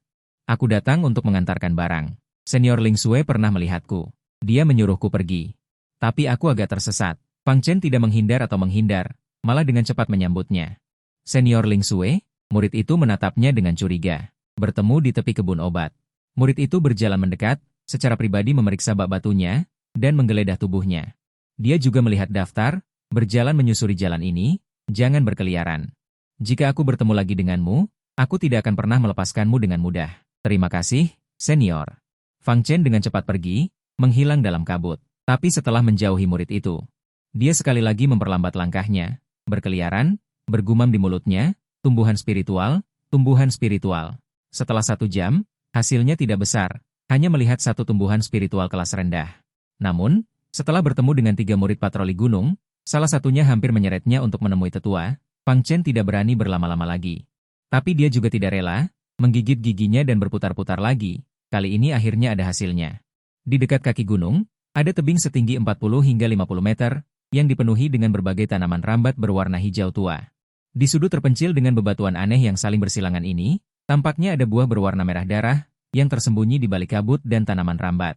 Aku datang untuk mengantarkan barang. Senior Ling Sui pernah melihatku. Dia menyuruhku pergi. Tapi aku agak tersesat. Fang Chen tidak menghindar atau menghindar, malah dengan cepat menyambutnya. Senior Ling Sui, murid itu menatapnya dengan curiga. Bertemu di tepi kebun obat. Murid itu berjalan mendekat, secara pribadi memeriksa bak batunya, dan menggeledah tubuhnya. Dia juga melihat daftar, berjalan menyusuri jalan ini, jangan berkeliaran. Jika aku bertemu lagi denganmu, aku tidak akan pernah melepaskanmu dengan mudah. Terima kasih, senior. Fang Chen dengan cepat pergi, menghilang dalam kabut. Tapi setelah menjauhi murid itu, dia sekali lagi memperlambat langkahnya, berkeliaran, bergumam di mulutnya, tumbuhan spiritual, tumbuhan spiritual. Setelah 1 jam, hasilnya tidak besar, hanya melihat 1 tumbuhan spiritual kelas rendah. Namun, setelah bertemu dengan 3 murid patroli gunung, salah satunya hampir menyeretnya untuk menemui tetua, Fang Chen tidak berani berlama-lama lagi. Tapi dia juga tidak rela, menggigit giginya dan berputar-putar lagi. Kali ini akhirnya ada hasilnya. Di dekat kaki gunung, ada tebing setinggi 40 hingga 50 meter, yang dipenuhi dengan berbagai tanaman rambat berwarna hijau tua. Di sudut terpencil dengan bebatuan aneh yang saling bersilangan ini, tampaknya ada buah berwarna merah darah, yang tersembunyi di balik kabut dan tanaman rambat.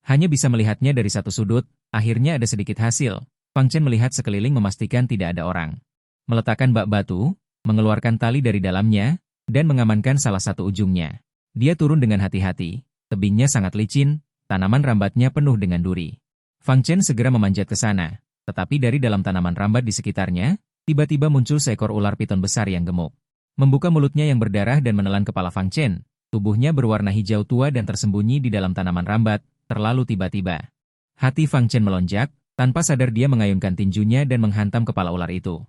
Hanya bisa melihatnya dari satu sudut, akhirnya ada sedikit hasil. Fang Chen melihat sekeliling memastikan tidak ada orang. Meletakkan bak batu, mengeluarkan tali dari dalamnya, dan mengamankan salah satu ujungnya. Dia turun dengan hati-hati, tebingnya sangat licin, tanaman rambatnya penuh dengan duri. Fang Chen segera memanjat ke sana, tetapi dari dalam tanaman rambat di sekitarnya, tiba-tiba muncul seekor ular piton besar yang gemuk. Membuka mulutnya yang berdarah dan menelan kepala Fang Chen, tubuhnya berwarna hijau tua dan tersembunyi di dalam tanaman rambat, terlalu tiba-tiba. Hati Fang Chen melonjak, tanpa sadar dia mengayunkan tinjunya dan menghantam kepala ular itu.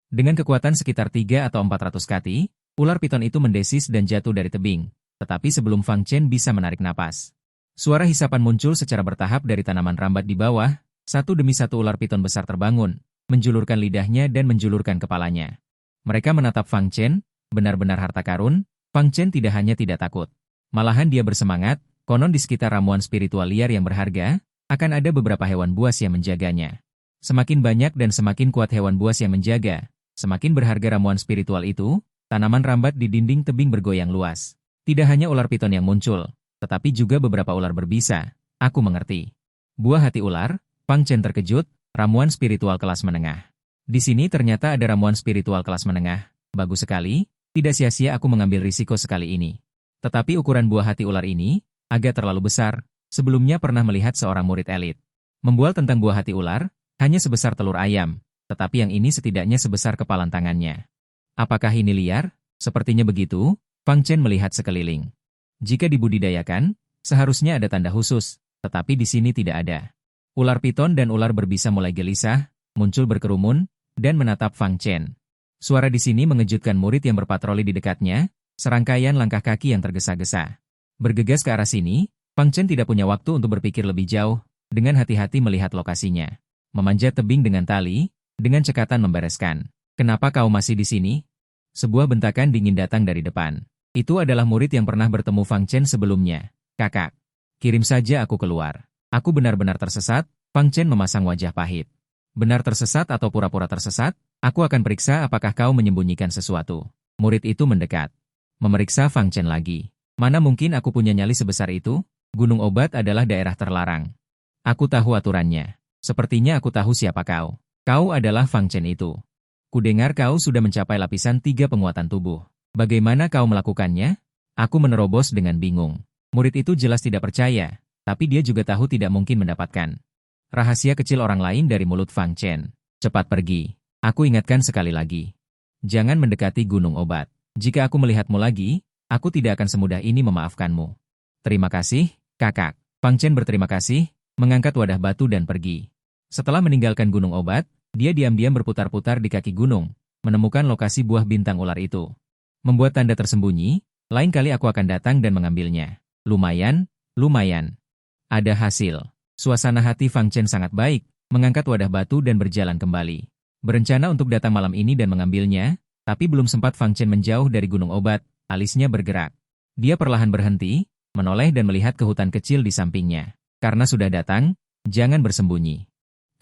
Dengan kekuatan sekitar 3 atau 400 kati, ular piton itu mendesis dan jatuh dari tebing. Tetapi sebelum Fang Chen bisa menarik napas, suara hisapan muncul secara bertahap dari tanaman rambat di bawah, satu demi satu ular piton besar terbangun, menjulurkan lidahnya dan menjulurkan kepalanya. Mereka menatap Fang Chen, benar-benar harta karun. Fang Chen tidak hanya tidak takut, malahan dia bersemangat, konon di sekitar ramuan spiritual liar yang berharga, akan ada beberapa hewan buas yang menjaganya. Semakin banyak dan semakin kuat hewan buas yang menjaga, semakin berharga ramuan spiritual itu. Tanaman rambat di dinding tebing bergoyang luas. Tidak hanya ular piton yang muncul, tetapi juga beberapa ular berbisa. Aku mengerti. Buah hati ular, Fang Chen terkejut, ramuan spiritual kelas menengah. Di sini ternyata ada ramuan spiritual kelas menengah. Bagus sekali, tidak sia-sia aku mengambil risiko sekali ini. Tetapi ukuran buah hati ular ini agak terlalu besar. Sebelumnya pernah melihat seorang murid elit membual tentang buah hati ular, hanya sebesar telur ayam, tetapi yang ini setidaknya sebesar kepalan tangannya. Apakah ini liar? Sepertinya begitu. Fang Chen melihat sekeliling. Jika dibudidayakan, seharusnya ada tanda khusus, tetapi di sini tidak ada. Ular piton dan ular berbisa mulai gelisah, muncul berkerumun, dan menatap Fang Chen. Suara di sini mengejutkan murid yang berpatroli di dekatnya, serangkaian langkah kaki yang tergesa-gesa. Bergegas ke arah sini, Fang Chen tidak punya waktu untuk berpikir lebih jauh, dengan hati-hati melihat lokasinya. Memanjat tebing dengan tali, dengan cekatan membereskan. Kenapa kau masih di sini? Sebuah bentakan dingin datang dari depan. Itu adalah murid yang pernah bertemu Fang Chen sebelumnya. Kakak, kirim saja aku keluar. Aku benar-benar tersesat. Fang Chen memasang wajah pahit. Benar tersesat atau pura-pura tersesat? Aku akan periksa apakah kau menyembunyikan sesuatu. Murid itu mendekat. Memeriksa Fang Chen lagi. Mana mungkin aku punya nyali sebesar itu? Gunung Obat adalah daerah terlarang. Aku tahu aturannya. Sepertinya aku tahu siapa kau. Kau adalah Fang Chen itu. Kudengar kau sudah mencapai lapisan 3 penguatan tubuh. Bagaimana kau melakukannya? Aku menerobos dengan bingung. Murid itu jelas tidak percaya, tapi dia juga tahu tidak mungkin mendapatkan rahasia kecil orang lain dari mulut Fang Chen. Cepat pergi. Aku ingatkan sekali lagi. Jangan mendekati Gunung Obat. Jika aku melihatmu lagi, aku tidak akan semudah ini memaafkanmu. Terima kasih, kakak. Fang Chen berterima kasih, mengangkat wadah batu dan pergi. Setelah meninggalkan Gunung Obat, dia diam-diam berputar-putar di kaki gunung, menemukan lokasi buah bintang ular itu. Membuat tanda tersembunyi, lain kali aku akan datang dan mengambilnya. Lumayan, lumayan. Ada hasil. Suasana hati Fang Chen sangat baik, mengangkat wadah batu dan berjalan kembali. Berencana untuk datang malam ini dan mengambilnya, tapi belum sempat Fang Chen menjauh dari Gunung Obat, alisnya bergerak. Dia perlahan berhenti, menoleh dan melihat ke hutan kecil di sampingnya. Karena sudah datang, jangan bersembunyi.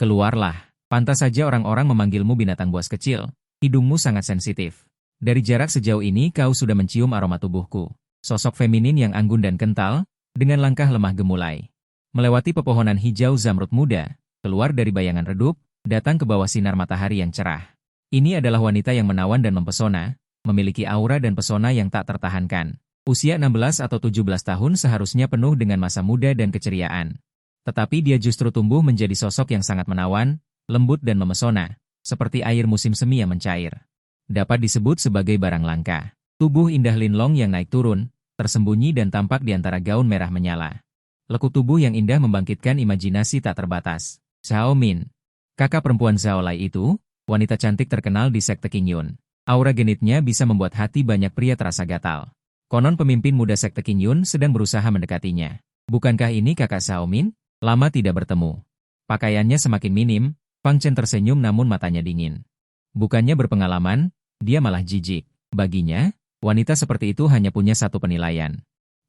Keluarlah. Pantas saja orang-orang memanggilmu binatang buas kecil. Hidungmu sangat sensitif. Dari jarak sejauh ini kau sudah mencium aroma tubuhku. Sosok feminin yang anggun dan kental, dengan langkah lemah gemulai. Melewati pepohonan hijau zamrud muda, keluar dari bayangan redup, datang ke bawah sinar matahari yang cerah. Ini adalah wanita yang menawan dan mempesona, memiliki aura dan pesona yang tak tertahankan. Usia 16 atau 17 tahun seharusnya penuh dengan masa muda dan keceriaan. Tetapi dia justru tumbuh menjadi sosok yang sangat menawan, lembut dan memesona, seperti air musim semi yang mencair. Dapat disebut sebagai barang langka. Tubuh indah linlong yang naik turun, tersembunyi dan tampak di antara gaun merah menyala. Lekuk tubuh yang indah membangkitkan imajinasi tak terbatas. Zhao Min. Kakak perempuan Zhao Lai itu, wanita cantik terkenal di sekte Qingyun. Aura genitnya bisa membuat hati banyak pria terasa gatal. Konon pemimpin muda sekte Qingyun sedang berusaha mendekatinya. Bukankah ini kakak Zhao Min? Lama tidak bertemu. Pakaiannya semakin minim. Fang Chen tersenyum namun matanya dingin. Bukannya berpengalaman, dia malah jijik. Baginya, wanita seperti itu hanya punya satu penilaian.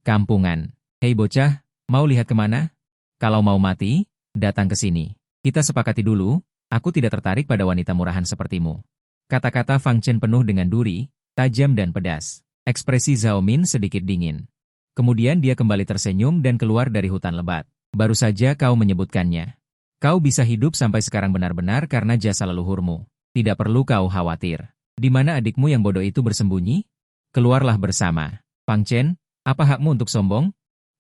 Kampungan. Hei bocah, mau lihat kemana? Kalau mau mati, datang ke sini. Kita sepakati dulu, aku tidak tertarik pada wanita murahan sepertimu. Kata-kata Fang Chen penuh dengan duri, tajam dan pedas. Ekspresi Zhao Min sedikit dingin. Kemudian dia kembali tersenyum dan keluar dari hutan lebat. Baru saja kau menyebutkannya. Kau bisa hidup sampai sekarang benar-benar karena jasa leluhurmu. Tidak perlu kau khawatir. Di mana adikmu yang bodoh itu bersembunyi? Keluarlah bersama. Fang Chen, apa hakmu untuk sombong?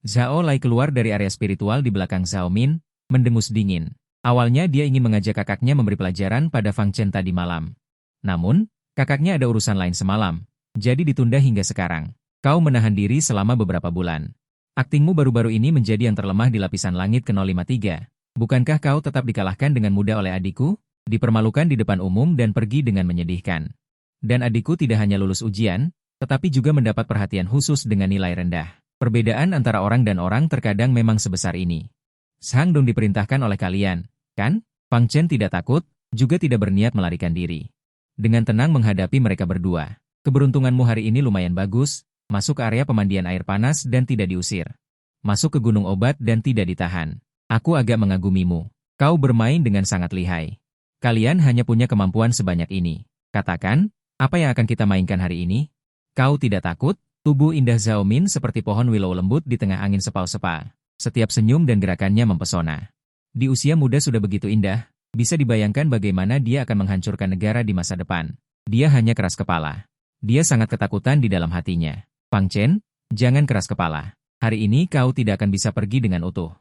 Zhao Lai keluar dari area spiritual di belakang Zhao Min, mendengus dingin. Awalnya dia ingin mengajak kakaknya memberi pelajaran pada Fang Chen tadi malam. Namun, kakaknya ada urusan lain semalam, jadi ditunda hingga sekarang. Kau menahan diri selama beberapa bulan. Aktingmu baru-baru ini menjadi yang terlemah di lapisan langit ke-053. Bukankah kau tetap dikalahkan dengan mudah oleh adikku, dipermalukan di depan umum dan pergi dengan menyedihkan? Dan adikku tidak hanya lulus ujian, tetapi juga mendapat perhatian khusus dengan nilai rendah. Perbedaan antara orang dan orang terkadang memang sebesar ini. Sang Dong diperintahkan oleh kalian, kan? Fang Chen tidak takut, juga tidak berniat melarikan diri. Dengan tenang menghadapi mereka berdua. Keberuntunganmu hari ini lumayan bagus, masuk ke area pemandian air panas dan tidak diusir. Masuk ke Gunung Obat dan tidak ditahan. Aku agak mengagumimu. Kau bermain dengan sangat lihai. Kalian hanya punya kemampuan sebanyak ini. Katakan, apa yang akan kita mainkan hari ini? Kau tidak takut? Tubuh indah Zhao Min seperti pohon willow lembut di tengah angin sepau-sepa. Setiap senyum dan gerakannya mempesona. Di usia muda sudah begitu indah, bisa dibayangkan bagaimana dia akan menghancurkan negara di masa depan. Dia hanya keras kepala. Dia sangat ketakutan di dalam hatinya. Fang Chen, jangan keras kepala. Hari ini kau tidak akan bisa pergi dengan utuh.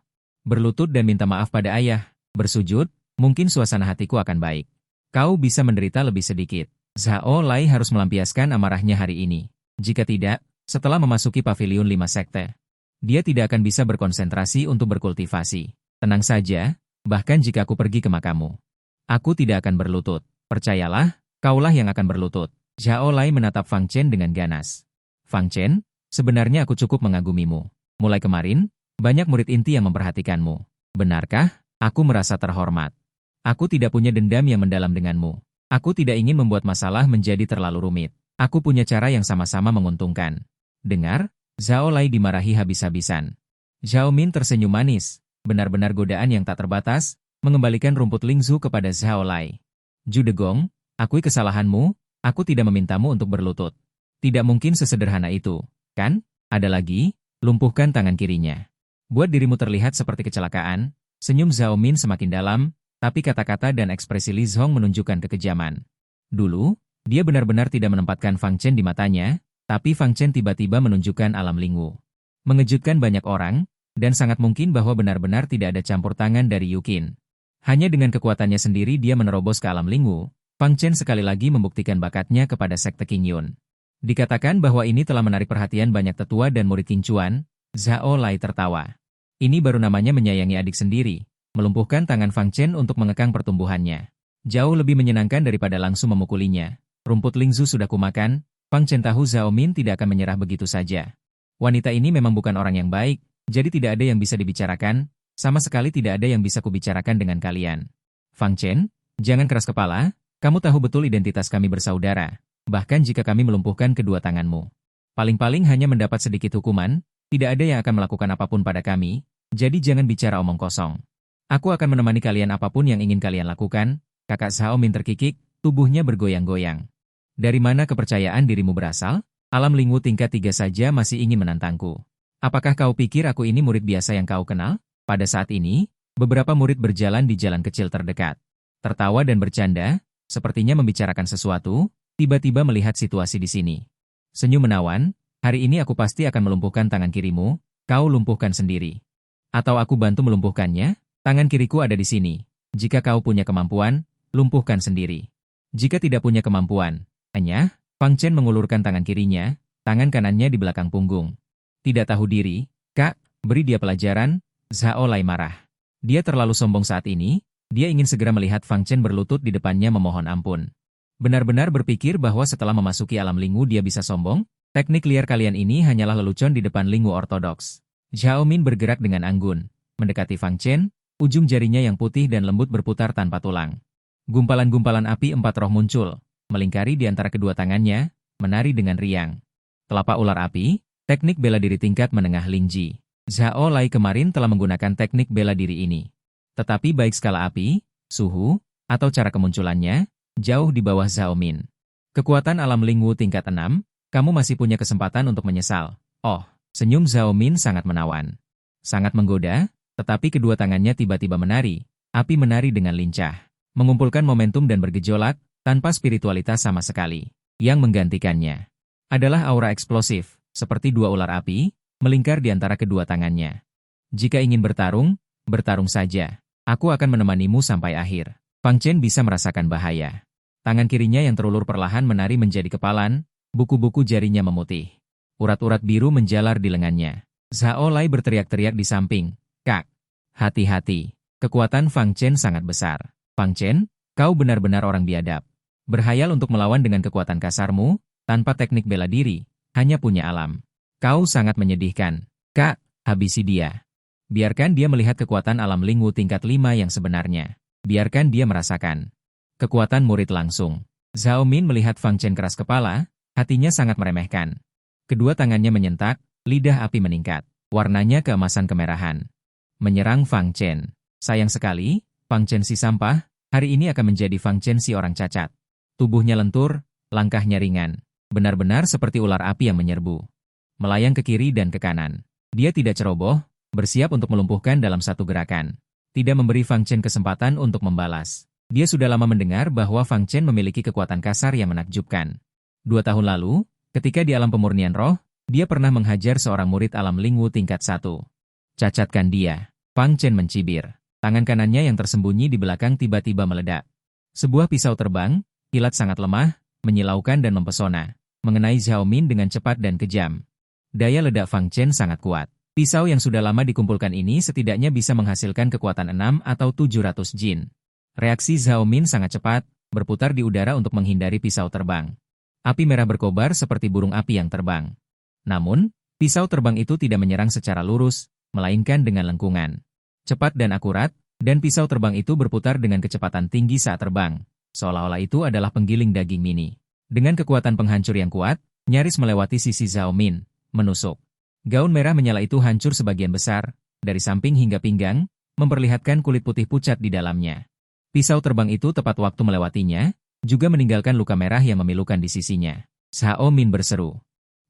Berlutut dan minta maaf pada ayah, bersujud, mungkin suasana hatiku akan baik. Kau bisa menderita lebih sedikit. Zhao Lai harus melampiaskan amarahnya hari ini. Jika tidak, setelah memasuki pavilion 5 sekte, dia tidak akan bisa berkonsentrasi untuk berkultivasi. Tenang saja, bahkan jika aku pergi ke makamu, aku tidak akan berlutut. Percayalah, kaulah yang akan berlutut. Zhao Lai menatap Fang Chen dengan ganas. Fang Chen, sebenarnya aku cukup mengagumimu. Mulai kemarin, banyak murid inti yang memperhatikanmu. Benarkah? Aku merasa terhormat. Aku tidak punya dendam yang mendalam denganmu. Aku tidak ingin membuat masalah menjadi terlalu rumit. Aku punya cara yang sama-sama menguntungkan. Dengar, Zhao Lai dimarahi habis-habisan. Zhao Min tersenyum manis. Benar-benar godaan yang tak terbatas, mengembalikan rumput Lingzu kepada Zhao Lai. Judegong, akui kesalahanmu, aku tidak memintamu untuk berlutut. Tidak mungkin sesederhana itu, kan? Ada lagi, lumpuhkan tangan kirinya. Buat dirimu terlihat seperti kecelakaan, senyum Zhao Min semakin dalam, tapi kata-kata dan ekspresi Li Zhong menunjukkan kekejaman. Dulu, dia benar-benar tidak menempatkan Fang Chen di matanya, tapi Fang Chen tiba-tiba menunjukkan alam Lingwu. Mengejutkan banyak orang, dan sangat mungkin bahwa benar-benar tidak ada campur tangan dari Yukin. Hanya dengan kekuatannya sendiri dia menerobos ke alam Lingwu. Fang Chen sekali lagi membuktikan bakatnya kepada Sekte King Yun. Dikatakan bahwa ini telah menarik perhatian banyak tetua dan murid King Chuan. Zhao Lai tertawa. Ini baru namanya menyayangi adik sendiri, melumpuhkan tangan Fang Chen untuk mengekang pertumbuhannya. Jauh lebih menyenangkan daripada langsung memukulinya. Rumput Lingzu sudah kumakan, Fang Chen tahu Zhao Min tidak akan menyerah begitu saja. Wanita ini memang bukan orang yang baik, jadi tidak ada yang bisa dibicarakan, sama sekali tidak ada yang bisa kubicarakan dengan kalian. Fang Chen, jangan keras kepala, kamu tahu betul identitas kami bersaudara, bahkan jika kami melumpuhkan kedua tanganmu. Paling-paling hanya mendapat sedikit hukuman, tidak ada yang akan melakukan apapun pada kami, jadi jangan bicara omong kosong. Aku akan menemani kalian apapun yang ingin kalian lakukan. Kakak Zhao Min terkikik, tubuhnya bergoyang-goyang. Dari mana kepercayaan dirimu berasal? Alam Lingwu tingkat 3 saja masih ingin menantangku. Apakah kau pikir aku ini murid biasa yang kau kenal? Pada saat ini, beberapa murid berjalan di jalan kecil terdekat. Tertawa dan bercanda, sepertinya membicarakan sesuatu, tiba-tiba melihat situasi di sini. Senyum menawan, hari ini aku pasti akan melumpuhkan tangan kirimu, kau lumpuhkan sendiri. Atau aku bantu melumpuhkannya, tangan kiriku ada di sini. Jika kau punya kemampuan, lumpuhkan sendiri. Jika tidak punya kemampuan, hanya, Fang Chen mengulurkan tangan kirinya, tangan kanannya di belakang punggung. Tidak tahu diri, Kak, beri dia pelajaran. Zhao Lai marah. Dia terlalu sombong saat ini, dia ingin segera melihat Fang Chen berlutut di depannya memohon ampun. Benar-benar berpikir bahwa setelah memasuki alam Lingwu dia bisa sombong? Teknik liar kalian ini hanyalah lelucon di depan Lingwu ortodoks. Zhao Min bergerak dengan anggun, mendekati Fang Chen, ujung jarinya yang putih dan lembut berputar tanpa tulang. Gumpalan-gumpalan api 4 roh muncul, melingkari di antara kedua tangannya, menari dengan riang. Telapak ular api, teknik bela diri tingkat menengah Lingji. Zhao Lai kemarin telah menggunakan teknik bela diri ini. Tetapi baik skala api, suhu, atau cara kemunculannya, jauh di bawah Zhao Min. Kekuatan alam Lingwu tingkat 6, kamu masih punya kesempatan untuk menyesal. Oh, senyum Zhao Min sangat menawan. Sangat menggoda, tetapi kedua tangannya tiba-tiba menari, api menari dengan lincah. Mengumpulkan momentum dan bergejolak, tanpa spiritualitas sama sekali. Yang menggantikannya adalah aura eksplosif, seperti 2 ular api, melingkar di antara kedua tangannya. Jika ingin bertarung, bertarung saja. Aku akan menemanimu sampai akhir. Fang Chen bisa merasakan bahaya. Tangan kirinya yang terulur perlahan menari menjadi kepalan, buku-buku jarinya memutih. Urat-urat biru menjalar di lengannya. Zhao Lai berteriak-teriak di samping. Kak, hati-hati. Kekuatan Fang Chen sangat besar. Fang Chen, kau benar-benar orang biadab. Berhayal untuk melawan dengan kekuatan kasarmu, tanpa teknik bela diri, hanya punya alam. Kau sangat menyedihkan. Kak, habisi dia. Biarkan dia melihat kekuatan alam Lingwu tingkat 5 yang sebenarnya. Biarkan dia merasakan kekuatan murid langsung. Zhao Min melihat Fang Chen keras kepala, hatinya sangat meremehkan. Kedua tangannya menyentak, lidah api meningkat. Warnanya keemasan kemerahan. Menyerang Fang Chen. Sayang sekali, Fang Chen si sampah, hari ini akan menjadi Fang Chen si orang cacat. Tubuhnya lentur, langkahnya ringan. Benar-benar seperti ular api yang menyerbu. Melayang ke kiri dan ke kanan. Dia tidak ceroboh, bersiap untuk melumpuhkan dalam satu gerakan. Tidak memberi Fang Chen kesempatan untuk membalas. Dia sudah lama mendengar bahwa Fang Chen memiliki kekuatan kasar yang menakjubkan. 2 tahun lalu, ketika di alam pemurnian roh, dia pernah menghajar seorang murid alam Lingwu tingkat 1. Cacatkan dia. Fang Chen mencibir. Tangan kanannya yang tersembunyi di belakang tiba-tiba meledak. Sebuah pisau terbang, kilat sangat lemah, menyilaukan dan mempesona, mengenai Zhao Min dengan cepat dan kejam. Daya ledak Fang Chen sangat kuat. Pisau yang sudah lama dikumpulkan ini setidaknya bisa menghasilkan kekuatan 6 atau 700 jin. Reaksi Zhao Min sangat cepat, berputar di udara untuk menghindari pisau terbang. Api merah berkobar seperti burung api yang terbang. Namun, pisau terbang itu tidak menyerang secara lurus, melainkan dengan lengkungan. Cepat dan akurat, dan pisau terbang itu berputar dengan kecepatan tinggi saat terbang, seolah-olah itu adalah penggiling daging mini. Dengan kekuatan penghancur yang kuat, nyaris melewati sisi Zhao Min, menusuk. Gaun merah menyala itu hancur sebagian besar, dari samping hingga pinggang, memperlihatkan kulit putih pucat di dalamnya. Pisau terbang itu tepat waktu melewatinya, juga meninggalkan luka merah yang memilukan di sisinya. Zhao Min berseru.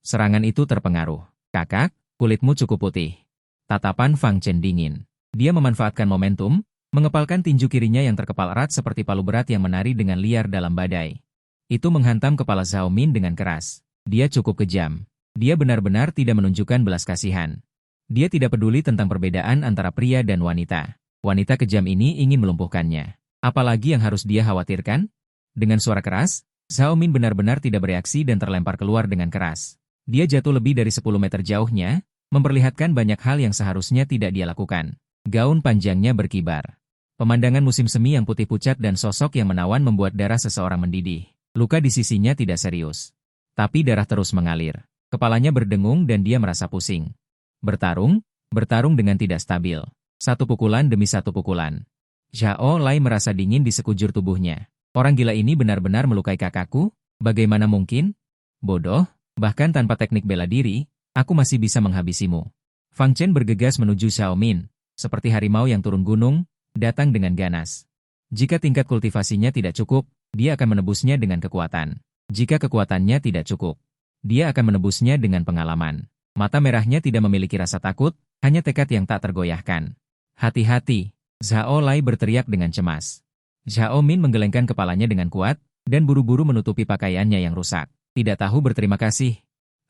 Serangan itu terpengaruh. Kakak, kulitmu cukup putih. Tatapan Fang Chen dingin. Dia memanfaatkan momentum, mengepalkan tinju kirinya yang terkepal erat seperti palu berat yang menari dengan liar dalam badai. Itu menghantam kepala Zhao Min dengan keras. Dia cukup kejam. Dia benar-benar tidak menunjukkan belas kasihan. Dia tidak peduli tentang perbedaan antara pria dan wanita. Wanita kejam ini ingin melumpuhkannya. Apalagi yang harus dia khawatirkan? Dengan suara keras, Zhao Min benar-benar tidak bereaksi dan terlempar keluar dengan keras. Dia jatuh lebih dari 10 meter jauhnya, memperlihatkan banyak hal yang seharusnya tidak dia lakukan. Gaun panjangnya berkibar. Pemandangan musim semi yang putih pucat dan sosok yang menawan membuat darah seseorang mendidih. Luka di sisinya tidak serius. Tapi darah terus mengalir. Kepalanya berdengung dan dia merasa pusing. Bertarung dengan tidak stabil. Satu pukulan demi satu pukulan. Zhao Lai merasa dingin di sekujur tubuhnya. Orang gila ini benar-benar melukai kakakku? Bagaimana mungkin? Bodoh, bahkan tanpa teknik bela diri, aku masih bisa menghabisimu. Fang Chen bergegas menuju Zhao Min. Seperti harimau yang turun gunung, datang dengan ganas. Jika tingkat kultivasinya tidak cukup, dia akan menebusnya dengan kekuatan. Jika kekuatannya tidak cukup, dia akan menebusnya dengan pengalaman. Mata merahnya tidak memiliki rasa takut, hanya tekad yang tak tergoyahkan. Hati-hati, Zhao Lai berteriak dengan cemas. Zhao Min menggelengkan kepalanya dengan kuat, dan buru-buru menutupi pakaiannya yang rusak. Tidak tahu berterima kasih.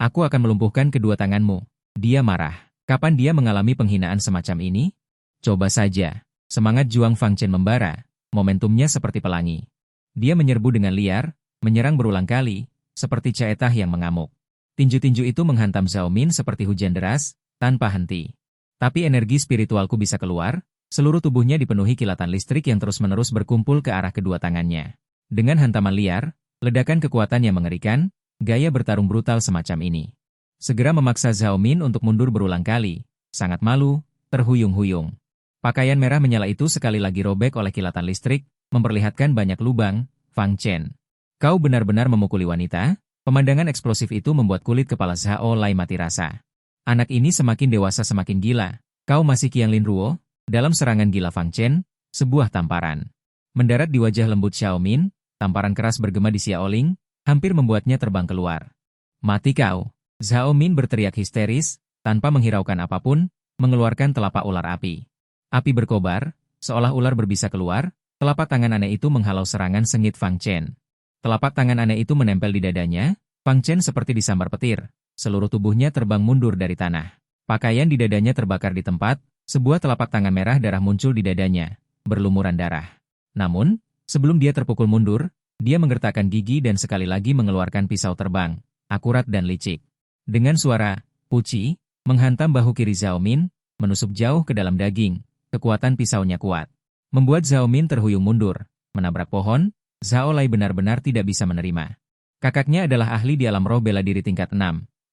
Aku akan melumpuhkan kedua tanganmu. Dia marah. Kapan dia mengalami penghinaan semacam ini? Coba saja. Semangat juang Fang Chen membara, momentumnya seperti pelangi. Dia menyerbu dengan liar, menyerang berulang kali, seperti caetah yang mengamuk. Tinju-tinju itu menghantam Zhao Min seperti hujan deras, tanpa henti. Tapi energi spiritualku bisa keluar, seluruh tubuhnya dipenuhi kilatan listrik yang terus-menerus berkumpul ke arah kedua tangannya. Dengan hantaman liar, ledakan kekuatan yang mengerikan, gaya bertarung brutal semacam ini segera memaksa Zhao Min untuk mundur berulang kali, sangat malu, terhuyung-huyung. Pakaian merah menyala itu sekali lagi robek oleh kilatan listrik, memperlihatkan banyak lubang. Fang Chen, kau benar-benar memukuli wanita? Pemandangan eksplosif itu membuat kulit kepala Zhao Lai mati rasa. Anak ini semakin dewasa semakin gila. Kau masih Qianlin Ruo? Dalam serangan gila Fang Chen, sebuah tamparan mendarat di wajah lembut Zhao Min, tamparan keras bergema di Xiaoling, hampir membuatnya terbang keluar. Mati kau! Zhao Min berteriak histeris, tanpa menghiraukan apapun, mengeluarkan telapak ular api. Api berkobar, seolah ular berbisa keluar, telapak tangan aneh itu menghalau serangan sengit Fang Chen. Telapak tangan aneh itu menempel di dadanya, Fang Chen seperti disambar petir, seluruh tubuhnya terbang mundur dari tanah. Pakaian di dadanya terbakar di tempat, sebuah telapak tangan merah darah muncul di dadanya, berlumuran darah. Namun, sebelum dia terpukul mundur, dia menggertakkan gigi dan sekali lagi mengeluarkan pisau terbang, akurat dan licik. Dengan suara puci, menghantam bahu kiri Zhao Min, menusuk jauh ke dalam daging, kekuatan pisaunya kuat. Membuat Zhao Min terhuyung mundur, menabrak pohon, Zhao Lai benar-benar tidak bisa menerima. Kakaknya adalah ahli di alam roh bela diri tingkat 6,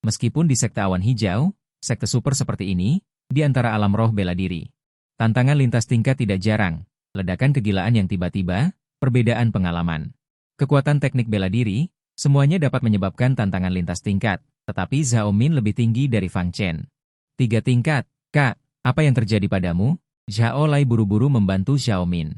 meskipun di sekte awan hijau, sekte super seperti ini, di antara alam roh bela diri. Tantangan lintas tingkat tidak jarang, ledakan kegilaan yang tiba-tiba, perbedaan pengalaman. Kekuatan teknik bela diri, semuanya dapat menyebabkan tantangan lintas tingkat. Tetapi Zhao Min lebih tinggi dari Fang Chen. 3 tingkat, Kak. Apa yang terjadi padamu? Zhao Lai buru-buru membantu Zhao Min.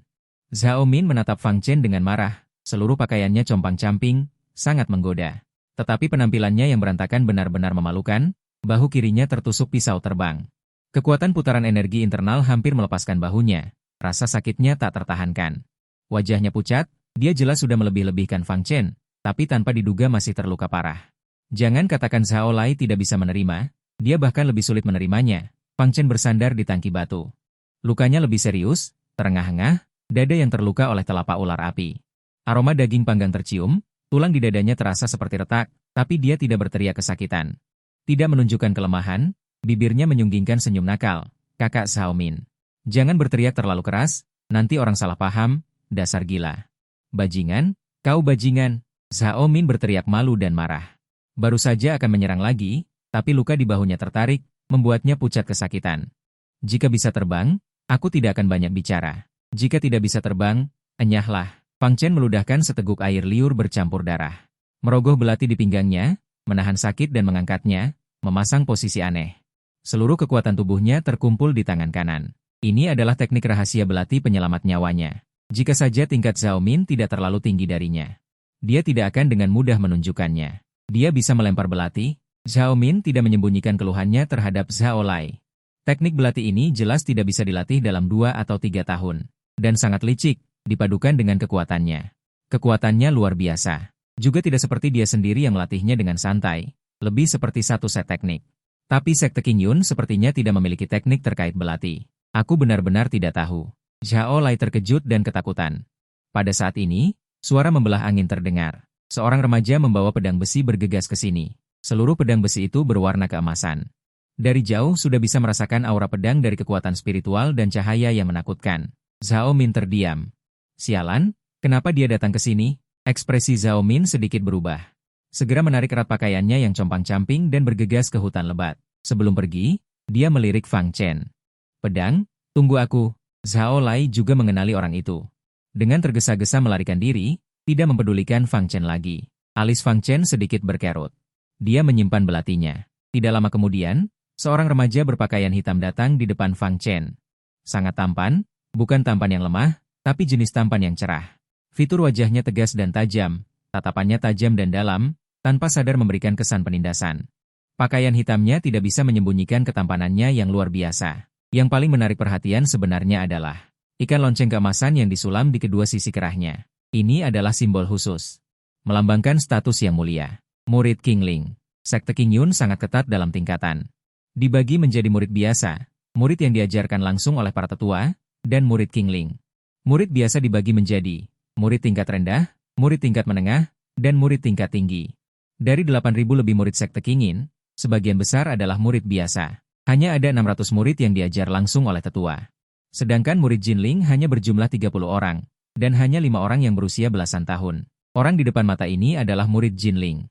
Zhao Min menatap Fang Chen dengan marah, seluruh pakaiannya compang-camping, sangat menggoda. Tetapi penampilannya yang berantakan benar-benar memalukan, bahu kirinya tertusuk pisau terbang. Kekuatan putaran energi internal hampir melepaskan bahunya, rasa sakitnya tak tertahankan. Wajahnya pucat, dia jelas sudah melebih-lebihkan Fang Chen, tapi tanpa diduga masih terluka parah. Jangan katakan Zhao Lai tidak bisa menerima, dia bahkan lebih sulit menerimanya. Fang Chen bersandar di tangki batu. Lukanya lebih serius, terengah-engah, dada yang terluka oleh telapak ular api. Aroma daging panggang tercium, tulang di dadanya terasa seperti retak, tapi dia tidak berteriak kesakitan. Tidak menunjukkan kelemahan, bibirnya menyunggingkan senyum nakal. Kakak Zhao Min. Jangan berteriak terlalu keras, nanti orang salah paham, dasar gila. Bajingan, kau bajingan. Zhao Min berteriak malu dan marah. Baru saja akan menyerang lagi, tapi luka di bahunya tertarik, membuatnya pucat kesakitan. Jika bisa terbang, aku tidak akan banyak bicara. Jika tidak bisa terbang, enyahlah. Fang Chen meludahkan seteguk air liur bercampur darah. Merogoh belati di pinggangnya, menahan sakit dan mengangkatnya, memasang posisi aneh. Seluruh kekuatan tubuhnya terkumpul di tangan kanan. Ini adalah teknik rahasia belati penyelamat nyawanya. Jika saja tingkat Zhao Min tidak terlalu tinggi darinya, dia tidak akan dengan mudah menunjukkannya. Dia bisa melempar belati. Zhao Min tidak menyembunyikan keluhannya terhadap Zhao Lai. Teknik belati ini jelas tidak bisa dilatih dalam 2 atau 3 tahun. Dan sangat licik, dipadukan dengan kekuatannya. Kekuatannya luar biasa. Juga tidak seperti dia sendiri yang melatihnya dengan santai, lebih seperti satu set teknik. Tapi sekte King Yun sepertinya tidak memiliki teknik terkait belati. Aku benar-benar tidak tahu. Zhao Lai terkejut dan ketakutan. Pada saat ini, suara membelah angin terdengar. Seorang remaja membawa pedang besi bergegas ke sini. Seluruh pedang besi itu berwarna keemasan. Dari jauh sudah bisa merasakan aura pedang dari kekuatan spiritual dan cahaya yang menakutkan. Zhao Min terdiam. Sialan, kenapa dia datang ke sini? Ekspresi Zhao Min sedikit berubah. Segera menarik erat pakaiannya yang compang-camping dan bergegas ke hutan lebat. Sebelum pergi, dia melirik Fang Chen. Pedang, tunggu aku. Zhao Lai juga mengenali orang itu. Dengan tergesa-gesa melarikan diri, tidak mempedulikan Fang Chen lagi. Alis Fang Chen sedikit berkerut. Dia menyimpan belatinya. Tidak lama kemudian, seorang remaja berpakaian hitam datang di depan Fang Chen. Sangat tampan, bukan tampan yang lemah, tapi jenis tampan yang cerah. Fitur wajahnya tegas dan tajam, tatapannya tajam dan dalam, tanpa sadar memberikan kesan penindasan. Pakaian hitamnya tidak bisa menyembunyikan ketampanannya yang luar biasa. Yang paling menarik perhatian sebenarnya adalah ikan lonceng keemasan yang disulam di kedua sisi kerahnya. Ini adalah simbol khusus, melambangkan status yang mulia. Murid King Ling. Sekte King Yun sangat ketat dalam tingkatan. Dibagi menjadi murid biasa, murid yang diajarkan langsung oleh para tetua, dan murid King Ling. Murid biasa dibagi menjadi murid tingkat rendah, murid tingkat menengah, dan murid tingkat tinggi. Dari 8.000 lebih murid sekte King Yin, sebagian besar adalah murid biasa. Hanya ada 600 murid yang diajar langsung oleh tetua. Sedangkan murid Jinling hanya berjumlah 30 orang, dan hanya 5 orang yang berusia belasan tahun. Orang di depan mata ini adalah murid Jinling.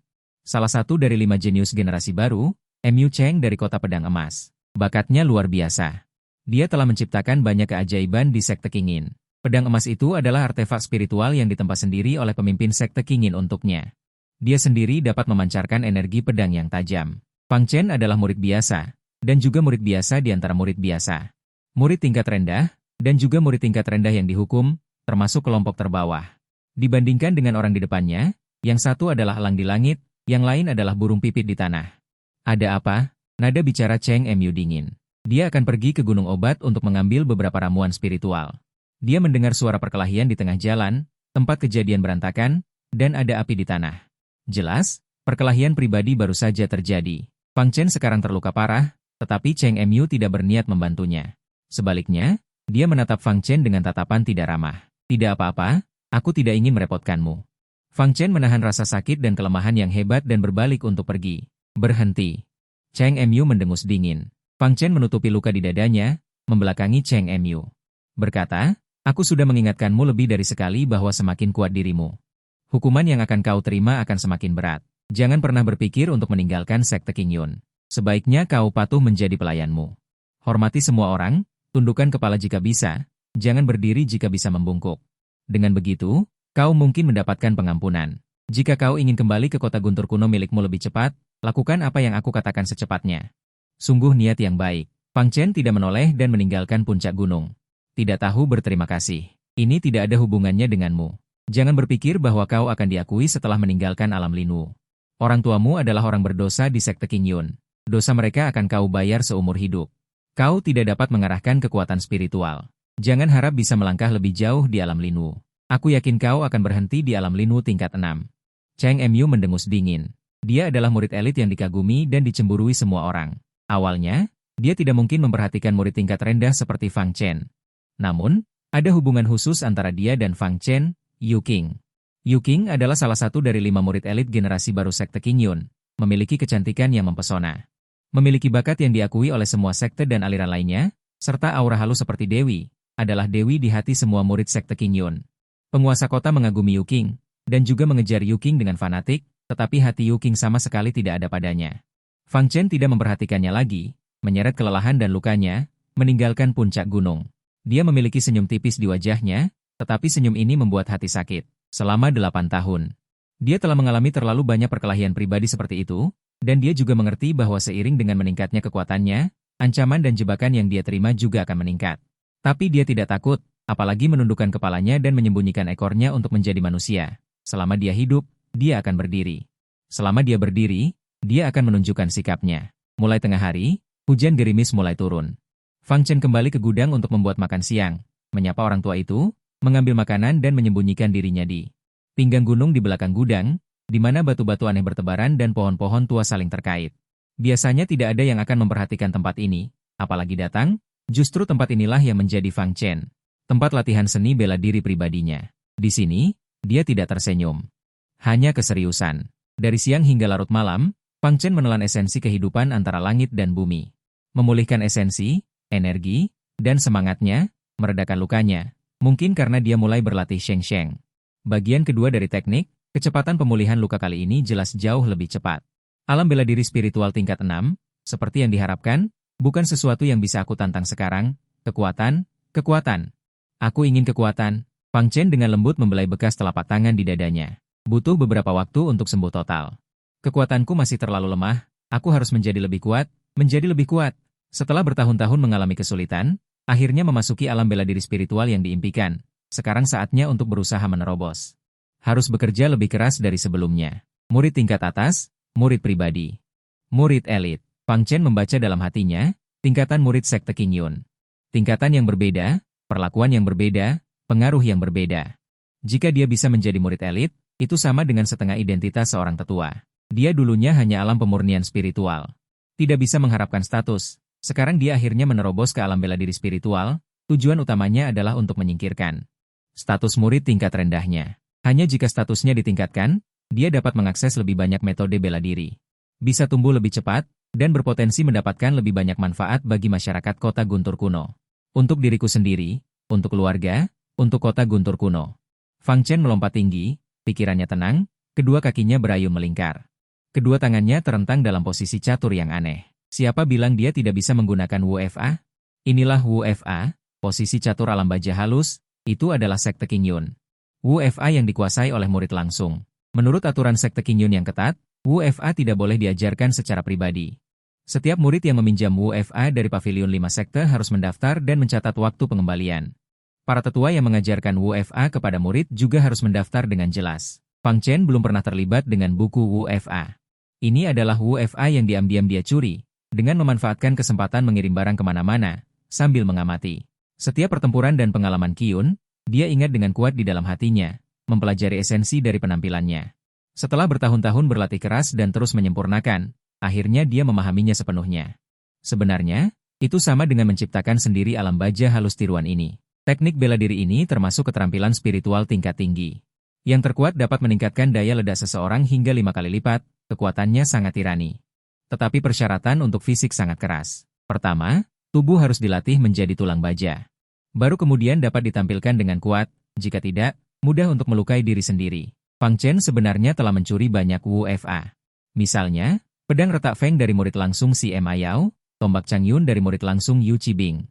Salah satu dari 5 jenius generasi baru, Mu Cheng dari Kota Pedang Emas. Bakatnya luar biasa. Dia telah menciptakan banyak keajaiban di sekte King Yin. Pedang emas itu adalah artefak spiritual yang ditempa sendiri oleh pemimpin sekte King Yin untuknya. Dia sendiri dapat memancarkan energi pedang yang tajam. Fang Chen adalah murid biasa, dan juga murid biasa di antara murid biasa. Murid tingkat rendah, dan juga murid tingkat rendah yang dihukum, termasuk kelompok terbawah. Dibandingkan dengan orang di depannya, yang satu adalah elang di langit, yang lain adalah burung pipit di tanah. Ada apa? Nada bicara Cheng Mu dingin. Dia akan pergi ke gunung obat untuk mengambil beberapa ramuan spiritual. Dia mendengar suara perkelahian di tengah jalan, tempat kejadian berantakan, dan ada api di tanah. Jelas, perkelahian pribadi baru saja terjadi. Fang Chen sekarang terluka parah, tetapi Cheng Mu tidak berniat membantunya. Sebaliknya, dia menatap Fang Chen dengan tatapan tidak ramah. Tidak apa-apa, aku tidak ingin merepotkanmu. Fang Chen menahan rasa sakit dan kelemahan yang hebat dan berbalik untuk pergi. Berhenti. Cheng Mu mendengus dingin. Fang Chen menutupi luka di dadanya, membelakangi Cheng Mu. Berkata, aku sudah mengingatkanmu lebih dari sekali bahwa semakin kuat dirimu, hukuman yang akan kau terima akan semakin berat. Jangan pernah berpikir untuk meninggalkan sekte King Yun. Sebaiknya kau patuh menjadi pelayanmu. Hormati semua orang, tundukkan kepala jika bisa, jangan berdiri jika bisa membungkuk. Dengan begitu, kau mungkin mendapatkan pengampunan. Jika kau ingin kembali ke kota guntur kuno milikmu lebih cepat, lakukan apa yang aku katakan secepatnya. Sungguh niat yang baik. Fang Chen tidak menoleh dan meninggalkan puncak gunung. Tidak tahu berterima kasih. Ini tidak ada hubungannya denganmu. Jangan berpikir bahwa kau akan diakui setelah meninggalkan alam Linwu. Orang tuamu adalah orang berdosa di sekte Qingyun. Dosa mereka akan kau bayar seumur hidup. Kau tidak dapat mengarahkan kekuatan spiritual. Jangan harap bisa melangkah lebih jauh di alam Linwu. Aku yakin kau akan berhenti di alam Linwu tingkat 6. Cheng Mu mendengus dingin. Dia adalah murid elit yang dikagumi dan dicemburui semua orang. Awalnya, dia tidak mungkin memperhatikan murid tingkat rendah seperti Fang Chen. Namun, ada hubungan khusus antara dia dan Fang Chen, Yu Qing. Yu Qing adalah salah satu dari 5 murid elit generasi baru sekte Qingyun, memiliki kecantikan yang mempesona. Memiliki bakat yang diakui oleh semua sekte dan aliran lainnya, serta aura halus seperti dewi, adalah dewi di hati semua murid sekte Qingyun. Penguasa kota mengagumi Yu Qing, dan juga mengejar Yu Qing dengan fanatik, tetapi hati Yu Qing sama sekali tidak ada padanya. Fang Chen tidak memperhatikannya lagi, menyeret kelelahan dan lukanya, meninggalkan puncak gunung. Dia memiliki senyum tipis di wajahnya, tetapi senyum ini membuat hati sakit. Selama 8 tahun, dia telah mengalami terlalu banyak perkelahian pribadi seperti itu, dan dia juga mengerti bahwa seiring dengan meningkatnya kekuatannya, ancaman dan jebakan yang dia terima juga akan meningkat. Tapi dia tidak takut, apalagi menundukkan kepalanya dan menyembunyikan ekornya untuk menjadi manusia. Selama dia hidup, dia akan berdiri. Selama dia berdiri, dia akan menunjukkan sikapnya. Mulai tengah hari, hujan gerimis mulai turun. Fang Chen kembali ke gudang untuk membuat makan siang, menyapa orang tua itu, mengambil makanan dan menyembunyikan dirinya di pinggang gunung di belakang gudang, di mana batu-batu aneh bertebaran dan pohon-pohon tua saling terkait. Biasanya tidak ada yang akan memperhatikan tempat ini, apalagi datang, justru tempat inilah yang menjadi Fang Chen, tempat latihan seni bela diri pribadinya. Di sini, dia tidak tersenyum. Hanya keseriusan. Dari siang hingga larut malam, Fang Chen menelan esensi kehidupan antara langit dan bumi. Memulihkan esensi, energi, dan semangatnya, meredakan lukanya, mungkin karena dia mulai berlatih Sheng Sheng. Bagian kedua dari teknik, kecepatan pemulihan luka kali ini jelas jauh lebih cepat. Alam bela diri spiritual tingkat 6, seperti yang diharapkan, bukan sesuatu yang bisa aku tantang sekarang. Kekuatan. Aku ingin kekuatan. Fang Chen dengan lembut membelai bekas telapak tangan di dadanya. Butuh beberapa waktu untuk sembuh total. Kekuatanku masih terlalu lemah, aku harus menjadi lebih kuat. Setelah bertahun-tahun mengalami kesulitan, akhirnya memasuki alam bela diri spiritual yang diimpikan. Sekarang saatnya untuk berusaha menerobos. Harus bekerja lebih keras dari sebelumnya. Murid tingkat atas, murid pribadi, murid elit. Fang Chen membaca dalam hatinya, tingkatan murid sekte Qingyun. Tingkatan yang berbeda, perlakuan yang berbeda, pengaruh yang berbeda. Jika dia bisa menjadi murid elit, itu sama dengan setengah identitas seorang tetua. Dia dulunya hanya alam pemurnian spiritual. Tidak bisa mengharapkan status. Sekarang dia akhirnya menerobos ke alam bela diri spiritual, tujuan utamanya adalah untuk menyingkirkan status murid tingkat rendahnya. Hanya jika statusnya ditingkatkan, dia dapat mengakses lebih banyak metode bela diri. Bisa tumbuh lebih cepat, dan berpotensi mendapatkan lebih banyak manfaat bagi masyarakat kota Guntur kuno. Untuk diriku sendiri, untuk keluarga, untuk kota Guntur kuno. Fang Chen melompat tinggi, pikirannya tenang, kedua kakinya berayun melingkar. Kedua tangannya terentang dalam posisi catur yang aneh. Siapa bilang dia tidak bisa menggunakan WFA? Inilah WFA, posisi catur alam baja halus, itu adalah sekte Qingyun. WFA yang dikuasai oleh murid langsung. Menurut aturan sekte Qingyun yang ketat, WFA tidak boleh diajarkan secara pribadi. Setiap murid yang meminjam WFA dari Pavilion 5 Sekte harus mendaftar dan mencatat waktu pengembalian. Para tetua yang mengajarkan WFA kepada murid juga harus mendaftar dengan jelas. Fang Chen belum pernah terlibat dengan buku WFA. Ini adalah WFA yang diam-diam dia curi, dengan memanfaatkan kesempatan mengirim barang kemana-mana, sambil mengamati. Setiap pertempuran dan pengalaman Qiyun, dia ingat dengan kuat di dalam hatinya, mempelajari esensi dari penampilannya. Setelah bertahun-tahun berlatih keras dan terus menyempurnakan, akhirnya dia memahaminya sepenuhnya. Sebenarnya, itu sama dengan menciptakan sendiri alam baja halus tiruan ini. Teknik bela diri ini termasuk keterampilan spiritual tingkat tinggi. Yang terkuat dapat meningkatkan daya ledak seseorang hingga 5 kali lipat, kekuatannya sangat tirani. Tetapi persyaratan untuk fisik sangat keras. Pertama, tubuh harus dilatih menjadi tulang baja. Baru kemudian dapat ditampilkan dengan kuat, jika tidak, mudah untuk melukai diri sendiri. Fang Chen sebenarnya telah mencuri banyak WFA. Misalnya, pedang retak Feng dari murid langsung Si Ma Yao, tombak Chang Yun dari murid langsung Yu Qibing.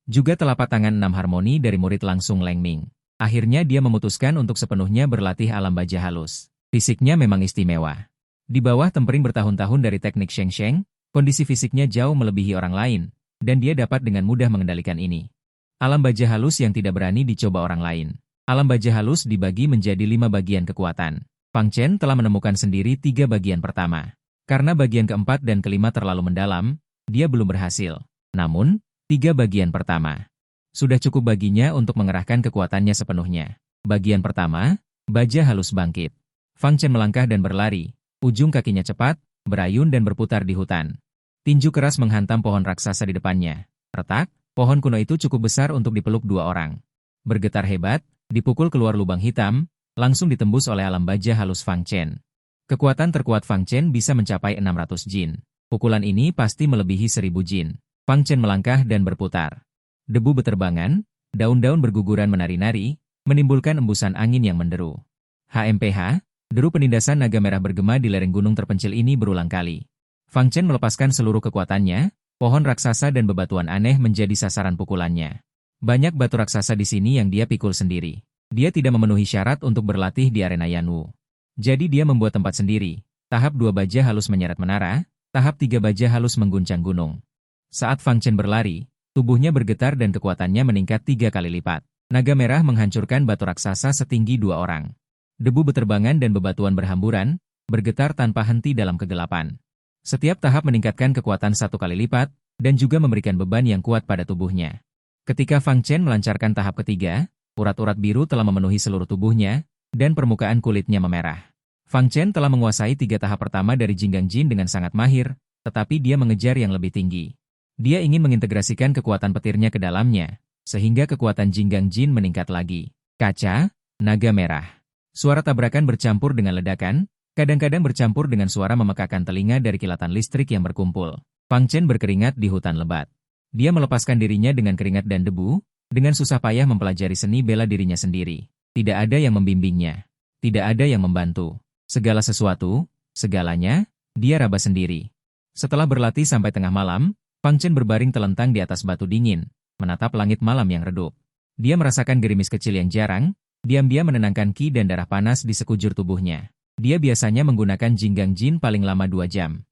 Juga telapak tangan 6 harmoni dari murid langsung Leng Ming. Akhirnya dia memutuskan untuk sepenuhnya berlatih alam baja halus. Fisiknya memang istimewa. Di bawah tempering bertahun-tahun dari teknik Sheng Sheng, kondisi fisiknya jauh melebihi orang lain, dan dia dapat dengan mudah mengendalikan ini. Alam baja halus yang tidak berani dicoba orang lain. Alam baja halus dibagi menjadi 5 bagian kekuatan. Fang Chen telah menemukan sendiri 3 bagian pertama. Karena bagian keempat dan kelima terlalu mendalam, dia belum berhasil. Namun, 3 bagian pertama sudah cukup baginya untuk mengerahkan kekuatannya sepenuhnya. Bagian pertama, baja halus bangkit. Fang Chen melangkah dan berlari. Ujung kakinya cepat, berayun dan berputar di hutan. Tinju keras menghantam pohon raksasa di depannya. Retak, pohon kuno itu cukup besar untuk dipeluk 2 orang. Bergetar hebat, dipukul keluar lubang hitam, langsung ditembus oleh alam baja halus Fang Chen. Kekuatan terkuat Fang Chen bisa mencapai 600 jin. Pukulan ini pasti melebihi 1000 jin. Fang Chen melangkah dan berputar. Debu beterbangan, daun-daun berguguran menari-nari, menimbulkan embusan angin yang menderu. HMPH, deru penindasan naga merah bergema di lereng gunung terpencil ini berulang kali. Fang Chen melepaskan seluruh kekuatannya, pohon raksasa dan bebatuan aneh menjadi sasaran pukulannya. Banyak batu raksasa di sini yang dia pikul sendiri. Dia tidak memenuhi syarat untuk berlatih di arena Yanwu. Jadi dia membuat tempat sendiri. Tahap 2 baja halus menyeret menara, tahap 3 baja halus mengguncang gunung. Saat Fang Chen berlari, tubuhnya bergetar dan kekuatannya meningkat 3 kali lipat. Naga merah menghancurkan batu raksasa setinggi 2 orang. Debu beterbangan dan bebatuan berhamburan, bergetar tanpa henti dalam kegelapan. Setiap tahap meningkatkan kekuatan 1 kali lipat, dan juga memberikan beban yang kuat pada tubuhnya. Ketika Fang Chen melancarkan tahap ketiga, urat-urat biru telah memenuhi seluruh tubuhnya, dan permukaan kulitnya memerah. Fang Chen telah menguasai 3 tahap pertama dari Jinggang Jin dengan sangat mahir, tetapi dia mengejar yang lebih tinggi. Dia ingin mengintegrasikan kekuatan petirnya ke dalamnya, sehingga kekuatan Jinggang Jin meningkat lagi. Kaca, naga merah. Suara tabrakan bercampur dengan ledakan, kadang-kadang bercampur dengan suara memekakan telinga dari kilatan listrik yang berkumpul. Fang Chen berkeringat di hutan lebat. Dia melepaskan dirinya dengan keringat dan debu, dengan susah payah mempelajari seni bela dirinya sendiri. Tidak ada yang membimbingnya. Tidak ada yang membantu. Segala sesuatu, segalanya, dia raba sendiri. Setelah berlatih sampai tengah malam, Fang Chen berbaring telentang di atas batu dingin, menatap langit malam yang redup. Dia merasakan gerimis kecil yang jarang, diam-diam menenangkan ki dan darah panas di sekujur tubuhnya. Dia biasanya menggunakan Jinggang Jin paling lama 2 jam.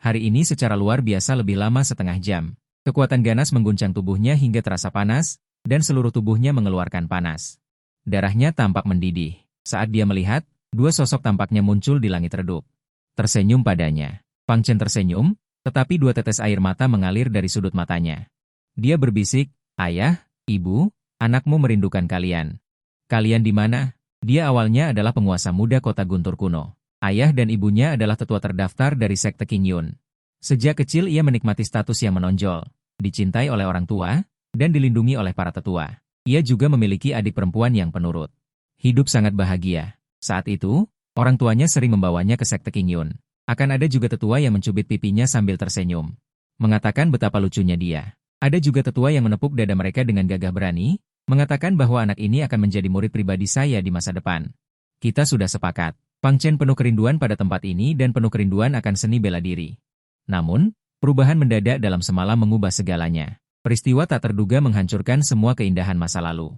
Hari ini secara luar biasa lebih lama setengah jam. Kekuatan ganas mengguncang tubuhnya hingga terasa panas, dan seluruh tubuhnya mengeluarkan panas. Darahnya tampak mendidih. Saat dia melihat, 2 sosok tampaknya muncul di langit redup. Tersenyum padanya. Fang Chen tersenyum, tetapi 2 tetes air mata mengalir dari sudut matanya. Dia berbisik, "Ayah, Ibu, anakmu merindukan kalian. Kalian di mana?" Dia awalnya adalah penguasa muda kota Guntur kuno. Ayah dan ibunya adalah tetua terdaftar dari sekte Qingyun. Sejak kecil ia menikmati status yang menonjol, dicintai oleh orang tua, dan dilindungi oleh para tetua. Ia juga memiliki adik perempuan yang penurut. Hidup sangat bahagia. Saat itu, orang tuanya sering membawanya ke sekte Qingyun. Akan ada juga tetua yang mencubit pipinya sambil tersenyum, mengatakan betapa lucunya dia. Ada juga tetua yang menepuk dada mereka dengan gagah berani, mengatakan bahwa anak ini akan menjadi murid pribadi saya di masa depan. Kita sudah sepakat. Fang Chen penuh kerinduan pada tempat ini dan penuh kerinduan akan seni bela diri. Namun, perubahan mendadak dalam semalam mengubah segalanya. Peristiwa tak terduga menghancurkan semua keindahan masa lalu.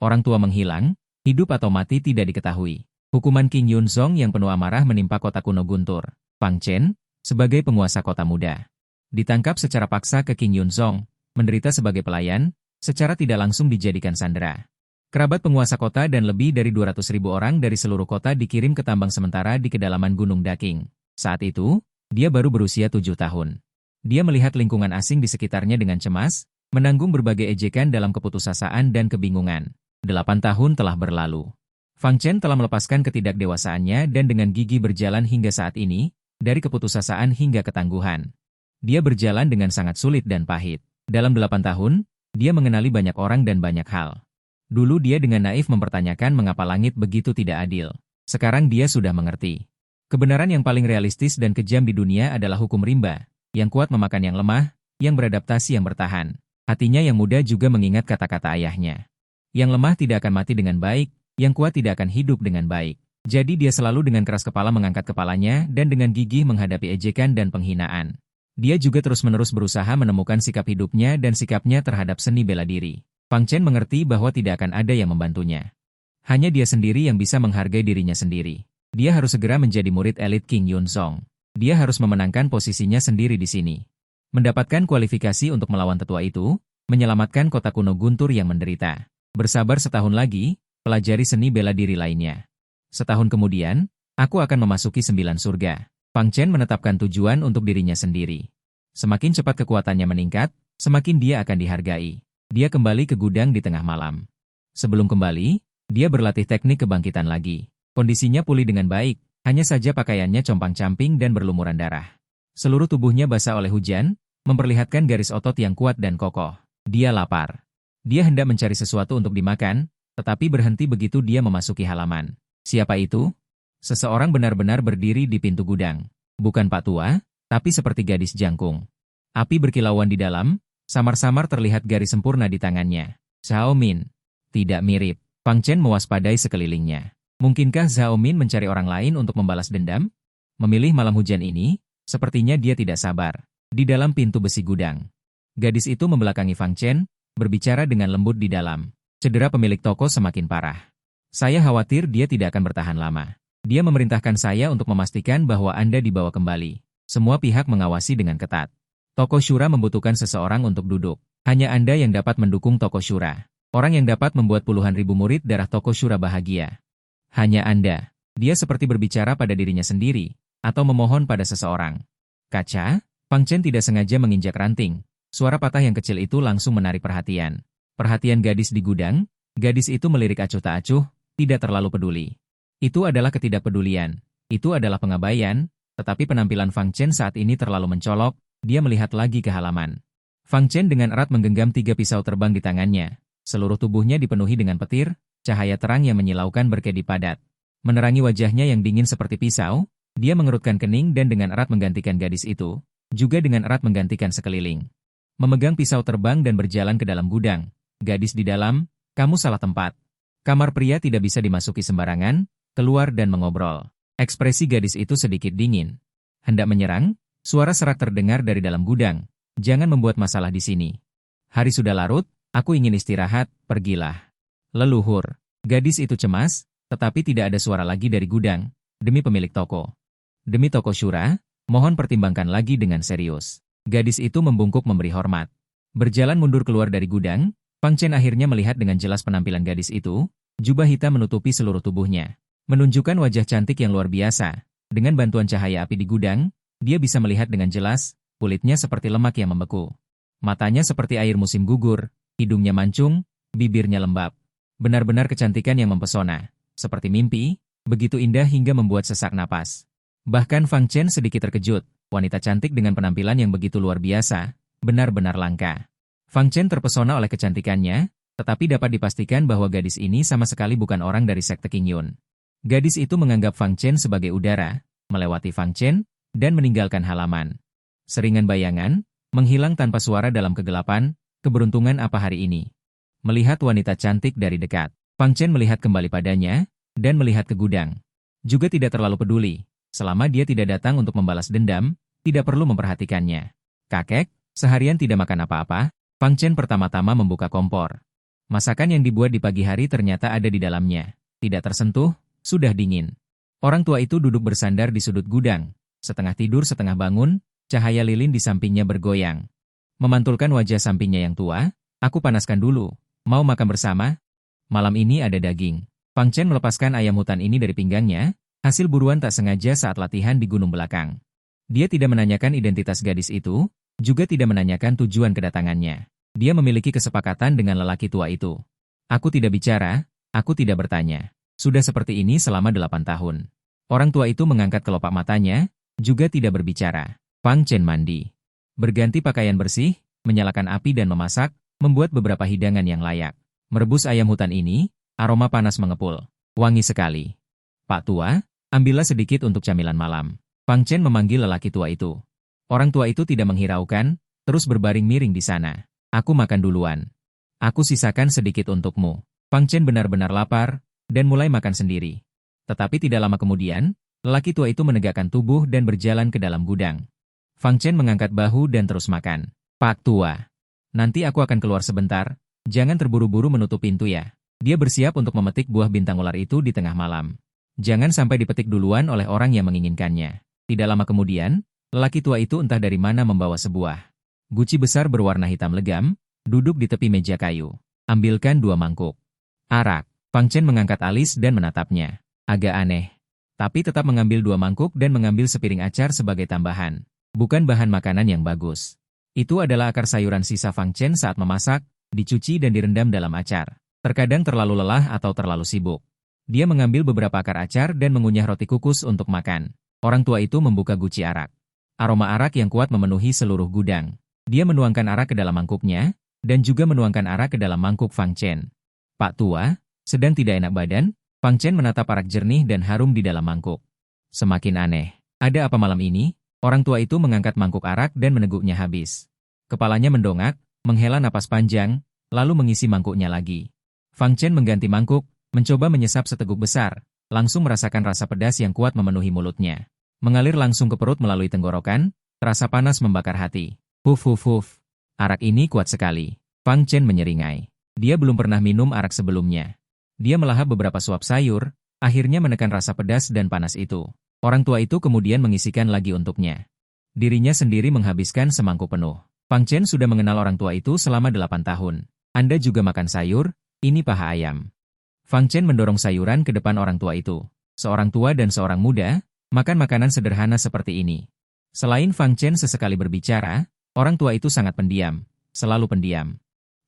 Orang tua menghilang, hidup atau mati tidak diketahui. Hukuman King Yunzong yang penuh amarah menimpa kota kuno Guntur. Fang Chen, sebagai penguasa kota muda, ditangkap secara paksa ke King Yunzong, menderita sebagai pelayan, secara tidak langsung dijadikan sandera. Kerabat penguasa kota dan lebih dari 200.000 orang dari seluruh kota dikirim ke tambang sementara di kedalaman Gunung Daking. Saat itu, dia baru berusia 7 tahun. Dia melihat lingkungan asing di sekitarnya dengan cemas, menanggung berbagai ejekan dalam keputusasaan dan kebingungan. 8 tahun telah berlalu. Fang Chen telah melepaskan ketidakdewasaannya dan dengan gigih berjalan hingga saat ini, dari keputusasaan hingga ketangguhan. Dia berjalan dengan sangat sulit dan pahit. Dalam 8 tahun, dia mengenali banyak orang dan banyak hal. Dulu dia dengan naif mempertanyakan mengapa langit begitu tidak adil. Sekarang dia sudah mengerti. Kebenaran yang paling realistis dan kejam di dunia adalah hukum rimba, yang kuat memakan yang lemah, yang beradaptasi yang bertahan. Hatinya yang muda juga mengingat kata-kata ayahnya. Yang lemah tidak akan mati dengan baik, yang kuat tidak akan hidup dengan baik. Jadi dia selalu dengan keras kepala mengangkat kepalanya dan dengan gigih menghadapi ejekan dan penghinaan. Dia juga terus-menerus berusaha menemukan sikap hidupnya dan sikapnya terhadap seni bela diri. Fang Chen mengerti bahwa tidak akan ada yang membantunya. Hanya dia sendiri yang bisa menghargai dirinya sendiri. Dia harus segera menjadi murid elit King Yunzong. Dia harus memenangkan posisinya sendiri di sini. Mendapatkan kualifikasi untuk melawan tetua itu, menyelamatkan kota kuno Guntur yang menderita. Bersabar setahun lagi, pelajari seni bela diri lainnya. Setahun kemudian, aku akan memasuki 9 surga. Fang Chen menetapkan tujuan untuk dirinya sendiri. Semakin cepat kekuatannya meningkat, semakin dia akan dihargai. Dia kembali ke gudang di tengah malam. Sebelum kembali, dia berlatih teknik kebangkitan lagi. Kondisinya pulih dengan baik, hanya saja pakaiannya compang-camping dan berlumuran darah. Seluruh tubuhnya basah oleh hujan, memperlihatkan garis otot yang kuat dan kokoh. Dia lapar. Dia hendak mencari sesuatu untuk dimakan, tetapi berhenti begitu dia memasuki halaman. Siapa itu? Seseorang benar-benar berdiri di pintu gudang. Bukan Pak Tua, tapi seperti gadis jangkung. Api berkilauan di dalam, samar-samar terlihat garis sempurna di tangannya. Zhao Min. Tidak mirip. Fang Chen mewaspadai sekelilingnya. Mungkinkah Zhao Min mencari orang lain untuk membalas dendam? Memilih malam hujan ini, sepertinya dia tidak sabar. Di dalam pintu besi gudang, gadis itu membelakangi Fang Chen, berbicara dengan lembut di dalam. Cedera pemilik toko semakin parah. Saya khawatir dia tidak akan bertahan lama. Dia memerintahkan saya untuk memastikan bahwa Anda dibawa kembali. Semua pihak mengawasi dengan ketat. Toko Shura membutuhkan seseorang untuk duduk. Hanya Anda yang dapat mendukung Toko Shura. Orang yang dapat membuat puluhan ribu murid darah Toko Shura bahagia. Hanya Anda. Dia seperti berbicara pada dirinya sendiri, atau memohon pada seseorang. Kaca? Fang Chen tidak sengaja menginjak ranting. Suara patah yang kecil itu langsung menarik perhatian. Perhatian gadis di gudang, gadis itu melirik acuh tak acuh, tidak terlalu peduli. Itu adalah ketidakpedulian. Itu adalah pengabaian, tetapi penampilan Fang Chen saat ini terlalu mencolok, dia melihat lagi ke halaman. Fang Chen dengan erat menggenggam 3 pisau terbang di tangannya. Seluruh tubuhnya dipenuhi dengan petir, cahaya terang yang menyilaukan berkedip padat. Menerangi wajahnya yang dingin seperti pisau, dia mengerutkan kening dan dengan erat menggantikan gadis itu. Juga dengan erat menggantikan sekeliling. Memegang pisau terbang dan berjalan ke dalam gudang. Gadis di dalam, kamu salah tempat. Kamar pria tidak bisa dimasuki sembarangan, keluar dan mengobrol. Ekspresi gadis itu sedikit dingin. Hendak menyerang, suara serak terdengar dari dalam gudang. Jangan membuat masalah di sini. Hari sudah larut, aku ingin istirahat, pergilah. Leluhur. Gadis itu cemas, tetapi tidak ada suara lagi dari gudang. Demi pemilik toko. Demi Toko Shura, mohon pertimbangkan lagi dengan serius. Gadis itu membungkuk memberi hormat. Berjalan mundur keluar dari gudang, Fang Chen akhirnya melihat dengan jelas penampilan gadis itu, jubah hitam menutupi seluruh tubuhnya. Menunjukkan wajah cantik yang luar biasa. Dengan bantuan cahaya api di gudang, dia bisa melihat dengan jelas, kulitnya seperti lemak yang membeku. Matanya seperti air musim gugur, hidungnya mancung, bibirnya lembab. Benar-benar kecantikan yang mempesona. Seperti mimpi, begitu indah hingga membuat sesak napas. Bahkan Fang Chen sedikit terkejut, wanita cantik dengan penampilan yang begitu luar biasa, benar-benar langka. Fang Chen terpesona oleh kecantikannya, tetapi dapat dipastikan bahwa gadis ini sama sekali bukan orang dari sekte Qingyun. Gadis itu menganggap Fang Chen sebagai udara, melewati Fang Chen, dan meninggalkan halaman. Seringan bayangan, menghilang tanpa suara dalam kegelapan, keberuntungan apa hari ini. Melihat wanita cantik dari dekat, Fang Chen melihat kembali padanya, dan melihat ke gudang. Juga tidak terlalu peduli. Selama dia tidak datang untuk membalas dendam, tidak perlu memperhatikannya. Kakek, seharian tidak makan apa-apa, Fang Chen pertama-tama membuka kompor. Masakan yang dibuat di pagi hari ternyata ada di dalamnya. Tidak tersentuh, sudah dingin. Orang tua itu duduk bersandar di sudut gudang. Setengah tidur setengah bangun, cahaya lilin di sampingnya bergoyang. Memantulkan wajah sampingnya yang tua, aku panaskan dulu, mau makan bersama? Malam ini ada daging. Fang Chen melepaskan ayam hutan ini dari pinggangnya, hasil buruan tak sengaja saat latihan di gunung belakang. Dia tidak menanyakan identitas gadis itu, juga tidak menanyakan tujuan kedatangannya. Dia memiliki kesepakatan dengan lelaki tua itu. Aku tidak bicara, aku tidak bertanya. Sudah seperti ini selama 8 tahun. Orang tua itu mengangkat kelopak matanya, juga tidak berbicara. Fang Chen mandi. Berganti pakaian bersih, menyalakan api dan memasak, membuat beberapa hidangan yang layak. Merebus ayam hutan ini, aroma panas mengepul. Wangi sekali. Pak tua, ambillah sedikit untuk camilan malam. Fang Chen memanggil lelaki tua itu. Orang tua itu tidak menghiraukan, terus berbaring miring di sana. Aku makan duluan. Aku sisakan sedikit untukmu. Fang Chen benar-benar lapar, dan mulai makan sendiri. Tetapi tidak lama kemudian, lelaki tua itu menegakkan tubuh dan berjalan ke dalam gudang. Fang Chen mengangkat bahu dan terus makan. Pak tua, nanti aku akan keluar sebentar, jangan terburu-buru menutup pintu ya. Dia bersiap untuk memetik buah bintang ular itu di tengah malam. Jangan sampai dipetik duluan oleh orang yang menginginkannya. Tidak lama kemudian, lelaki tua itu entah dari mana membawa sebuah Guci besar berwarna hitam legam, duduk di tepi meja kayu. Ambilkan 2 mangkuk. Arak. Fang Chen mengangkat alis dan menatapnya. Agak aneh. Tapi tetap mengambil 2 mangkuk dan mengambil sepiring acar sebagai tambahan. Bukan bahan makanan yang bagus. Itu adalah akar sayuran sisa Fang Chen saat memasak, dicuci dan direndam dalam acar. Terkadang terlalu lelah atau terlalu sibuk. Dia mengambil beberapa akar acar dan mengunyah roti kukus untuk makan. Orang tua itu membuka guci arak. Aroma arak yang kuat memenuhi seluruh gudang. Dia menuangkan arak ke dalam mangkuknya, dan juga menuangkan arak ke dalam mangkuk Fang Chen. Pak tua, sedang tidak enak badan? Fang Chen menatap arak jernih dan harum di dalam mangkuk. Semakin aneh. Ada apa malam ini? Orang tua itu mengangkat mangkuk arak dan meneguknya habis. Kepalanya mendongak, menghela napas panjang, lalu mengisi mangkuknya lagi. Fang Chen mengganti mangkuk, mencoba menyesap seteguk besar, langsung merasakan rasa pedas yang kuat memenuhi mulutnya. Mengalir langsung ke perut melalui tenggorokan, terasa panas membakar hati. Huf huf huf. Arak ini kuat sekali. Fang Chen menyeringai. Dia belum pernah minum arak sebelumnya. Dia melahap beberapa suap sayur, akhirnya menekan rasa pedas dan panas itu. Orang tua itu kemudian mengisikan lagi untuknya. Dirinya sendiri menghabiskan semangkuk penuh. Fang Chen sudah mengenal orang tua itu selama 8 tahun. Anda juga makan sayur? Ini paha ayam. Fang Chen mendorong sayuran ke depan orang tua itu. Seorang tua dan seorang muda, makan makanan sederhana seperti ini. Selain Fang Chen sesekali berbicara, orang tua itu sangat pendiam, selalu pendiam.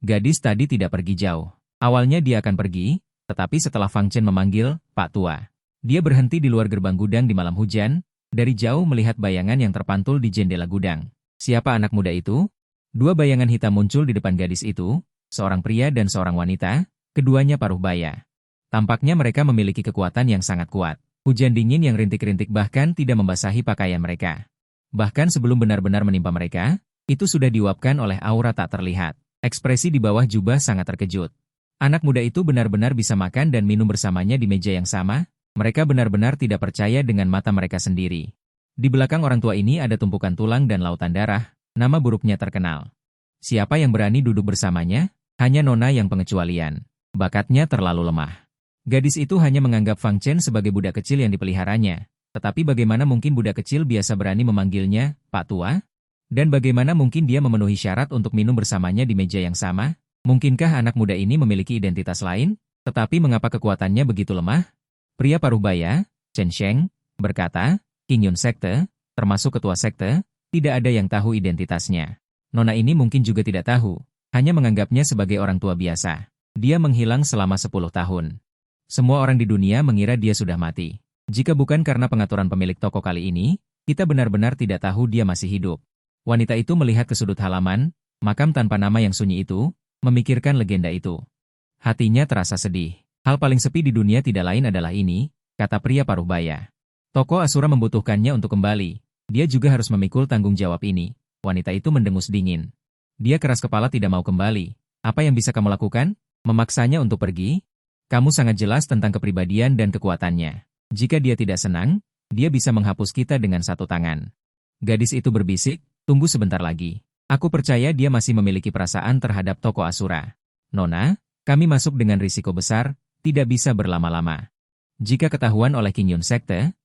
Gadis tadi tidak pergi jauh. Awalnya dia akan pergi, tetapi setelah Fang Chen memanggil, Pak Tua. Dia berhenti di luar gerbang gudang di malam hujan, dari jauh melihat bayangan yang terpantul di jendela gudang. Siapa anak muda itu? 2 bayangan hitam muncul di depan gadis itu, seorang pria dan seorang wanita, keduanya paruh baya. Tampaknya mereka memiliki kekuatan yang sangat kuat. Hujan dingin yang rintik-rintik bahkan tidak membasahi pakaian mereka. Bahkan sebelum benar-benar menimpa mereka, itu sudah diuapkan oleh aura tak terlihat. Ekspresi di bawah jubah sangat terkejut. Anak muda itu benar-benar bisa makan dan minum bersamanya di meja yang sama. Mereka benar-benar tidak percaya dengan mata mereka sendiri. Di belakang orang tua ini ada tumpukan tulang dan lautan darah, nama buruknya terkenal. Siapa yang berani duduk bersamanya? Hanya Nona yang pengecualian. Bakatnya terlalu lemah. Gadis itu hanya menganggap Fang Chen sebagai budak kecil yang dipeliharanya. Tetapi bagaimana mungkin budak kecil biasa berani memanggilnya, Pak Tua? Dan bagaimana mungkin dia memenuhi syarat untuk minum bersamanya di meja yang sama? Mungkinkah anak muda ini memiliki identitas lain? Tetapi mengapa kekuatannya begitu lemah? Pria paruh baya, Chen Sheng, berkata, Qingyun Sekte, termasuk ketua sekte, tidak ada yang tahu identitasnya. Nona ini mungkin juga tidak tahu, hanya menganggapnya sebagai orang tua biasa. Dia menghilang selama 10 tahun. Semua orang di dunia mengira dia sudah mati. Jika bukan karena pengaturan pemilik toko kali ini, kita benar-benar tidak tahu dia masih hidup. Wanita itu melihat ke sudut halaman, makam tanpa nama yang sunyi itu, memikirkan legenda itu. Hatinya terasa sedih. Hal paling sepi di dunia tidak lain adalah ini, kata pria paruh baya. Toko Asura membutuhkannya untuk kembali. Dia juga harus memikul tanggung jawab ini. Wanita itu mendengus dingin. Dia keras kepala tidak mau kembali. Apa yang bisa kamu lakukan? Memaksanya untuk pergi? Kamu sangat jelas tentang kepribadian dan kekuatannya. Jika dia tidak senang, dia bisa menghapus kita dengan 1 tangan. Gadis itu berbisik, tunggu sebentar lagi. Aku percaya dia masih memiliki perasaan terhadap toko Asura. Nona, kami masuk dengan risiko besar, tidak bisa berlama-lama. Jika ketahuan oleh Qingyun Sekte,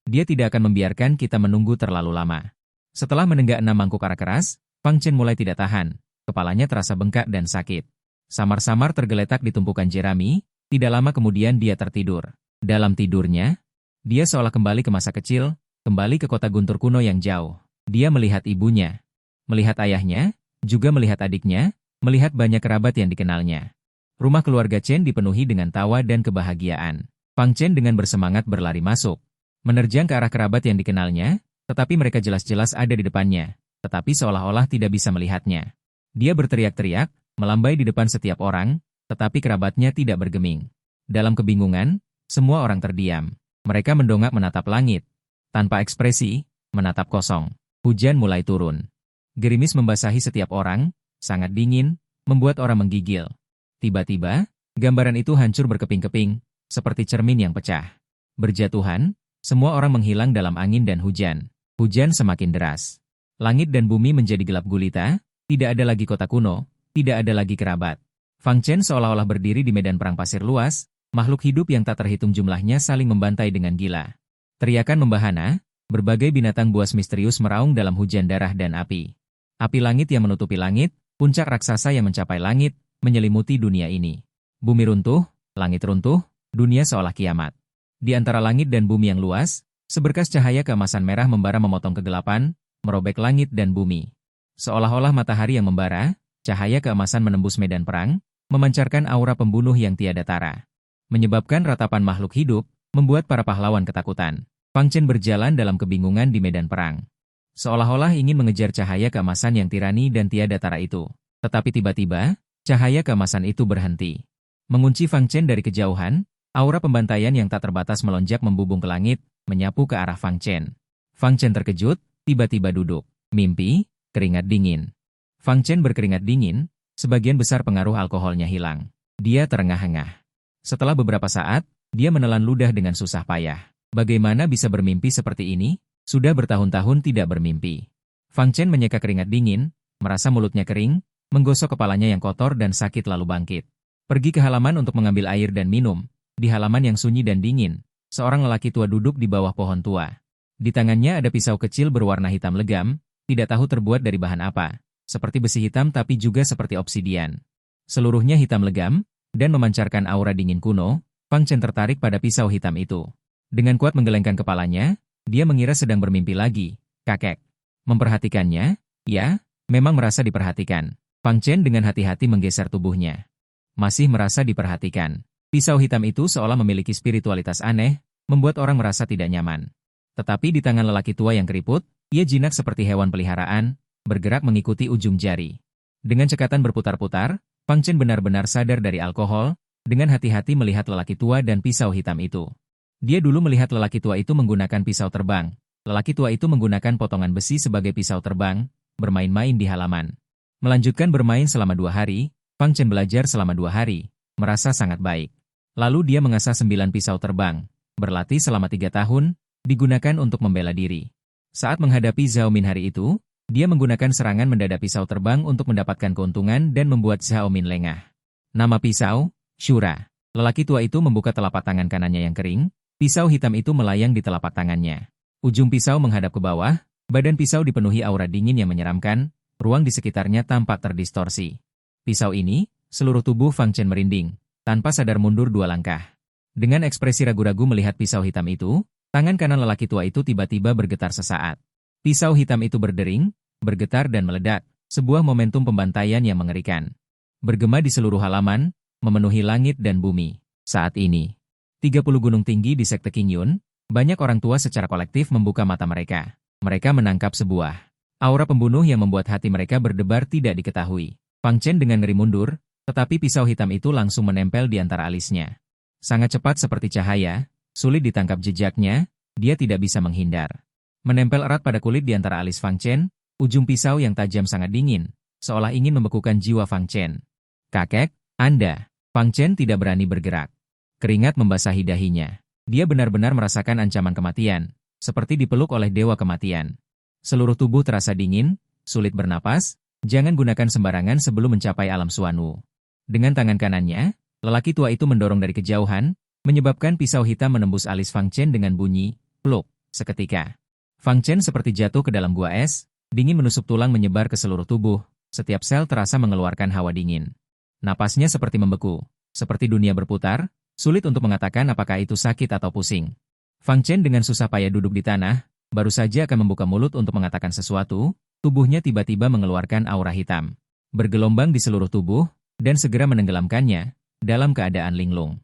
dia tidak akan membiarkan kita menunggu terlalu lama. Setelah menenggak 6 mangkuk arak keras, Fang Chen mulai tidak tahan. Kepalanya terasa bengkak dan sakit. Samar-samar tergeletak di tumpukan jerami, tidak lama kemudian dia tertidur. Dalam tidurnya, dia seolah kembali ke masa kecil, kembali ke kota guntur kuno yang jauh. Dia melihat ibunya, melihat ayahnya, juga melihat adiknya, melihat banyak kerabat yang dikenalnya. Rumah keluarga Chen dipenuhi dengan tawa dan kebahagiaan. Fang Chen dengan bersemangat berlari masuk, menerjang ke arah kerabat yang dikenalnya, tetapi mereka jelas-jelas ada di depannya, tetapi seolah-olah tidak bisa melihatnya. Dia berteriak-teriak, melambai di depan setiap orang, tetapi kerabatnya tidak bergeming. Dalam kebingungan, semua orang terdiam. Mereka mendongak menatap langit. Tanpa ekspresi, menatap kosong. Hujan mulai turun. Gerimis membasahi setiap orang, sangat dingin, membuat orang menggigil. Tiba-tiba, gambaran itu hancur berkeping-keping, seperti cermin yang pecah. Berjatuhan, semua orang menghilang dalam angin dan hujan. Hujan semakin deras. Langit dan bumi menjadi gelap gulita, tidak ada lagi kota kuno, tidak ada lagi kerabat. Fang Chen seolah-olah berdiri di medan perang pasir luas, makhluk hidup yang tak terhitung jumlahnya saling membantai dengan gila. Teriakan membahana, berbagai binatang buas misterius meraung dalam hujan darah dan api. Api langit yang menutupi langit, puncak raksasa yang mencapai langit, menyelimuti dunia ini. Bumi runtuh, langit runtuh, dunia seolah kiamat. Di antara langit dan bumi yang luas, seberkas cahaya keemasan merah membara memotong kegelapan, merobek langit dan bumi. Seolah-olah matahari yang membara, cahaya keemasan menembus medan perang, memancarkan aura pembunuh yang tiada tara. Menyebabkan ratapan makhluk hidup, membuat para pahlawan ketakutan. Fang Chen berjalan dalam kebingungan di medan perang. Seolah-olah ingin mengejar cahaya keemasan yang tirani dan tiada tara itu. Tetapi tiba-tiba, cahaya keemasan itu berhenti. Mengunci Fang Chen dari kejauhan, aura pembantaian yang tak terbatas melonjak membubung ke langit, menyapu ke arah Fang Chen. Fang Chen terkejut, tiba-tiba duduk. Mimpi, keringat dingin. Fang Chen berkeringat dingin, sebagian besar pengaruh alkoholnya hilang. Dia terengah-engah. Setelah beberapa saat, dia menelan ludah dengan susah payah. Bagaimana bisa bermimpi seperti ini? Sudah bertahun-tahun tidak bermimpi. Fang Chen menyeka keringat dingin, merasa mulutnya kering, menggosok kepalanya yang kotor dan sakit lalu bangkit. Pergi ke halaman untuk mengambil air dan minum. Di halaman yang sunyi dan dingin, seorang lelaki tua duduk di bawah pohon tua. Di tangannya ada pisau kecil berwarna hitam legam, tidak tahu terbuat dari bahan apa. Seperti besi hitam tapi juga seperti obsidian. Seluruhnya hitam legam, dan memancarkan aura dingin kuno. Fang Chen tertarik pada pisau hitam itu. Dengan kuat menggelengkan kepalanya, dia mengira sedang bermimpi lagi. Kakek. Memperhatikannya, ya, memang merasa diperhatikan. Fang Chen dengan hati-hati menggeser tubuhnya. Masih merasa diperhatikan. Pisau hitam itu seolah memiliki spiritualitas aneh, membuat orang merasa tidak nyaman. Tetapi di tangan lelaki tua yang keriput, ia jinak seperti hewan peliharaan, bergerak mengikuti ujung jari. Dengan cekatan berputar-putar, Fang Chen benar-benar sadar dari alkohol, dengan hati-hati melihat lelaki tua dan pisau hitam itu. Dia dulu melihat lelaki tua itu menggunakan pisau terbang. Lelaki tua itu menggunakan potongan besi sebagai pisau terbang, bermain-main di halaman. Melanjutkan bermain selama 2 hari, Fang Chen belajar selama 2 hari, merasa sangat baik. Lalu dia mengasah 9 pisau terbang, berlatih selama 3 tahun, digunakan untuk membela diri. Saat menghadapi Zhao Min hari itu, dia menggunakan serangan mendadak pisau terbang untuk mendapatkan keuntungan dan membuat Zhao Min lengah. Nama pisau, Shura. Lelaki tua itu membuka telapak tangan kanannya yang kering, pisau hitam itu melayang di telapak tangannya. Ujung pisau menghadap ke bawah, badan pisau dipenuhi aura dingin yang menyeramkan, ruang di sekitarnya tampak terdistorsi. Pisau ini, seluruh tubuh Fang Chen merinding, tanpa sadar mundur 2 langkah. Dengan ekspresi ragu-ragu melihat pisau hitam itu, tangan kanan lelaki tua itu tiba-tiba bergetar sesaat. Pisau hitam itu berdering, bergetar dan meledak, sebuah momentum pembantaian yang mengerikan. Bergema di seluruh halaman, memenuhi langit dan bumi. Saat ini, 30 gunung tinggi di Sekte Qingyun, banyak orang tua secara kolektif membuka mata mereka. Mereka menangkap sebuah aura pembunuh yang membuat hati mereka berdebar tidak diketahui. Fang Chen dengan ngeri mundur, tetapi pisau hitam itu langsung menempel di antara alisnya. Sangat cepat seperti cahaya, sulit ditangkap jejaknya, dia tidak bisa menghindar. Menempel erat pada kulit di antara alis Fang Chen, ujung pisau yang tajam sangat dingin, seolah ingin membekukan jiwa Fang Chen. Kakek, Anda. Fang Chen tidak berani bergerak. Keringat membasahi dahinya. Dia benar-benar merasakan ancaman kematian, seperti dipeluk oleh dewa kematian. Seluruh tubuh terasa dingin, sulit bernapas, jangan gunakan sembarangan sebelum mencapai alam suanu. Dengan tangan kanannya, lelaki tua itu mendorong dari kejauhan, menyebabkan pisau hitam menembus alis Fang Chen dengan bunyi, pluk, seketika. Fang Chen seperti jatuh ke dalam gua es, dingin menusuk tulang menyebar ke seluruh tubuh, setiap sel terasa mengeluarkan hawa dingin. Napasnya seperti membeku, seperti dunia berputar, sulit untuk mengatakan apakah itu sakit atau pusing. Fang Chen dengan susah payah duduk di tanah, baru saja akan membuka mulut untuk mengatakan sesuatu, tubuhnya tiba-tiba mengeluarkan aura hitam. Bergelombang di seluruh tubuh, dan segera menenggelamkannya, dalam keadaan linglung.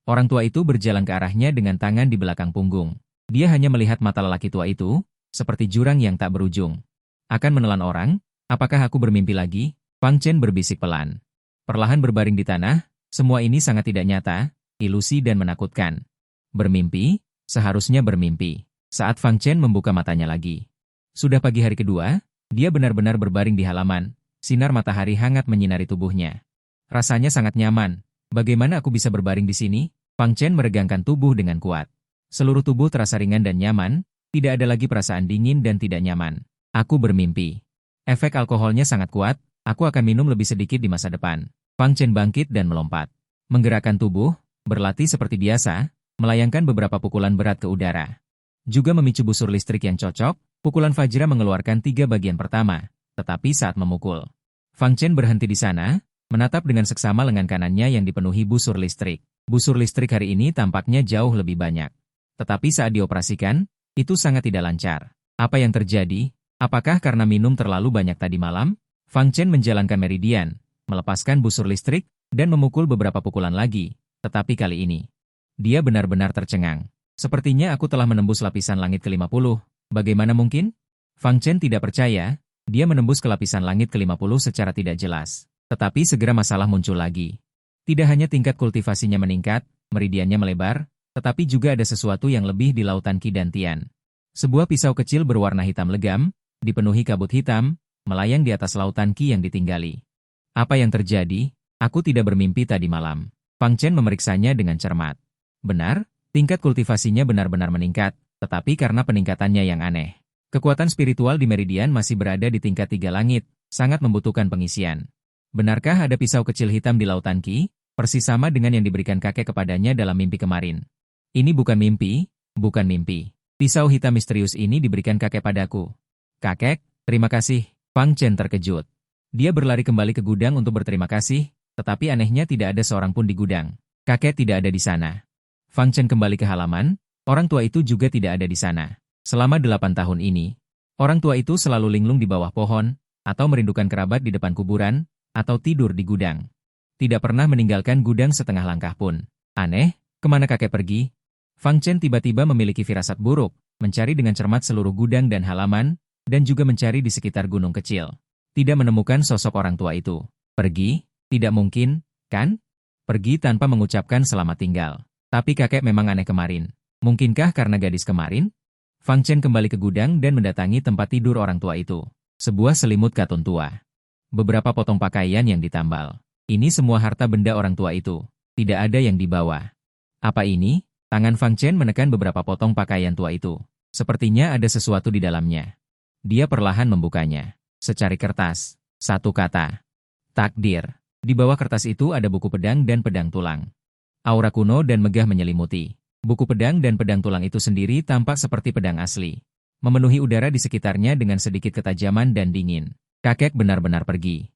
Orang tua itu berjalan ke arahnya dengan tangan di belakang punggung. Dia hanya melihat mata lelaki tua itu, seperti jurang yang tak berujung. Akan menelan orang, apakah aku bermimpi lagi? Fang Chen berbisik pelan. Perlahan berbaring di tanah, semua ini sangat tidak nyata, ilusi dan menakutkan. Bermimpi, seharusnya bermimpi. Saat Fang Chen membuka matanya lagi. Sudah pagi hari kedua, dia benar-benar berbaring di halaman, sinar matahari hangat menyinari tubuhnya. Rasanya sangat nyaman. Bagaimana aku bisa berbaring di sini? Fang Chen meregangkan tubuh dengan kuat. Seluruh tubuh terasa ringan dan nyaman, tidak ada lagi perasaan dingin dan tidak nyaman. Aku bermimpi. Efek alkoholnya sangat kuat, aku akan minum lebih sedikit di masa depan. Fang Chen bangkit dan melompat. Menggerakkan tubuh, berlatih seperti biasa, melayangkan beberapa pukulan berat ke udara. Juga memicu busur listrik yang cocok, pukulan Fajra mengeluarkan 3 bagian pertama, tetapi saat memukul, Fang Chen berhenti di sana, menatap dengan seksama lengan kanannya yang dipenuhi busur listrik. Busur listrik hari ini tampaknya jauh lebih banyak. Tetapi saat dioperasikan, itu sangat tidak lancar. Apa yang terjadi? Apakah karena minum terlalu banyak tadi malam? Fang Chen menjalankan meridian, melepaskan busur listrik, dan memukul beberapa pukulan lagi. Tetapi kali ini, dia benar-benar tercengang. Sepertinya aku telah menembus lapisan langit ke-50. Bagaimana mungkin? Fang Chen tidak percaya, dia menembus ke lapisan langit ke-50 secara tidak jelas. Tetapi segera masalah muncul lagi. Tidak hanya tingkat kultivasinya meningkat, meridiannya melebar, tetapi juga ada sesuatu yang lebih di lautan Qi dan Tian. Sebuah pisau kecil berwarna hitam legam, dipenuhi kabut hitam, melayang di atas lautan Qi yang ditinggali. Apa yang terjadi? Aku tidak bermimpi tadi malam. Fang Chen memeriksanya dengan cermat. Benar, tingkat kultivasinya benar-benar meningkat, tetapi karena peningkatannya yang aneh. Kekuatan spiritual di meridian masih berada di tingkat 3 langit, sangat membutuhkan pengisian. Benarkah ada pisau kecil hitam di lautan Qi, persis sama dengan yang diberikan kakek kepadanya dalam mimpi kemarin? Ini bukan mimpi, bukan mimpi. Pisau hitam misterius ini diberikan kakek padaku. Kakek, terima kasih. Fang Chen terkejut. Dia berlari kembali ke gudang untuk berterima kasih, tetapi anehnya tidak ada seorang pun di gudang. Kakek tidak ada di sana. Fang Chen kembali ke halaman, orang tua itu juga tidak ada di sana. Selama 8 tahun ini, orang tua itu selalu linglung di bawah pohon, atau merindukan kerabat di depan kuburan, atau tidur di gudang. Tidak pernah meninggalkan gudang setengah langkah pun. Aneh, kemana kakek pergi? Fang Chen tiba-tiba memiliki firasat buruk, mencari dengan cermat seluruh gudang dan halaman, dan juga mencari di sekitar gunung kecil. Tidak menemukan sosok orang tua itu. Pergi? Tidak mungkin, kan? Pergi tanpa mengucapkan selamat tinggal. Tapi kakek memang aneh kemarin. Mungkinkah karena gadis kemarin? Fang Chen kembali ke gudang dan mendatangi tempat tidur orang tua itu. Sebuah selimut katun tua. Beberapa potong pakaian yang ditambal. Ini semua harta benda orang tua itu. Tidak ada yang dibawa. Apa ini? Tangan Fang Chen menekan beberapa potong pakaian tua itu. Sepertinya ada sesuatu di dalamnya. Dia perlahan membukanya. Secari kertas. Satu kata. Takdir. Di bawah kertas itu ada buku pedang dan pedang tulang. Aura kuno dan megah menyelimuti. Buku pedang dan pedang tulang itu sendiri tampak seperti pedang asli. Memenuhi udara di sekitarnya dengan sedikit ketajaman dan dingin. Kakek benar-benar pergi.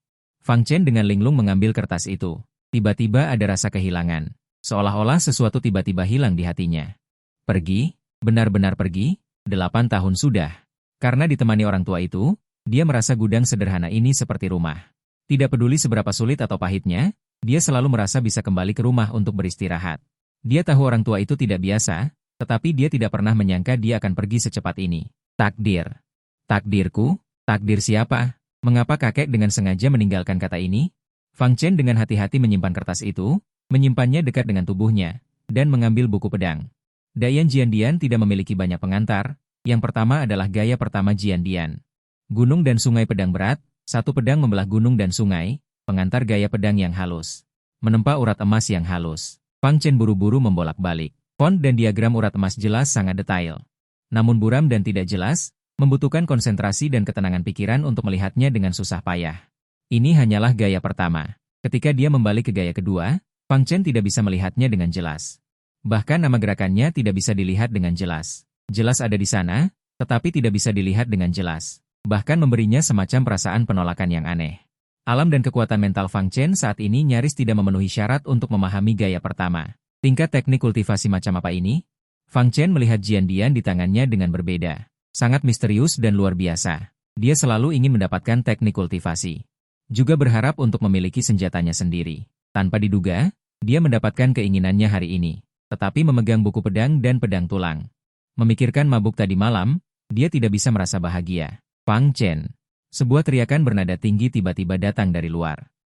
Fang Chen dengan linglung mengambil kertas itu. Tiba-tiba ada rasa kehilangan. Seolah-olah sesuatu tiba-tiba hilang di hatinya. Pergi? Benar-benar pergi? 8 tahun sudah. Karena ditemani orang tua itu, dia merasa gudang sederhana ini seperti rumah. Tidak peduli seberapa sulit atau pahitnya, dia selalu merasa bisa kembali ke rumah untuk beristirahat. Dia tahu orang tua itu tidak biasa, tetapi dia tidak pernah menyangka dia akan pergi secepat ini. Takdir. Takdirku? Takdir siapa? Mengapa kakek dengan sengaja meninggalkan kata ini? Fang Chen dengan hati-hati menyimpan kertas itu, menyimpannya dekat dengan tubuhnya, dan mengambil buku pedang. Dayan Jiandian tidak memiliki banyak pengantar. Yang pertama adalah gaya pertama Jiandian. Gunung dan sungai pedang berat, satu pedang membelah gunung dan sungai, pengantar gaya pedang yang halus. Menempa urat emas yang halus. Fang Chen buru-buru membolak-balik. Font dan diagram urat emas jelas sangat detail. Namun buram dan tidak jelas, membutuhkan konsentrasi dan ketenangan pikiran untuk melihatnya dengan susah payah. Ini hanyalah gaya pertama. Ketika dia membalik ke gaya kedua, Fang Chen tidak bisa melihatnya dengan jelas. Bahkan nama gerakannya tidak bisa dilihat dengan jelas. Jelas ada di sana, tetapi tidak bisa dilihat dengan jelas. Bahkan memberinya semacam perasaan penolakan yang aneh. Alam dan kekuatan mental Fang Chen saat ini nyaris tidak memenuhi syarat untuk memahami gaya pertama. Tingkat teknik kultivasi macam apa ini? Fang Chen melihat Jiandian di tangannya dengan berbeda. Sangat misterius dan luar biasa. Dia selalu ingin mendapatkan teknik kultivasi. Juga berharap untuk memiliki senjatanya sendiri. Tanpa diduga, dia mendapatkan keinginannya hari ini. Tetapi memegang buku pedang dan pedang tulang. Memikirkan mabuk tadi malam, dia tidak bisa merasa bahagia. Fang Chen. Sebuah teriakan bernada tinggi tiba-tiba datang dari luar.